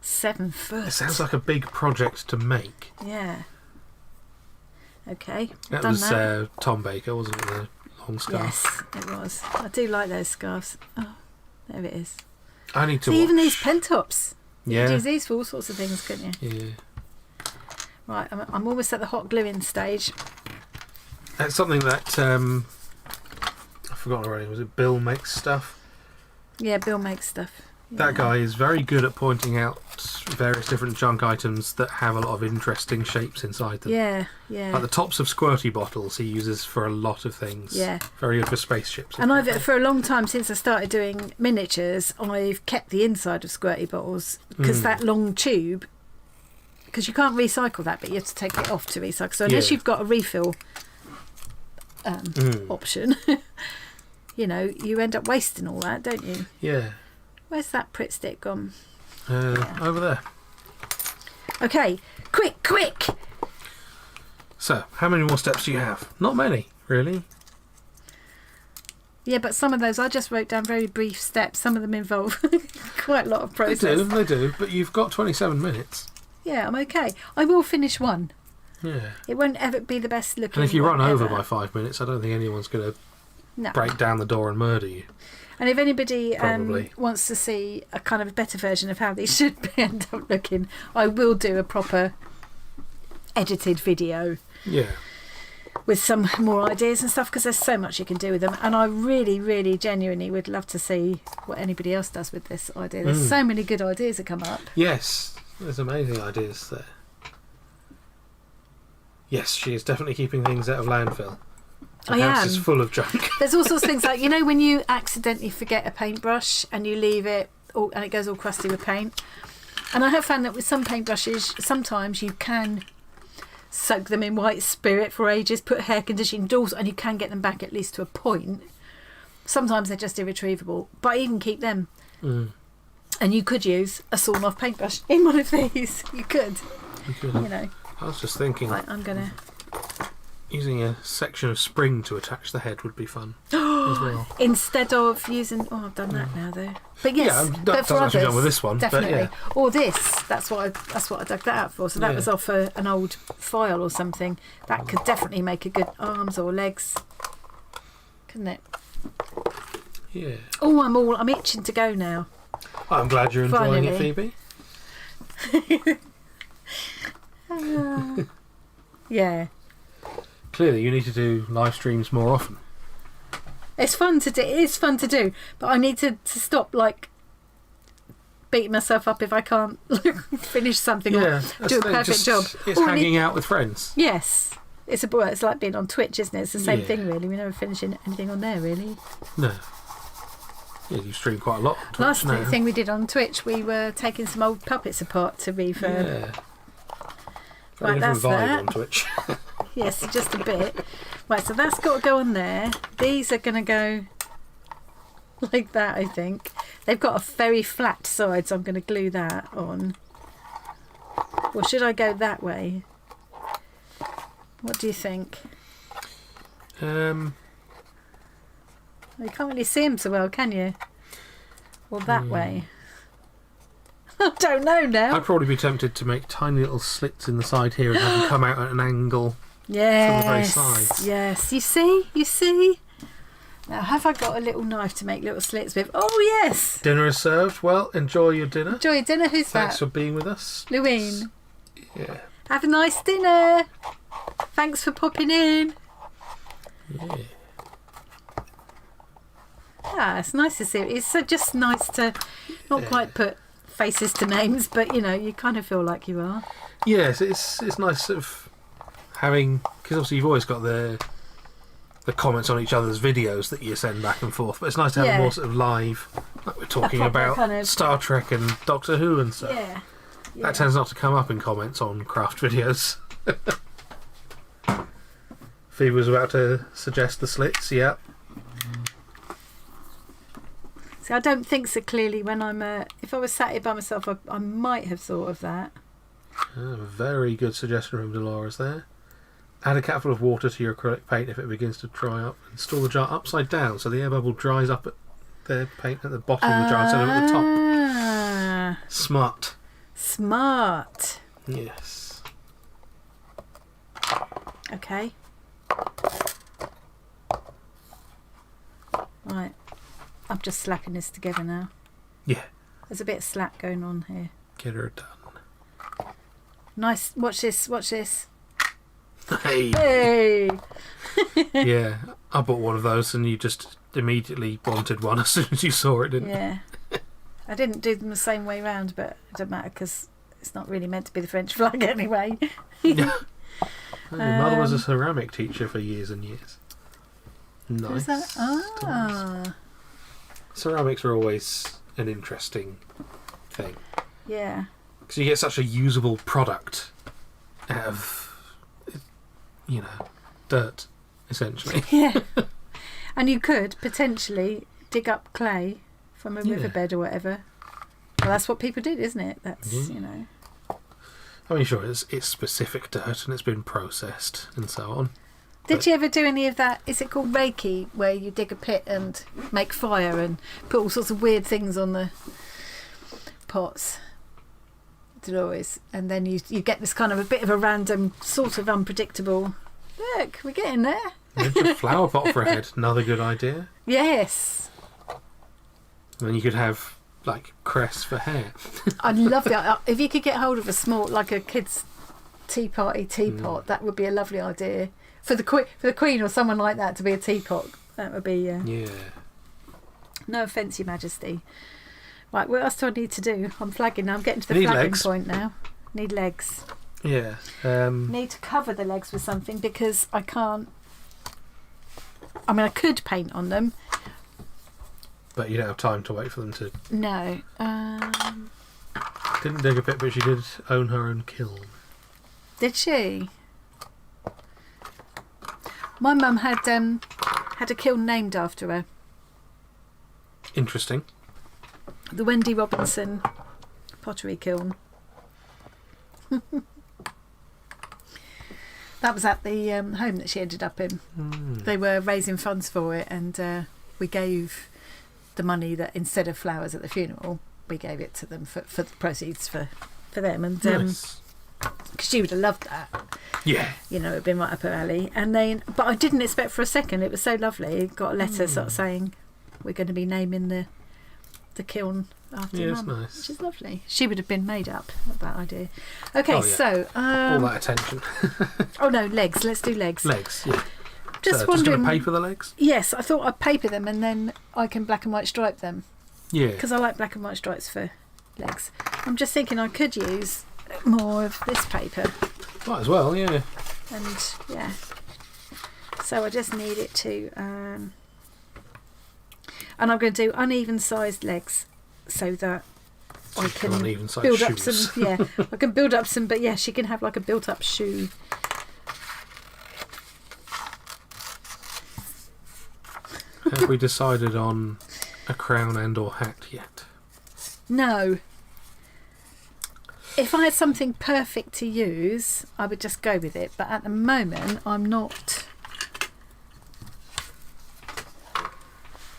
Speaker 1: 7 foot.
Speaker 2: It sounds like a big project to make.
Speaker 1: Yeah. Okay.
Speaker 2: That
Speaker 1: done
Speaker 2: was
Speaker 1: that.
Speaker 2: Tom Baker, wasn't it? The long scarf.
Speaker 1: Yes, it was. I do like those scarves. Oh, there it is.
Speaker 2: I need to
Speaker 1: See,
Speaker 2: watch.
Speaker 1: even these pen tops. You
Speaker 2: Yeah.
Speaker 1: could use these for all sorts of things, couldn't you?
Speaker 2: Yeah.
Speaker 1: Right, I'm almost at the hot gluing stage.
Speaker 2: That's something that I forgot already. Was it Bill Makes Stuff?
Speaker 1: Yeah, Bill makes stuff.
Speaker 2: That guy is very good at pointing out various different junk items that have a lot of interesting shapes inside them.
Speaker 1: Yeah, yeah.
Speaker 2: Like the tops of squirty bottles he uses for a lot of things.
Speaker 1: Yeah.
Speaker 2: Very good for spaceships.
Speaker 1: And I've, for a long time since I started doing miniatures, I've kept the inside of squirty bottles because that long tube because you can't recycle that, but you have to take it off to recycle. So unless you've got a refill option, you know, you end up wasting all that, don't you?
Speaker 2: Yeah.
Speaker 1: Where's that Pritt stick gone?
Speaker 2: Over there.
Speaker 1: Okay, quick!
Speaker 2: So, how many more steps do you have? Not many, really.
Speaker 1: Yeah, but some of those I just wrote down very brief steps. Some of them involve quite a lot of process.
Speaker 2: They do, but you've got 27 minutes.
Speaker 1: Yeah, I'm okay. I will finish one.
Speaker 2: Yeah.
Speaker 1: It won't ever be the best looking.
Speaker 2: And if you run over
Speaker 1: ever.
Speaker 2: by 5 minutes, I don't think anyone's going to
Speaker 1: No.
Speaker 2: break down the door and murder you.
Speaker 1: And if anybody
Speaker 2: Probably.
Speaker 1: wants to see a kind of a better version of how these should end up looking, I will do a proper edited video.
Speaker 2: Yeah.
Speaker 1: With some more ideas and stuff, because there's so much you can do with them, and I really, really, genuinely would love to see what anybody else does with this idea. There's so many good ideas that come up.
Speaker 2: Yes, there's amazing ideas there. Yes, she is definitely keeping things out of landfill. The house is full of junk.
Speaker 1: There's all sorts of things like, you know, when you accidentally forget a paintbrush and you leave it all, and it goes all crusty with paint. And I have found that with some paintbrushes, sometimes you can soak them in white spirit for ages, put hair conditioning indoors, and you can get them back at least to a point. Sometimes they're just irretrievable, but I even keep them. And you could use a sawn off paintbrush in one of these. You could. You know.
Speaker 2: I was just thinking,
Speaker 1: Right, I'm gonna
Speaker 2: using a section of spring to attach the head would be fun as well.
Speaker 1: instead of using. Oh, I've done that now though. But yes,
Speaker 2: Yeah,
Speaker 1: but
Speaker 2: that's
Speaker 1: for
Speaker 2: actually
Speaker 1: others,
Speaker 2: done with this one.
Speaker 1: definitely.
Speaker 2: But yeah.
Speaker 1: Or this. That's what I dug that out for. So that
Speaker 2: Yeah.
Speaker 1: was off an old file or something. That could definitely make a good arms or legs, couldn't it?
Speaker 2: Yeah.
Speaker 1: Oh, I'm itching to go now.
Speaker 2: I'm glad you're enjoying it,
Speaker 1: Finally.
Speaker 2: Phoebe.
Speaker 1: Yeah.
Speaker 2: Clearly, you need to do live streams more often.
Speaker 1: It's fun to do. It is fun to do, but I need to stop like beating myself up if I can't finish something or do a perfect job.
Speaker 2: It's
Speaker 1: Or
Speaker 2: hanging out with friends.
Speaker 1: Yes, it's like being on Twitch, isn't it? It's the same thing, really. We're never finishing anything on there, really.
Speaker 2: No. Yeah, you stream quite a lot on Twitch
Speaker 1: Last
Speaker 2: now.
Speaker 1: thing we did on Twitch, we were taking some old puppets apart to refurb.
Speaker 2: Yeah.
Speaker 1: Right,
Speaker 2: Very different
Speaker 1: that's
Speaker 2: vibe
Speaker 1: that.
Speaker 2: on Twitch.
Speaker 1: Yes, just a bit. Right, so that's got to go on there. These are going to go like that, I think. They've got a very flat side, so I'm going to glue that on. Or should I go that way? What do you think? You can't really see them so well, can you? Or that way? I don't know now.
Speaker 2: I'd probably be tempted to make tiny little slits in the side here and have them come out at an angle.
Speaker 1: Yes.
Speaker 2: from the very sides.
Speaker 1: Yes. You see? Now, have I got a little knife to make little slits with? Oh, yes.
Speaker 2: Dinner is served. Well, enjoy your dinner.
Speaker 1: Enjoy your dinner. Who's
Speaker 2: Thanks
Speaker 1: that?
Speaker 2: for being with us.
Speaker 1: Louine.
Speaker 2: Yeah.
Speaker 1: Have a nice dinner. Thanks for popping in.
Speaker 2: Yeah.
Speaker 1: Ah, it's nice to see. It's just nice to not quite put faces to names, but, you know, you kind of feel like you are.
Speaker 2: Yes, it's nice sort of having, because obviously you've always got the comments on each other's videos that you send back and forth, but it's nice to have a more sort of live, like we're talking
Speaker 1: proper
Speaker 2: about
Speaker 1: kind of-
Speaker 2: Star Trek and Doctor Who and stuff.
Speaker 1: Yeah.
Speaker 2: That tends not to come up in comments on craft videos. Phoebe was about to suggest the slits, yeah.
Speaker 1: See, I don't think so clearly when I'm... if I was sat here by myself, I might have thought of that.
Speaker 2: A very good suggestion from Dolores there. Add a capful of water to your acrylic paint if it begins to dry up. Install the jar upside down so the air bubble dries up at the paint at the bottom of the jar instead of at the top.
Speaker 1: Ah,
Speaker 2: Smart.
Speaker 1: smart.
Speaker 2: Yes.
Speaker 1: Okay. Right. I'm just slapping this together now.
Speaker 2: Yeah.
Speaker 1: There's a bit of slack going on here.
Speaker 2: Get her done.
Speaker 1: Nice. Watch this. Watch this.
Speaker 2: Hey.
Speaker 1: Hey!
Speaker 2: Yeah. I bought one of those and you just immediately wanted one as soon as you saw it, didn't you?
Speaker 1: Yeah. I didn't do them the same way round, but it doesn't matter because it's not really meant to be the French flag anyway.
Speaker 2: Your mother was a ceramic teacher for years and years. Nice.
Speaker 1: Who's that? Ah.
Speaker 2: Ceramics are always an interesting thing.
Speaker 1: Yeah.
Speaker 2: Because you get such a usable product out of, dirt, essentially.
Speaker 1: Yeah. And you could potentially dig up clay from a riverbed or whatever. Well, that's what people did, isn't it? That's,
Speaker 2: I mean, sure, it's specific dirt and it's been processed and so on.
Speaker 1: Did you ever do any of that? Is it called Reiki, where you dig a pit and make fire and put all sorts of weird things on the pots? Dolores, and then you get this kind of a bit of a random, sort of unpredictable. Look, we're getting there.
Speaker 2: A flower pot for a head, another good idea.
Speaker 1: Yes.
Speaker 2: And then you could have like cress for hair.
Speaker 1: I'd love that. If you could get hold of a small, like a kid's tea party teapot, that would be a lovely idea for the Queen or someone like that to be a teapot. That would be.
Speaker 2: Yeah.
Speaker 1: No offence, Your Majesty. Right, what else do I need to do? I'm flagging now. I'm getting to the flagging point now. Need legs.
Speaker 2: Yeah.
Speaker 1: Need to cover the legs with something because I can't. I mean, I could paint on them.
Speaker 2: But you don't have time to wait for them to.
Speaker 1: No.
Speaker 2: Didn't dig a pit, but she did own her own kiln.
Speaker 1: Did she? My mum had a kiln named after her.
Speaker 2: Interesting.
Speaker 1: The Wendy Robinson pottery kiln. That was at the home that she ended up in. They were raising funds for it, and we gave the money that instead of flowers at the funeral, we gave it to them for the proceeds for them. And
Speaker 2: Nice.
Speaker 1: Because she would have loved that.
Speaker 2: Yeah.
Speaker 1: It'd been right up her alley. And then, but I didn't expect for a second. It was so lovely. Got a letter sort of saying we're going to be naming the kiln after Mum,
Speaker 2: nice.
Speaker 1: which is lovely. She would have been made up of that idea. Okay,
Speaker 2: Oh, yeah.
Speaker 1: so
Speaker 2: All that attention.
Speaker 1: oh no, legs. Let's do legs.
Speaker 2: Legs, yeah.
Speaker 1: Just
Speaker 2: Just
Speaker 1: wondering.
Speaker 2: going to paper the legs?
Speaker 1: Yes, I thought I'd paper them and then I can black and white stripe them
Speaker 2: Yeah.
Speaker 1: because I like black and white stripes for legs. I'm just thinking I could use more of this paper,
Speaker 2: Might as well, yeah.
Speaker 1: and yeah. So I just need it to. And I'm going to do uneven sized legs so that I can
Speaker 2: Uneven sized
Speaker 1: build up
Speaker 2: shoes.
Speaker 1: some. Yeah, I can build up some. But yeah, she can have like a built up shoe.
Speaker 2: Have we decided on a crown and or hat yet?
Speaker 1: No. If I had something perfect to use, I would just go with it. But at the moment, I'm not.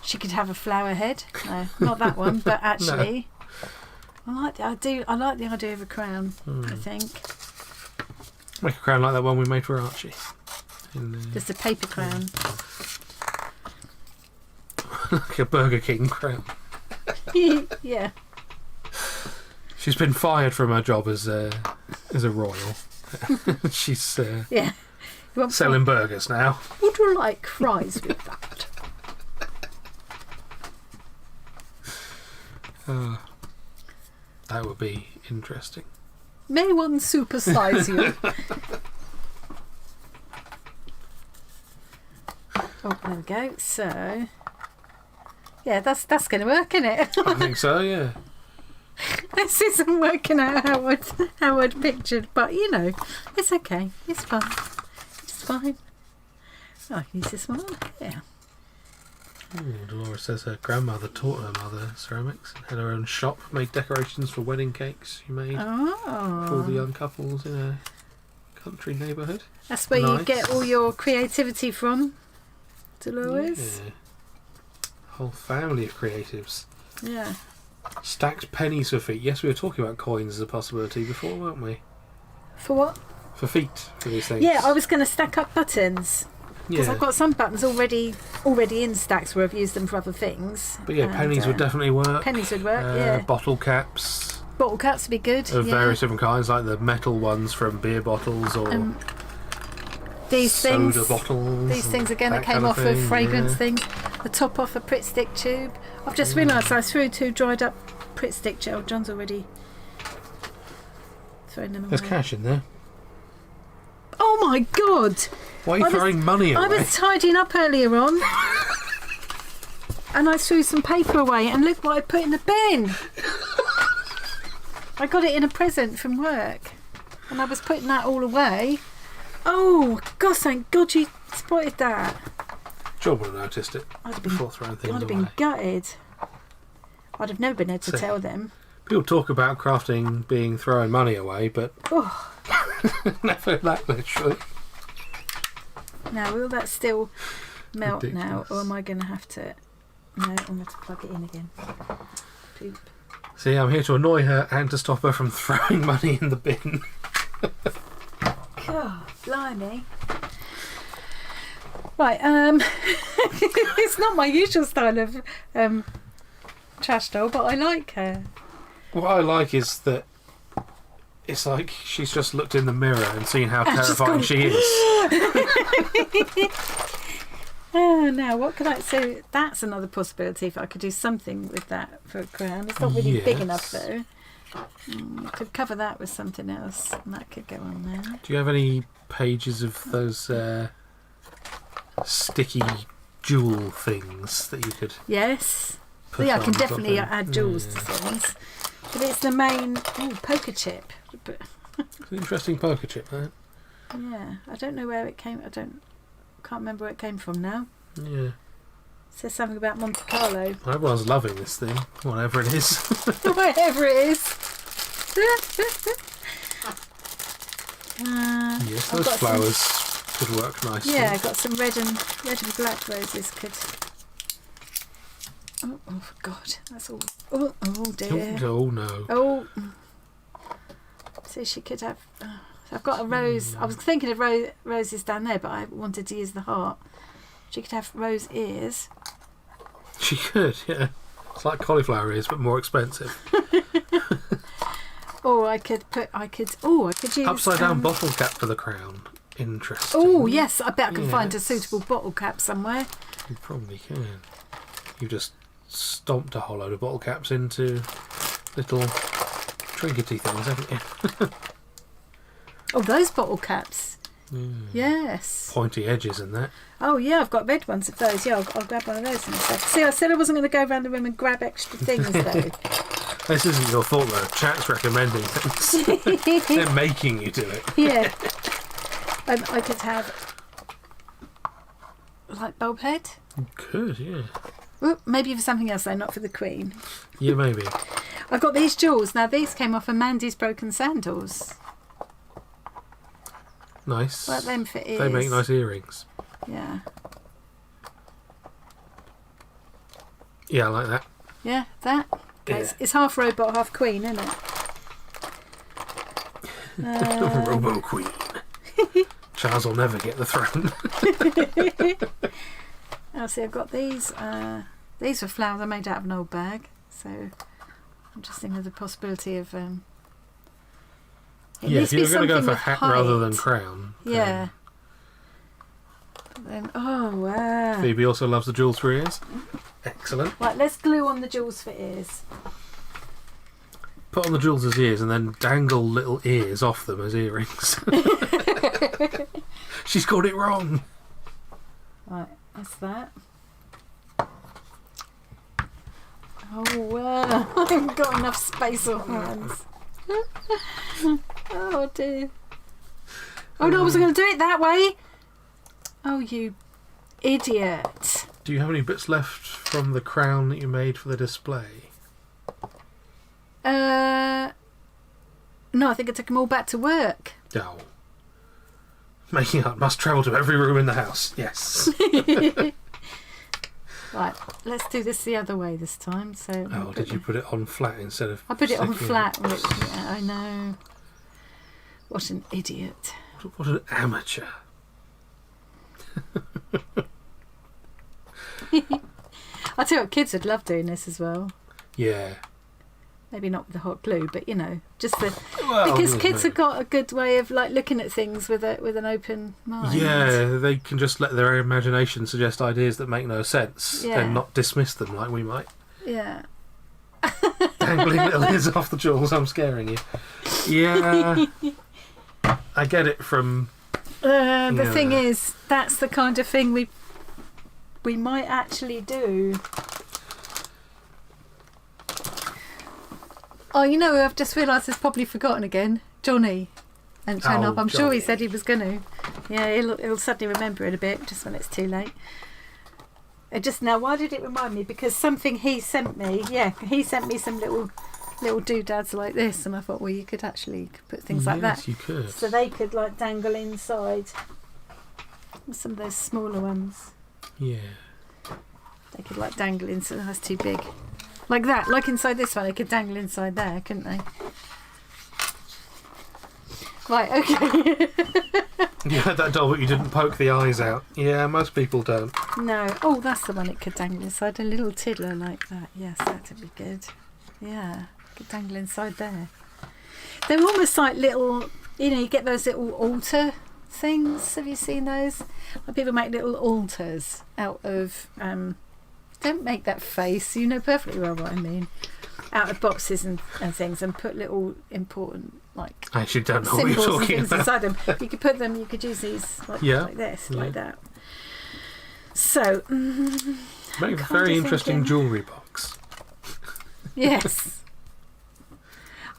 Speaker 1: She could have a flower head. No, not that one. But actually, I like the idea of a crown. I think
Speaker 2: Make a crown like that one we made for Archie.
Speaker 1: just a paper crown.
Speaker 2: Like a Burger King crown.
Speaker 1: Yeah.
Speaker 2: She's been fired from her job as a royal. She's
Speaker 1: Yeah. You want
Speaker 2: selling burgers now.
Speaker 1: Would you like fries with that?
Speaker 2: That would be interesting.
Speaker 1: May one supersize you? Oh, there we go. So, yeah, that's going to work, isn't it?
Speaker 2: I think so, yeah.
Speaker 1: This isn't working out how I'd pictured, but it's okay. It's fine. It's fine. Oh, I can use this one on here.
Speaker 2: Ooh, Dolores says her grandmother taught her mother ceramics and had her own shop, made decorations for wedding cakes she made for all the young couples in a country neighbourhood.
Speaker 1: That's where
Speaker 2: Nice.
Speaker 1: you get all your creativity from, Dolores.
Speaker 2: Yeah. Whole family of creatives.
Speaker 1: Yeah.
Speaker 2: Stacked pennies for feet. Yes, we were talking about coins as a possibility before, weren't we?
Speaker 1: For what?
Speaker 2: For feet, for these things.
Speaker 1: Yeah, I was going to stack up buttons. Because
Speaker 2: Yeah.
Speaker 1: I've got some buttons already in stacks where I've used them for other things.
Speaker 2: But yeah,
Speaker 1: And,
Speaker 2: pennies would definitely work.
Speaker 1: pennies would work, yeah.
Speaker 2: Bottle caps
Speaker 1: Bottle caps would be good.
Speaker 2: of
Speaker 1: yeah.
Speaker 2: various different kinds, like the metal ones from beer bottles or
Speaker 1: These
Speaker 2: soda
Speaker 1: things.
Speaker 2: bottles.
Speaker 1: These things again that came
Speaker 2: kind
Speaker 1: off of
Speaker 2: thing,
Speaker 1: fragrance
Speaker 2: yeah.
Speaker 1: things. The top off a Pritt stick tube. I've just realised I threw 2 dried up Pritt stick gel. John's already throwing them away.
Speaker 2: There's cash in there.
Speaker 1: Oh my god!
Speaker 2: Why are you throwing money away?
Speaker 1: I was tidying up earlier on. And I threw some paper away and look what I put in the bin. I got it in a present from work, and I was putting that all away. Oh, gosh, thank God you spotted that.
Speaker 2: John would have noticed it before throwing things away.
Speaker 1: I'd have been gutted. I'd have never been able to tell them.
Speaker 2: People talk about crafting being throwing money away, but never that literally.
Speaker 1: Now, will that still melt
Speaker 2: Ridiculous.
Speaker 1: now, or am I going to have to... No, I'm going to have to plug it in again. Poop.
Speaker 2: See, I'm here to annoy her and to stop her from throwing money in the bin.
Speaker 1: God, blimey. Right, it's not my usual style of trash doll, but I like her.
Speaker 2: What I like is that it's like she's just looked in the mirror and seen how terrifying she is.
Speaker 1: Oh, now what could I... So that's another possibility, if I could do something with that for a crown. It's not really big enough, though. I could cover that with something else, and that could go on there.
Speaker 2: Do you have any pages of those sticky jewel things that you could...
Speaker 1: Yes.
Speaker 2: Put
Speaker 1: Yeah, I can
Speaker 2: on
Speaker 1: definitely
Speaker 2: something?
Speaker 1: add jewels to things. But it's the main... Oh, poker chip. But,
Speaker 2: It's an interesting poker chip, that.
Speaker 1: yeah, I don't know where it came... Can't remember where it came from now.
Speaker 2: Yeah.
Speaker 1: It says something about Monte Carlo.
Speaker 2: Everyone's loving this thing, whatever it is.
Speaker 1: Whatever it is.
Speaker 2: Yes,
Speaker 1: I've
Speaker 2: those
Speaker 1: got
Speaker 2: flowers could work nicely.
Speaker 1: Yeah, I got some red and black roses. Could. Oh God, that's all. Oh dear.
Speaker 2: Oh no.
Speaker 1: Oh. So she could have. I've got a rose. I was thinking of roses down there, but I wanted to use the heart. She could have rose ears.
Speaker 2: She could, yeah. It's like cauliflower ears, but more expensive.
Speaker 1: Or I could use
Speaker 2: Upside down bottle cap for the crown. Interesting.
Speaker 1: Oh yes, I bet I can find a suitable bottle cap somewhere.
Speaker 2: You probably can. You just stomped a whole load of bottle caps into little trinkety things, haven't you?
Speaker 1: Oh, those bottle caps. Yes.
Speaker 2: Pointy edges and that.
Speaker 1: Oh yeah, I've got red ones of those. Yeah, I'll grab one of those in a sec. See, I said I wasn't going to go around the room and grab extra things though.
Speaker 2: This isn't your fault though. Chat's recommending things. They're making you do it.
Speaker 1: Yeah. I could have like bulb head.
Speaker 2: You could, yeah.
Speaker 1: Ooh, maybe for something else though, not for the Queen.
Speaker 2: Yeah, maybe.
Speaker 1: I've got these jewels. Now these came off of Mandy's broken sandals.
Speaker 2: Nice.
Speaker 1: Like them for ears.
Speaker 2: They make nice earrings.
Speaker 1: Yeah.
Speaker 2: Yeah, I like that.
Speaker 1: Yeah, that. Okay,
Speaker 2: Yeah.
Speaker 1: it's half robot, half Queen, isn't it?
Speaker 2: Robo Queen. Charles will never get the throne.
Speaker 1: Oh, see, I've got these. These were flowers I made out of an old bag. So I'm just thinking of the possibility of.
Speaker 2: Yeah, if you were going to go for hat rather than
Speaker 1: height.
Speaker 2: crown.
Speaker 1: Yeah. Then, oh wow.
Speaker 2: Phoebe also loves the jewels for ears. Excellent.
Speaker 1: Right, let's glue on the jewels for ears.
Speaker 2: Put on the jewels as ears and then dangle little ears off them as earrings. She's got it wrong.
Speaker 1: Right, that's that. Oh wow, I haven't got enough space on hands. Oh dear. Oh no, I wasn't going to do it that way. Oh, you idiot.
Speaker 2: Do you have any bits left from the crown that you made for the display?
Speaker 1: No, I think I took them all back to work.
Speaker 2: No. Making art must travel to every room in the house. Yes.
Speaker 1: Right, let's do this the other way this time. So
Speaker 2: Oh, did you put it on flat instead of...
Speaker 1: I put it on
Speaker 2: sticking
Speaker 1: flat. Which, yeah, I know. What an idiot.
Speaker 2: What an amateur.
Speaker 1: I tell you what, kids would love doing this as well.
Speaker 2: Yeah.
Speaker 1: Maybe not with the hot glue, but you know, just the
Speaker 2: Well,
Speaker 1: because kids
Speaker 2: maybe.
Speaker 1: have got a good way of like looking at things with an open mind.
Speaker 2: Yeah, they can just let their imagination suggest ideas that make no sense
Speaker 1: Yeah.
Speaker 2: and not dismiss them like we might.
Speaker 1: Yeah.
Speaker 2: Dangling little ears off the jewels, I'm scaring you. Yeah. I get it from...
Speaker 1: The thing is, that's the kind of thing we might actually do. Oh, you know, I've just realised I've probably forgotten again. Johnny. And turn up. I'm sure he said he was going to. Yeah, he'll suddenly remember it a bit, just when it's too late. Just now, why did it remind me? Because something he sent me. Yeah, he sent me some little doodads like this, and I thought, well, you could actually put things like that.
Speaker 2: Yes, you could.
Speaker 1: So they could like dangle inside. Some of those smaller ones.
Speaker 2: Yeah.
Speaker 1: They could like dangle inside. That's too big. Like that. Like inside this one, they could dangle inside there, couldn't they? Right, okay.
Speaker 2: You had that doll, but you didn't poke the eyes out. Yeah, most people don't.
Speaker 1: No. Oh, that's the one it could dangle inside. A little tiddler like that. Yes, that'd be good. Yeah, could dangle inside there. They're almost like little, you know, you get those little altar things. Have you seen those? Like people make little altars out of, don't make that face, you know perfectly well what I mean. Out of boxes and things, and put little important, like,
Speaker 2: I actually don't know what you're
Speaker 1: symbols and
Speaker 2: talking
Speaker 1: things
Speaker 2: about.
Speaker 1: inside them. You could put them, you could use these like this, like that. So,
Speaker 2: Make a very interesting jewellery box.
Speaker 1: Yes.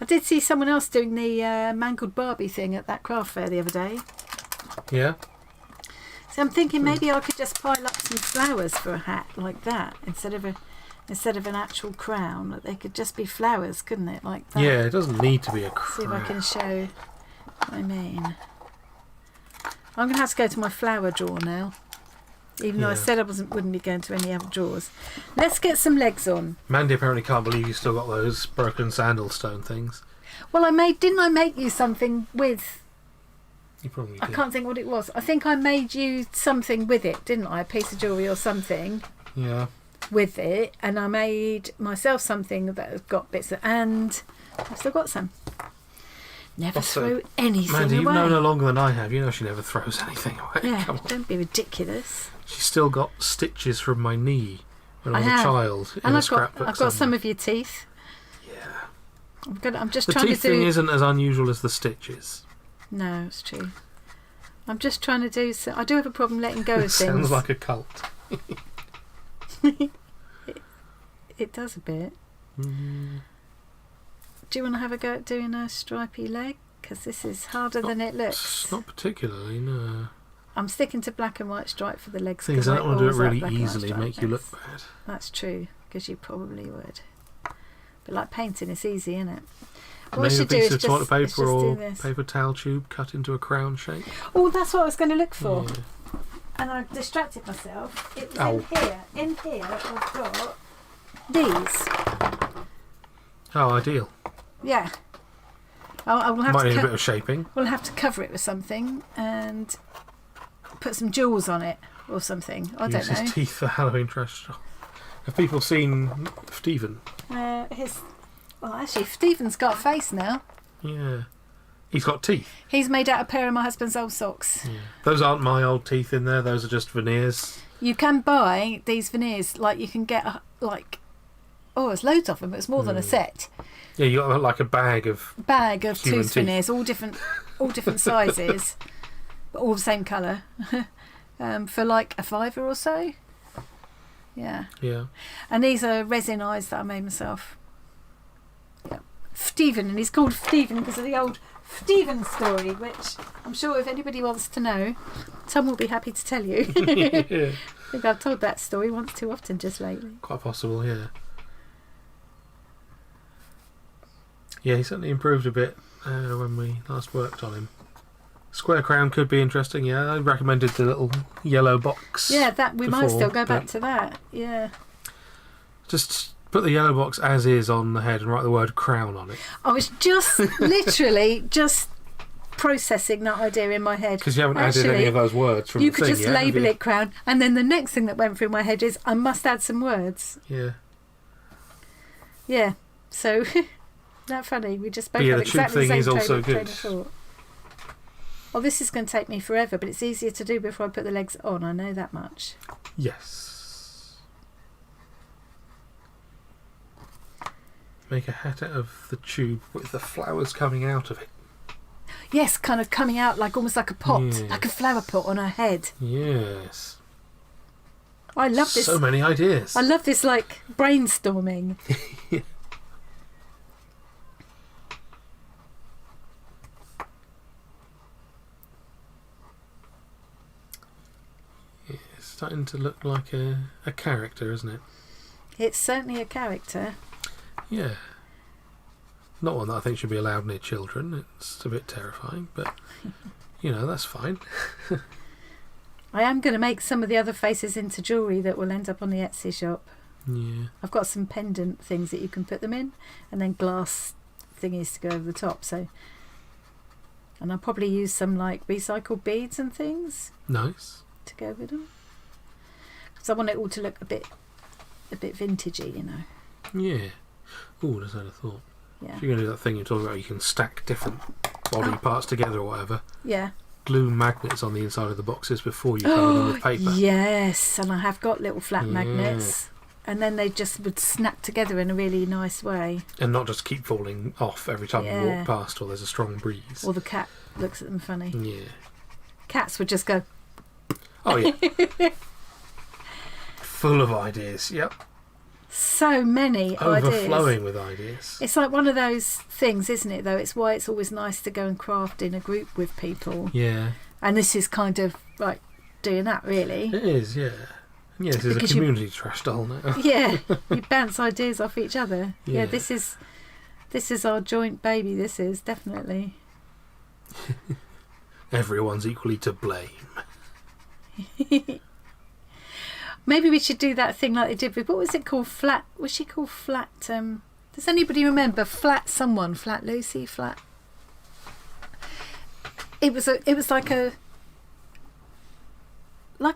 Speaker 1: I did see someone else doing the mangled Barbie thing at that craft fair the other day.
Speaker 2: Yeah.
Speaker 1: So I'm thinking maybe I could just pile up some flowers for a hat like that instead of an actual crown. Like, they could just be flowers, couldn't it? Like that.
Speaker 2: Yeah, it doesn't need to be a crown.
Speaker 1: See if I can show what I mean. I'm going to have to go to my flower drawer now. Even though I said I wouldn't be going to any other drawers. Let's get some legs on.
Speaker 2: Mandy apparently can't believe you still got those broken sandalstone things.
Speaker 1: Well, didn't I make you something with...
Speaker 2: You probably did.
Speaker 1: I can't think what it was. I think I made you something with it, didn't I? A piece of jewellery or something.
Speaker 2: Yeah.
Speaker 1: With it, and I made myself something that has got bits of, and I've still got some. Never throw anything
Speaker 2: Mandy,
Speaker 1: away.
Speaker 2: you've known her longer than I have. You know she never throws anything away.
Speaker 1: Yeah,
Speaker 2: Come on.
Speaker 1: don't be ridiculous.
Speaker 2: She's still got stitches from my knee when I was
Speaker 1: have.
Speaker 2: a child.
Speaker 1: And
Speaker 2: in a
Speaker 1: I've
Speaker 2: scrapbook
Speaker 1: got some
Speaker 2: somewhere.
Speaker 1: of your teeth.
Speaker 2: Yeah.
Speaker 1: I'm just
Speaker 2: The
Speaker 1: trying
Speaker 2: teeth
Speaker 1: to do.
Speaker 2: thing isn't as unusual as the stitches.
Speaker 1: No, it's true. I'm just trying to do. I do have a problem letting go of things.
Speaker 2: Sounds like a cult.
Speaker 1: It does a bit. Do you want to have a go at doing a stripy leg? Because this is harder than it looks.
Speaker 2: Not particularly, no.
Speaker 1: I'm sticking to black and white stripe for the legs.
Speaker 2: Things I don't want to do it
Speaker 1: always like
Speaker 2: really
Speaker 1: black and white
Speaker 2: easily,
Speaker 1: stripe
Speaker 2: make you look
Speaker 1: legs.
Speaker 2: bad.
Speaker 1: That's true, because you probably would. But like painting, it's easy, isn't it? What
Speaker 2: Maybe
Speaker 1: we
Speaker 2: a
Speaker 1: should do
Speaker 2: piece
Speaker 1: is
Speaker 2: of toilet paper or
Speaker 1: this.
Speaker 2: paper towel tube cut into a crown shape.
Speaker 1: Oh, that's what I was going to look for.
Speaker 2: Yeah.
Speaker 1: And I distracted myself. It was
Speaker 2: Ow.
Speaker 1: in here. In here, I've got these.
Speaker 2: Oh, ideal.
Speaker 1: Yeah. I will have
Speaker 2: Might
Speaker 1: to
Speaker 2: need a bit of shaping.
Speaker 1: we'll have to cover it with something and put some jewels on it or something. I
Speaker 2: Use
Speaker 1: don't know.
Speaker 2: his teeth for Halloween trash. Have people seen Stephen?
Speaker 1: Well, actually, Stephen's got a face now.
Speaker 2: Yeah. He's got teeth.
Speaker 1: He's made out a pair of my husband's old socks.
Speaker 2: Yeah. Those aren't my old teeth in there. Those are just veneers.
Speaker 1: You can buy these veneers, like you can get there's loads of them, but it's more than a set.
Speaker 2: Yeah, you got like a bag of
Speaker 1: Bag of
Speaker 2: human
Speaker 1: tooth
Speaker 2: teeth.
Speaker 1: veneers, all different sizes, but all the same colour, for like £5 or so. Yeah.
Speaker 2: Yeah.
Speaker 1: And these are resin eyes that I made myself. Yeah. Stephen, and he's called Stephen because of the old Stephen story, which I'm sure if anybody wants to know, Tom will be happy to tell you.
Speaker 2: Yeah.
Speaker 1: I think I've told that story once too often just lately.
Speaker 2: Quite possible, yeah. Yeah, he certainly improved a bit when we last worked on him. Square crown could be interesting, yeah. I recommended the little yellow box.
Speaker 1: Yeah, that we might
Speaker 2: before,
Speaker 1: still go back
Speaker 2: but
Speaker 1: to that. Yeah.
Speaker 2: Just put the yellow box as is on the head and write the word crown on it.
Speaker 1: I was just literally just processing that idea in my head.
Speaker 2: Because you haven't added any of those words from
Speaker 1: you
Speaker 2: the
Speaker 1: could
Speaker 2: thing
Speaker 1: just
Speaker 2: yet, have
Speaker 1: label
Speaker 2: you?
Speaker 1: it crown, and then the next thing that went through my head is I must add some words.
Speaker 2: Yeah.
Speaker 1: Yeah. So not funny. We just both
Speaker 2: But yeah,
Speaker 1: have
Speaker 2: the tube
Speaker 1: exactly the
Speaker 2: thing
Speaker 1: same
Speaker 2: is also
Speaker 1: train
Speaker 2: good.
Speaker 1: of thought. Well, this is going to take me forever, but it's easier to do before I put the legs on. I know that much.
Speaker 2: Yes. Make a hat out of the tube with the flowers coming out of it.
Speaker 1: Yes, kind of coming out like almost like a pot,
Speaker 2: Yeah.
Speaker 1: like a flower pot on her head.
Speaker 2: Yes.
Speaker 1: I love this.
Speaker 2: So many ideas.
Speaker 1: I love this, like brainstorming.
Speaker 2: It's starting to look like a character, isn't it?
Speaker 1: It's certainly a character.
Speaker 2: Yeah. Not one that I think should be allowed near children. It's a bit terrifying, but, that's fine.
Speaker 1: I am going to make some of the other faces into jewellery that will end up on the Etsy shop.
Speaker 2: Yeah.
Speaker 1: I've got some pendant things that you can put them in, and then glass thingies to go over the top. So, and I'll probably use some like recycled beads and things.
Speaker 2: Nice.
Speaker 1: To go with them, because I want it all to look a bit vintagey,
Speaker 2: Yeah. Oh, just had a thought.
Speaker 1: Yeah.
Speaker 2: If you're going to do that thing you're talking about, you can stack different body parts together or whatever.
Speaker 1: Yeah.
Speaker 2: Glue magnets on the inside of the boxes before you cover them with paper.
Speaker 1: Yes, and I have got little flat magnets, and then they just would snap together in a really nice way.
Speaker 2: And not just keep falling off every time you walk past or there's a strong breeze.
Speaker 1: Or the cat looks at them funny.
Speaker 2: Yeah.
Speaker 1: Cats would just go...
Speaker 2: Oh, yeah. Full of ideas, yep.
Speaker 1: So many ideas.
Speaker 2: Overflowing with ideas.
Speaker 1: It's like one of those things, isn't it, though? It's why it's always nice to go and craft in a group with people.
Speaker 2: Yeah.
Speaker 1: And this is kind of like doing that, really.
Speaker 2: It is, yeah. Yeah, this is a community trash doll now.
Speaker 1: Yeah, you bounce ideas off each other.
Speaker 2: Yeah,
Speaker 1: this is our joint baby, this is, definitely.
Speaker 2: Everyone's equally to blame.
Speaker 1: Maybe we should do that thing like they did with, what was it called? Flat, was she called Flat? Does anybody remember Flat someone? Flat Lucy? Flat? It was like a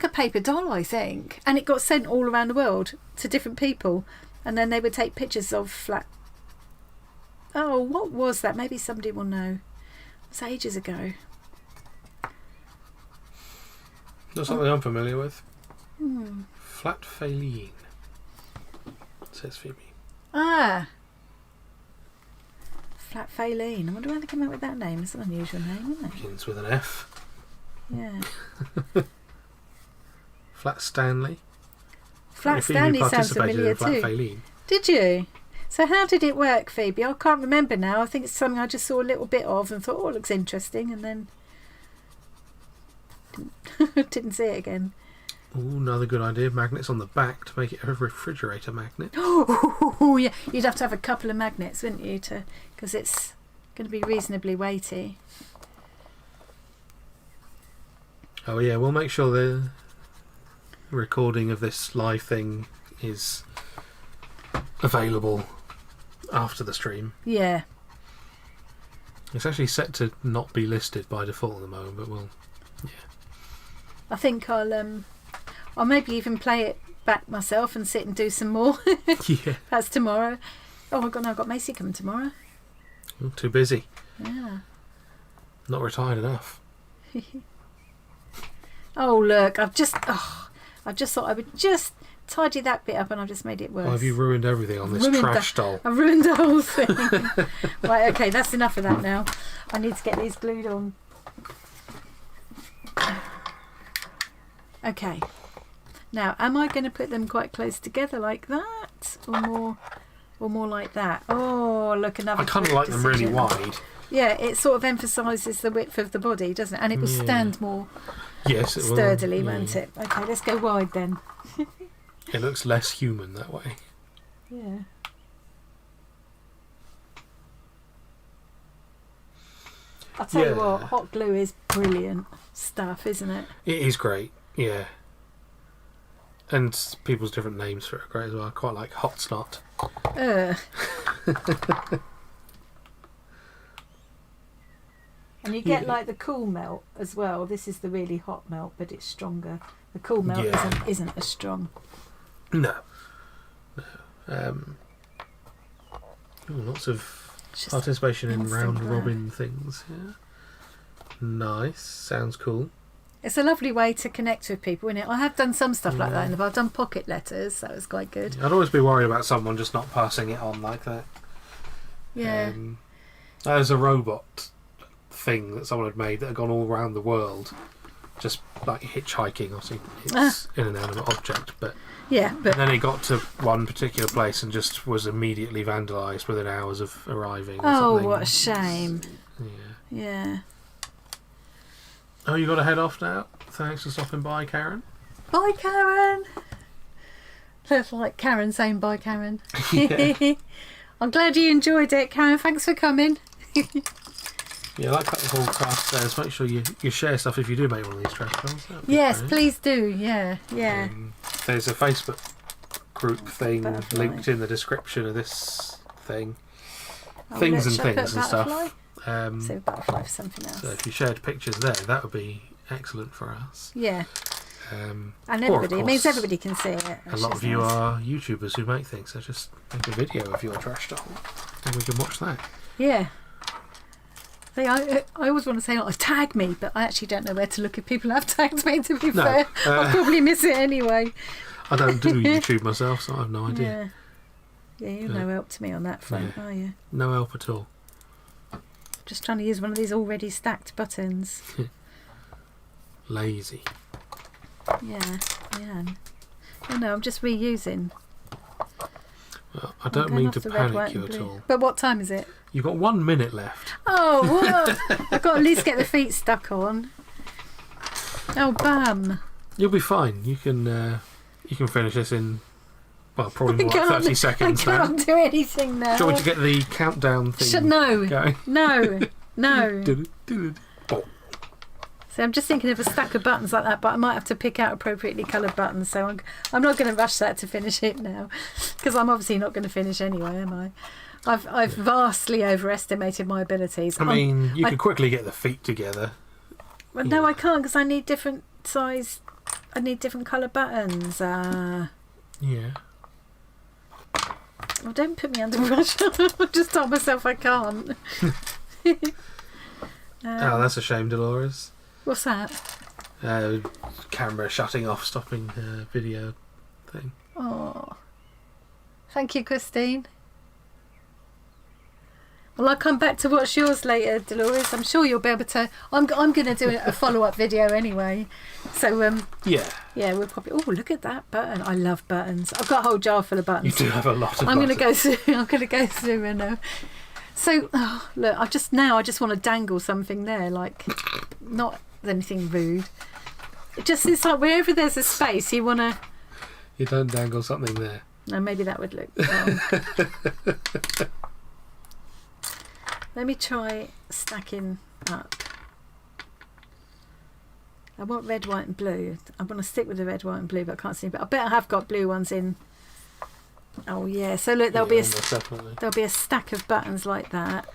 Speaker 1: paper doll, I think, and it got sent all around the world to different people, and then they would take pictures of Flat. Oh, what was that? Maybe somebody will know. It was ages ago.
Speaker 2: That's something I'm familiar with.
Speaker 1: Hmm.
Speaker 2: Flat Faline, says Phoebe.
Speaker 1: Ah, Flat Faline. I wonder where they came out with that name. It's an unusual name, isn't it?
Speaker 2: Begins with an F.
Speaker 1: Yeah.
Speaker 2: Flat Stanley.
Speaker 1: Flat Stanley sounds familiar
Speaker 2: Flat
Speaker 1: too.
Speaker 2: Faline.
Speaker 1: Did you? So how did it work, Phoebe? I can't remember now. I think it's something I just saw a little bit of and thought, oh, it looks interesting, and then didn't see it again.
Speaker 2: Oh, another good idea. Magnets on the back to make it a refrigerator magnet.
Speaker 1: Oh, yeah. You'd have to have a couple of magnets, wouldn't you, because it's going to be reasonably weighty.
Speaker 2: Oh, yeah. We'll make sure the recording of this live thing is available after the stream.
Speaker 1: Yeah.
Speaker 2: It's actually set to not be listed by default at the moment, but we'll... Yeah.
Speaker 1: I think I'll maybe even play it back myself and sit and do some more.
Speaker 2: Yeah.
Speaker 1: That's tomorrow. Oh my God, no, I've got Macy coming tomorrow.
Speaker 2: Oh, too busy.
Speaker 1: Yeah.
Speaker 2: Not retired enough.
Speaker 1: Oh look, I just thought I would just tidy that bit up, and I've just made it worse.
Speaker 2: Why have you ruined everything on this trash doll?
Speaker 1: I've ruined the whole thing. Right, okay, that's enough of that now. I need to get these glued on. Okay. Now, am I going to put them quite close together like that, or more like that? Oh, look, another.
Speaker 2: I kind of like them really wide.
Speaker 1: Yeah, it sort of emphasises the width of the body, doesn't it? And it will stand more sturdily, won't it? Okay, let's go wide then.
Speaker 2: It looks less human that way.
Speaker 1: Yeah. I'll tell you what, hot glue is brilliant stuff, isn't it?
Speaker 2: It is great, yeah. And people's different names for it are great as well. I quite like hot snot.
Speaker 1: And you get like the cool melt as well. This is the really hot melt, but it's stronger. The cool melt isn't as strong.
Speaker 2: No. Lots of participation in round robin things. Yeah. Nice. Sounds cool.
Speaker 1: It's a lovely way to connect with people, isn't it? I have done some stuff like that in the past. I've done pocket letters. That was quite good.
Speaker 2: I'd always be worried about someone just not passing it on like that.
Speaker 1: Yeah.
Speaker 2: There's a robot thing that someone had made that had gone all around the world, just like hitchhiking or something. It's an inanimate object, but then it got to one particular place and just was immediately vandalised within hours of arriving.
Speaker 1: Oh, what a shame!
Speaker 2: Yeah. Oh, you got to head off now. Thanks for stopping by, Karen.
Speaker 1: Bye, Karen. Looks like Karen saying bye, Karen.
Speaker 2: Yeah.
Speaker 1: I'm glad you enjoyed it, Karen. Thanks for coming.
Speaker 2: Yeah, like that whole craft fairs. Make sure you share stuff if you do make one of these trash dolls.
Speaker 1: Yes, please do. Yeah.
Speaker 2: There's a Facebook group thing
Speaker 1: Butterfly.
Speaker 2: linked in the description of this thing.
Speaker 1: Oh,
Speaker 2: Things and
Speaker 1: shall I
Speaker 2: things
Speaker 1: put
Speaker 2: and
Speaker 1: butterfly?
Speaker 2: stuff.
Speaker 1: So butterfly for something else.
Speaker 2: So if you shared pictures there, that would be excellent for us.
Speaker 1: Yeah.
Speaker 2: And
Speaker 1: Everybody. It means everybody can see it.
Speaker 2: A lot of you are YouTubers who make things, so just make a video of your trash doll and we can watch that.
Speaker 1: Yeah. See, I always want to say, tag me, but I actually don't know where to look if people have tagged me, to be fair. I'll probably miss it anyway.
Speaker 2: I don't do YouTube myself, so I have no idea.
Speaker 1: Yeah, you're no help to me on that front, are you?
Speaker 2: No help at all.
Speaker 1: Just trying to use one of these already stacked buttons.
Speaker 2: Lazy.
Speaker 1: Yeah. Oh no, I'm just reusing.
Speaker 2: Well, I don't mean to panic you at all.
Speaker 1: But what time is it?
Speaker 2: You've got 1 minute left.
Speaker 1: Oh, what? I've got to at least get the feet stuck on. Oh, bum.
Speaker 2: You'll be fine. You can finish this in, well, probably more like 30 seconds now.
Speaker 1: I can't do anything now.
Speaker 2: Do you want me to get the countdown thing going?
Speaker 1: No. So I'm just thinking of a stack of buttons like that, but I might have to pick out appropriately coloured buttons. So I'm not going to rush that to finish it now, because I'm obviously not going to finish anyway, am I? I've vastly overestimated my abilities.
Speaker 2: I mean, you could quickly get the feet together.
Speaker 1: Well, no, I can't, because I need different size. I need different colour buttons.
Speaker 2: Yeah.
Speaker 1: Well, don't put me under pressure. I've just told myself I can't.
Speaker 2: Oh, that's a shame, Dolores.
Speaker 1: What's that?
Speaker 2: Camera shutting off, stopping video thing.
Speaker 1: Oh, thank you, Christine. Well, I'll come back to watch yours later, Dolores. I'm sure you'll be able to. I'm going to do a follow-up video anyway. So yeah, we'll probably. Oh, look at that button! I love buttons. I've got a whole jar full of buttons.
Speaker 2: You do have a lot of buttons.
Speaker 1: I'm going to go through and. So look, I just want to dangle something there, like not anything rude. It's like wherever there's a space, you want to.
Speaker 2: You don't dangle something there.
Speaker 1: No, maybe that would look wrong. Let me try stacking up. I want red, white and blue. I want to stick with the red, white and blue, but I can't see. But I bet I have got blue ones in. Oh yeah, so look, there'll be a stack of buttons like that.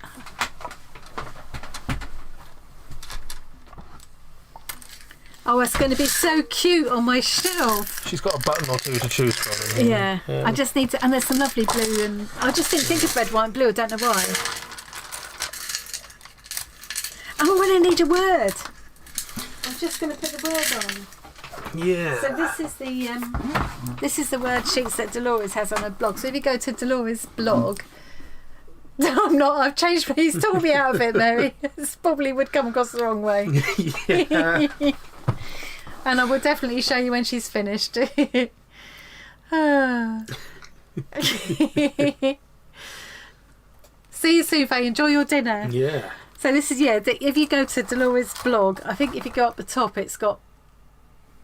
Speaker 1: Oh, it's going to be so cute on my shelf.
Speaker 2: She's got a button or two to choose from.
Speaker 1: Yeah. I just need to, and there's some lovely blue, and I just didn't think of red, white and blue. I don't know why. Oh, well, I need a word. I'm just going to put the word on.
Speaker 2: Yeah.
Speaker 1: So this is the word sheets that Dolores has on her blog. So if you go to Dolores' blog, I've changed. He's talked me out of it, Mary. This probably would come across the wrong way.
Speaker 2: Yeah.
Speaker 1: And I will definitely show you when she's finished. See you soon, Faye. Enjoy your dinner.
Speaker 2: Yeah.
Speaker 1: So this is if you go to Dolores' blog, I think if you go up the top, it's got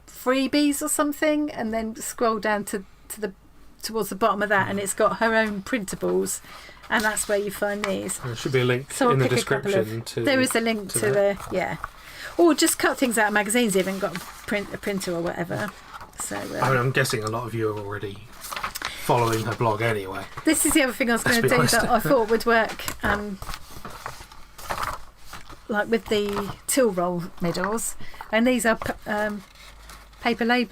Speaker 1: freebies or something, and then scroll down towards the bottom of that, and it's got her own printables, and that's where you find these.
Speaker 2: There should be a link in the description to.
Speaker 1: There is a link to the or just cut things out of magazines if you haven't got a printer or whatever. So
Speaker 2: I'm guessing a lot of you are already following her blog anyway.
Speaker 1: This is the other thing I was going to do that I thought would work. Like with the till roll medals, and these are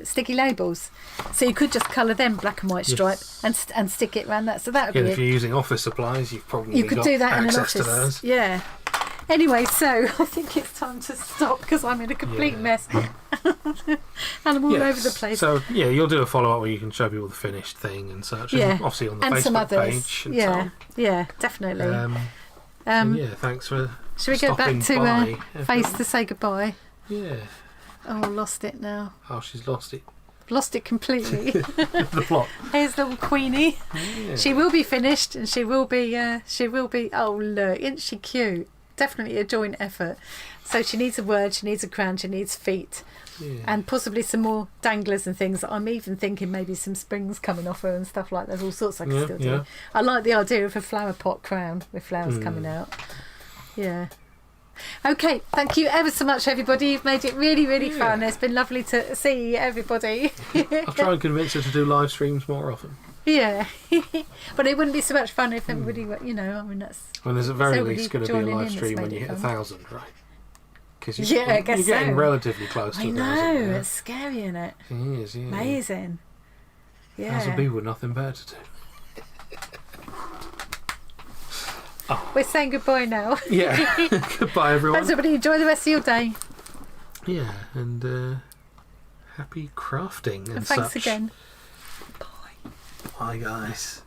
Speaker 1: sticky labels, so you could just colour them black and white stripe and stick it around that. So that would be.
Speaker 2: If you're using office supplies, you've probably
Speaker 1: could do that in an office.
Speaker 2: To those.
Speaker 1: Yeah. Anyway, so I think it's time to stop because I'm in a complete mess and I'm all over the place.
Speaker 2: So you'll do a follow up where you can show people the finished thing and such.
Speaker 1: Yeah,
Speaker 2: and obviously on the
Speaker 1: and
Speaker 2: Facebook
Speaker 1: some others.
Speaker 2: Page. And so on.
Speaker 1: Yeah, definitely.
Speaker 2: Thanks for.
Speaker 1: Should we go back to Face to say goodbye?
Speaker 2: Yeah.
Speaker 1: Oh, I lost it now.
Speaker 2: Oh, she's lost it.
Speaker 1: Lost it completely.
Speaker 2: The plot.
Speaker 1: Here's little Queenie. Yeah. She will be finished, and she will be. Oh look, isn't she cute? definitely a joint effort. So she needs a word, she needs a crown, she needs feet.
Speaker 2: Yeah.
Speaker 1: And possibly some more danglers and things. I'm even thinking maybe some springs coming off her and stuff like that. There's all sorts I can still do. I like the idea of a flower pot crown with flowers coming out. Yeah. Okay, thank you ever so much, everybody. You've made it really, really fun. It's been lovely to see everybody.
Speaker 2: I'll try and convince her to do live streams more often.
Speaker 1: Yeah. But it wouldn't be so much fun if everybody were, I mean, that's...
Speaker 2: Well, there's at very least going to be a live stream when you hit 1,000, right? Because you're getting relatively close to 1,000.
Speaker 1: I know, it's scary, isn't it?
Speaker 2: It is, yeah.
Speaker 1: Amazing. Yeah.
Speaker 2: 1,000 people with nothing better to do.
Speaker 1: We're saying goodbye now.
Speaker 2: Yeah. Goodbye, everyone.
Speaker 1: Thanks, everybody. Enjoy the rest of your day.
Speaker 2: Yeah, and happy crafting and
Speaker 1: thanks
Speaker 2: such.
Speaker 1: again.
Speaker 2: Bye, guys.